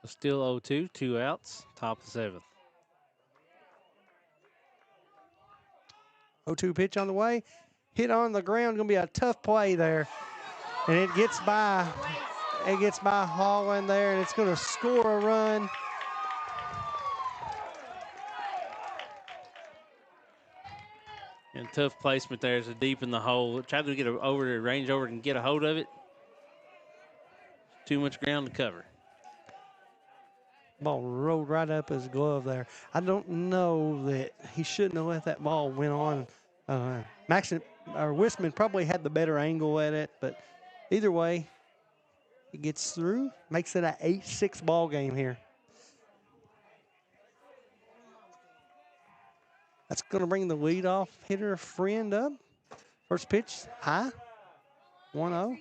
So still 0-2, 2 outs, top of the 7th. 0-2 pitch on the way. Hit on the ground. Going to be a tough play there. And it gets by Holland there, and it's going to score a run. And tough placement there as a deep in the hole. Tried to get over to range over and get a hold of it. Too much ground to cover. Ball rolled right up his glove there. I don't know that he shouldn't have let that ball went on. Wisman probably had the better angle at it, but either way, it gets through. Makes it an 8-6 ball game here. That's going to bring the leadoff hitter friend up. First pitch, high, 1-0.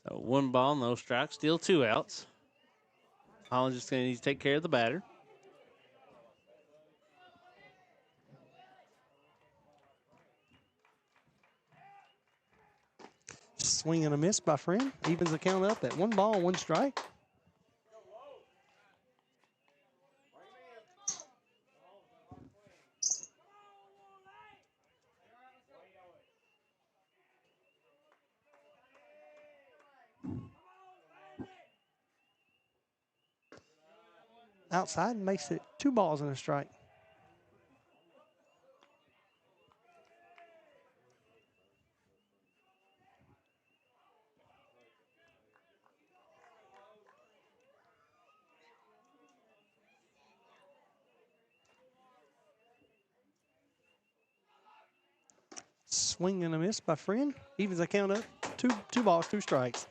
So 1 ball, no strikes, still 2 outs. Holland's just going to need to take care of the batter. Swing and a miss by Friend. Evens the count up at 1 ball, 1 strike. Outside makes it 2 balls and a strike. Swing and a miss by Friend. Evens the count up. Two balls, 2 strikes.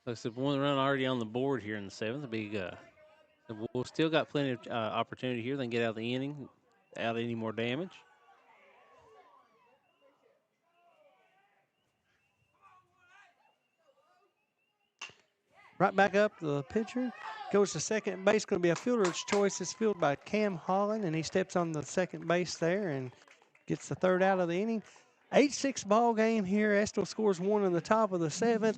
Like I said, 1 run already on the board here in the 7th. Big. We've still got plenty of opportunity here. They can get out of the inning, out any more damage. Right back up the pitcher. Goes to second base. Going to be a fielder's choice. It's fielded by Cam Holland, and he steps on the second base there and gets the 3rd out of the inning. 8-6 ball game here. Estill scores 1 in the top of the 7th.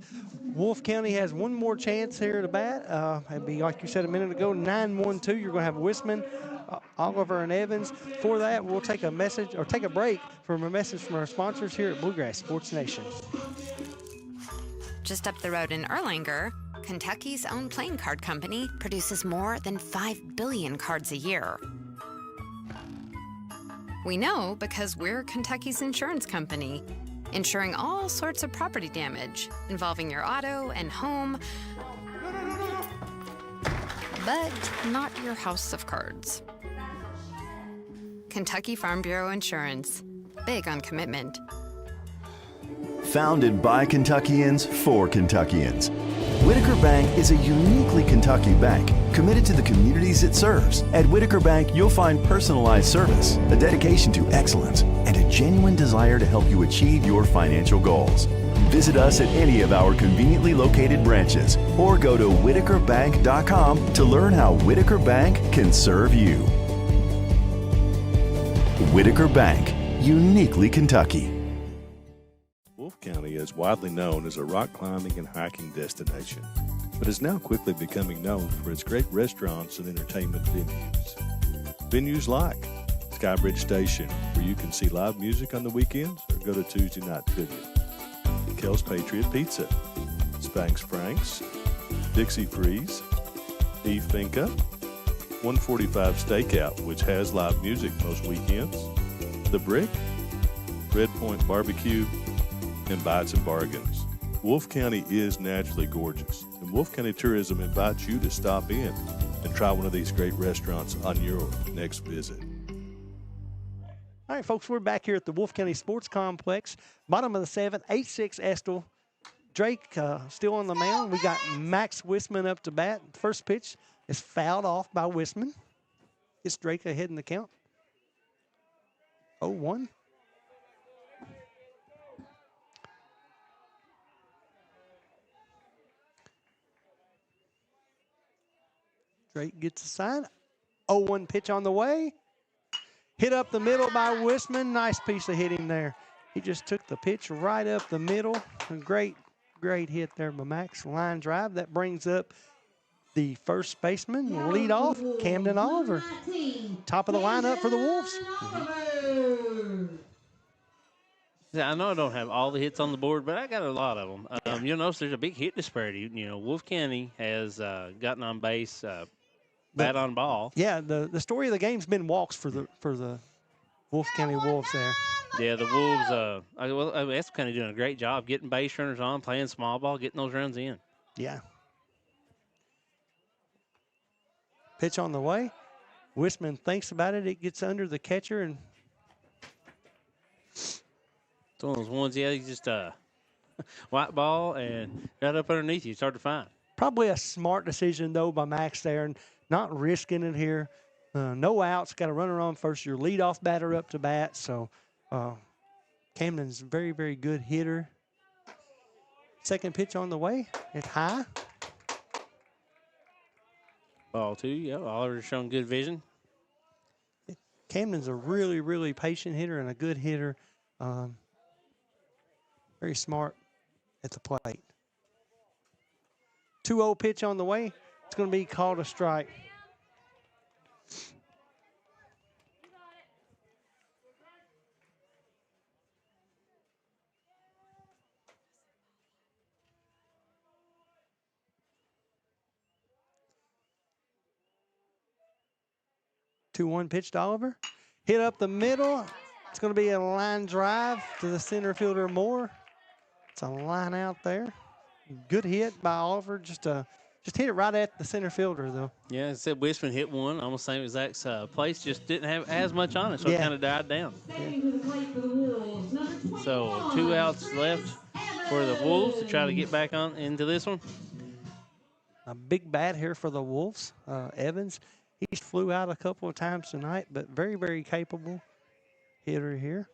Wolfe County has 1 more chance here to bat. It'd be, like you said a minute ago, 9-1-2. You're going to have Wisman, Oliver, and Evans. For that, we'll take a message or take a break from a message from our sponsors here at Bluegrass Sports Nation. Just up the road in Erlanger, Kentucky's own playing card company produces more than 5 billion cards a year. We know because we're Kentucky's insurance company, insuring all sorts of property damage involving your auto and home, but not your house of cards. Kentucky Farm Bureau Insurance, big on commitment. Founded by Kentuckians for Kentuckians, Whitaker Bank is a uniquely Kentucky bank committed to the communities it serves. At Whitaker Bank, you'll find personalized service, a dedication to excellence, and a genuine desire to help you achieve your financial goals. Visit us at any of our conveniently located branches or go to whitakerbank.com to learn how Whitaker Bank can serve you. Whitaker Bank, uniquely Kentucky. Wolfe County is widely known as a rock climbing and hiking destination, but is now quickly becoming known for its great restaurants and entertainment venues. Venues like Skybridge Station, where you can see live music on the weekends or go to Tuesday night trivia. Kel's Patriot Pizza, Spanx Frank's, Dixie Freeze, E Finca, 145 Stakeout, which has live music most weekends, The Brick, Red Point Barbecue, and Bites and Bargains. Wolfe County is naturally gorgeous, and and Wolfe County Tourism invites you to stop in and try one of these great restaurants on your next visit. All right, folks, we're back here at the Wolfe County Sports Complex. Bottom of the 7th, 8-6 Estill. Drake still on the mound. We got Max Wisman up to bat. First pitch is fouled off by Wisman. It's Drake ahead in the count. 0-1. Drake gets a sign. 0-1 pitch on the way. Hit up the middle by Wisman. Nice piece of hitting there. He just took the pitch right up the middle. A great hit there by Max. Line drive. That brings up the first baseman, lead off, Camden Oliver. Top of the lineup for the Wolves. Yeah, I know I don't have all the hits on the board, but I got a lot of them. You'll notice there's a big hit disparity. Wolfe County has gotten on base, bat on ball. Yeah, the story of the game's been walks for the Wolfe County Wolves there. Yeah, the Wolves, Estill County doing a great job getting base runners on, playing small ball, getting those runs in. Yeah. Pitch on the way. Wisman thinks about it. It gets under the catcher and it's one of those ones, you just white ball and right up underneath you. It's hard to find. Probably a smart decision, though, by Max there, and not risking it here. No outs. Got a runner on first. Your leadoff batter up to bat. So Camden's a very, very good hitter. Second pitch on the way. It's high. Ball two. Yeah, Oliver's shown good vision. Camden's a really, really patient hitter and a good hitter. Very smart at the plate. 2-0 pitch on the way. It's going to be called a strike. Two 2-1 pitch to Oliver. Hit up the middle. It's going to be a line drive to the center fielder Moore. It's a line out there. Good hit by Oliver. Just hit it right at the center fielder, though. Yeah, it said Wisman hit one, almost same exact place, just didn't have as much on it, so it kind of died down. Yeah. So 2 outs left for the Wolves to try to get back on into this one. A big bat here for the Wolves. Evans, he's flew out a couple of times tonight, but very, very capable hitter here.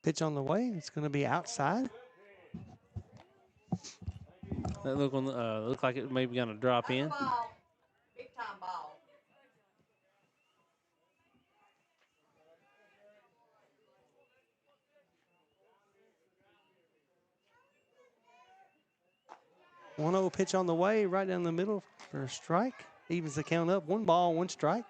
Pitch on the way. It's going to be outside. That looked like it may be going to drop in. Big time ball. One 1-0 pitch on the way, right down the middle for a strike. Evens the count up. 1 ball, 1 strike.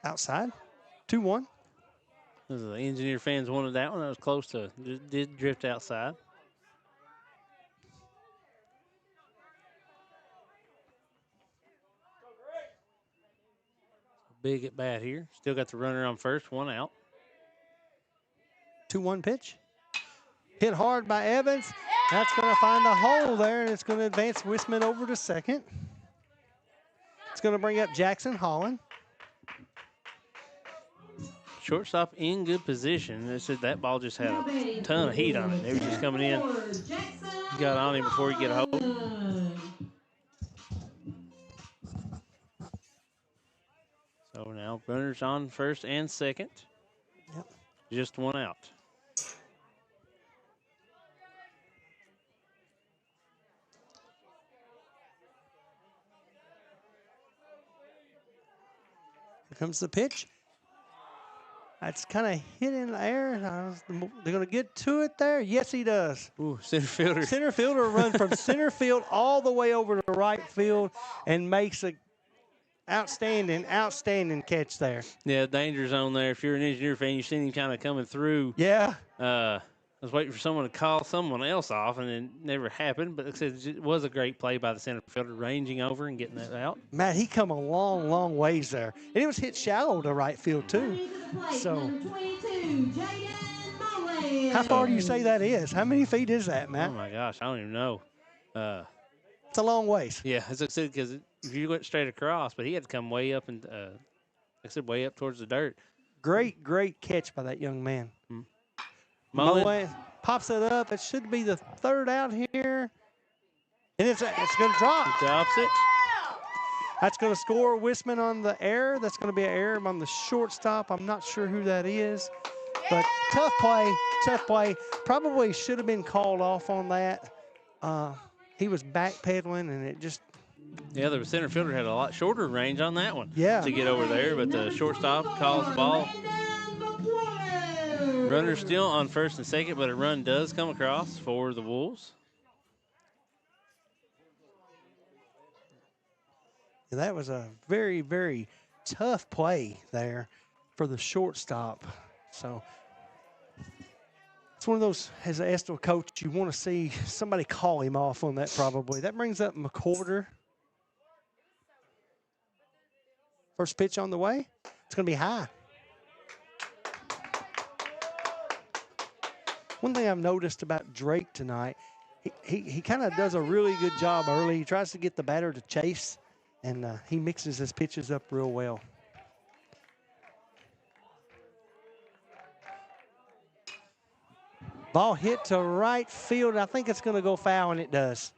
Outside, 2-1. The Engineer fans wanted that one. That was close to, did drift outside. Big at bat here. Still got the runner on first, 1 out. 2-1 pitch. Hit hard by Evans. That's going to find the hole there, and it's going to advance Wisman over to second. It's going to bring up Jackson Holland. Shortstop in good position. They said that ball just had a ton of heat on it. They were just coming in. Got on him before he get a hold. So now runners on first and second. Yep. Just 1 out. Here comes the pitch. That's kind of hit in the air. They're going to get to it there. Yes, he does. Ooh, center fielder. Center fielder run from center field all the way over to right field and makes a Outstanding, outstanding catch there. Yeah, danger zone there. If you're an Engineer fan, you've seen him kind of coming through. Yeah. I was waiting for someone to call someone else off, and it never happened. But like I said, it was a great play by the center fielder, ranging over and getting that out. Matt, he come a long, long ways there. And it was hit shallow to right field, too. So, how far do you say that is? How many feet is that, Matt? Oh, my gosh, I don't even know. It's a long ways. Yeah, as I said, because if you went straight across, but he had to come way up and, like I said, way up towards the dirt. Great, great catch by that young man. Mullen pops it up. It should be the third out here. And it's going to drop. drops it. That's going to score Wisman on the error. That's going to be an error on the shortstop. I'm not sure who that is. But tough play, tough play. Probably should have been called off on that. He was backpedaling, and it just. Yeah, the center fielder had a lot shorter range on that one. Yeah. To get over there, but the shortstop calls the ball. Runner still on first and second, but a run does come across for the Wolves. Yeah, that was a very, very tough play there for the shortstop. So it's one of those, as an Estill coach, you want to see somebody call him off on that probably. That brings up McCorder. First pitch on the way. It's going to be high. One thing I've noticed about Drake tonight, he kind of does a really good job early. He tries to get the batter to chase, and he mixes his pitches up real well. Ball hit to right field. I think it's going to go foul, and it does.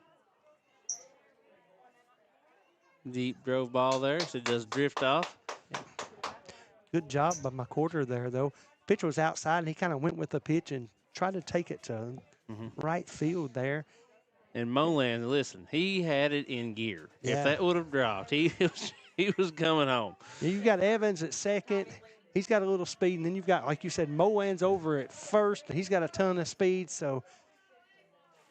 Deep drove ball there, so it does drift off. Good job by McCorder there, though. Pitcher was outside, and he kind of went with the pitch and tried to take it to right field there. And Molan, listen, he had it in gear. Yeah. If that would have dropped, he was coming home. You've got Evans at second. He's got a little speed, and then you've got, like you said, Molan's over at first, and he's got a ton of speed. So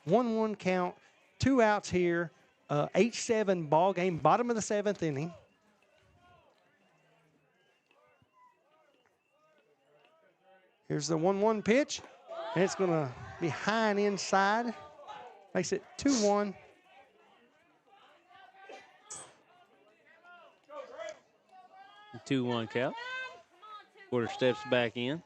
1-1 count, 2 outs here, 8-7 ball game, bottom of the 7th inning. Here's the 1-1 pitch, and it's going to be high and inside. Makes it 2-1. The 2-1 count. Porter steps back in.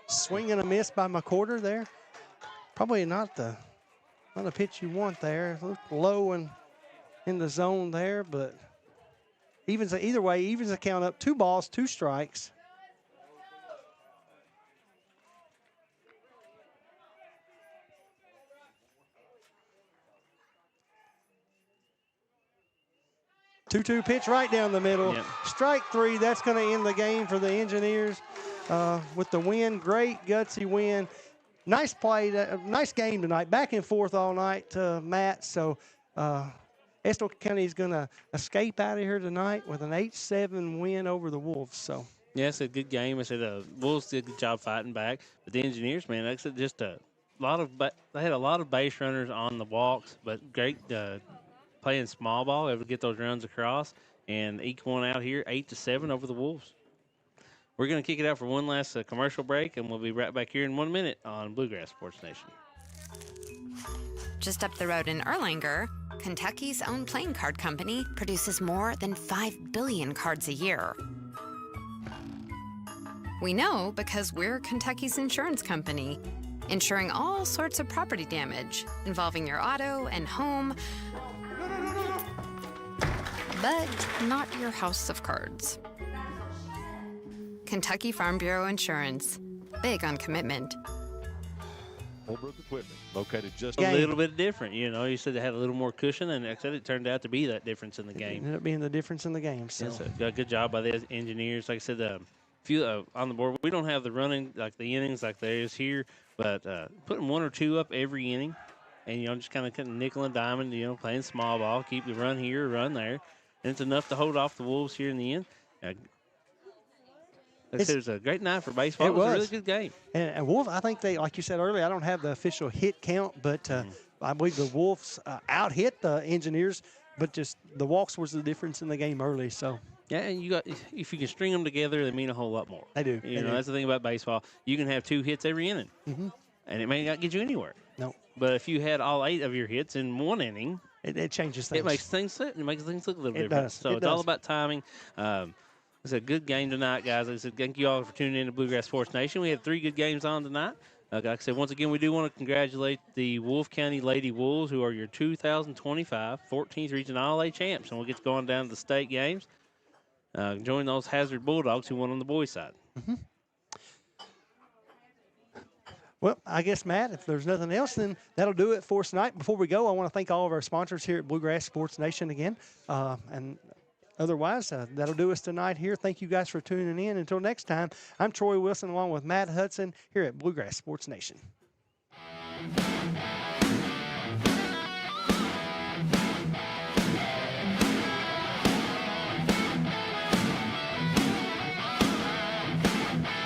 Swing and a miss by McCorder there. Probably not the pitch you want there. It looked low and in the zone there, but either way, evens the count up. 2 balls, 2 strikes. Two-two pitch right down the middle. Yep. Strike 3. That's going to end the game for the Engineers with the win. Great gutsy win. Nice play. Nice game tonight. Back and forth all night, Matt. So Estill County is going to escape out of here tonight with an 8-7 win over the Wolves. So. Yeah, it's a good game. I said Wolves did a good job fighting back, but the Engineers, man, like I said, just a lot of they had a lot of base runners on the walks, but great playing small ball, able to get those runs across, and eke one out here, 8-7 over the Wolves. We're going to kick it out for one last commercial break, and we'll be right back here in 1 minute on Bluegrass Sports Nation. Just up the road in Erlanger, Kentucky's own playing card company produces more than 5 billion cards a year. We know because we're Kentucky's insurance company, insuring all sorts of property damage involving your auto and home, but not your house of cards. Kentucky Farm Bureau Insurance. Big on commitment. Holbrook Equipment, located just A little bit different, you know. You said they had a little more cushion, and like I said, it turned out to be that difference in the game. It ended up being the difference in the game. So. Yes, a good job by the Engineers. Like I said, few on the board. We don't have the running, like the innings like there is here, but putting 1 or 2 up every inning, and, you know, just kind of nickel and diamond, you know, playing small ball, keep the run here, run there. And it's enough to hold off the Wolves here in the end. It was a great night for baseball. It was a really good game. And Wolf, I think they, like you said earlier, I don't have the official hit count, but I believe the Wolves out-hit the Engineers, but just the walks was the difference in the game early. So yeah, and if you can string them together, they mean a whole lot more. They do. That's the thing about baseball. You can have 2 hits every inning, and it may not get you anywhere. No. But if you had all 8 of your hits in one inning, it changes things. It makes things look a little different. Does. So it's all about timing. It's a good game tonight, guys. Like I said, thank you all for tuning in to Bluegrass Sports Nation. We had 3 good games on tonight. Like I said, once again, we do want to congratulate the Wolfe County Lady Wolves, who are your 2025 14th Region All-A champs. And we'll get going down to the state games. Join those Hazard Bulldogs who won on the boys' side. Well, I guess, Matt, if there's nothing else, then that'll do it for us tonight. Before we go, I want to thank all of our sponsors here at Bluegrass Sports Nation again. And otherwise, that'll do us tonight here. Thank you guys for tuning in. Until next time, I'm Troy Wilson along with Matt Hudson here at Bluegrass Sports Nation.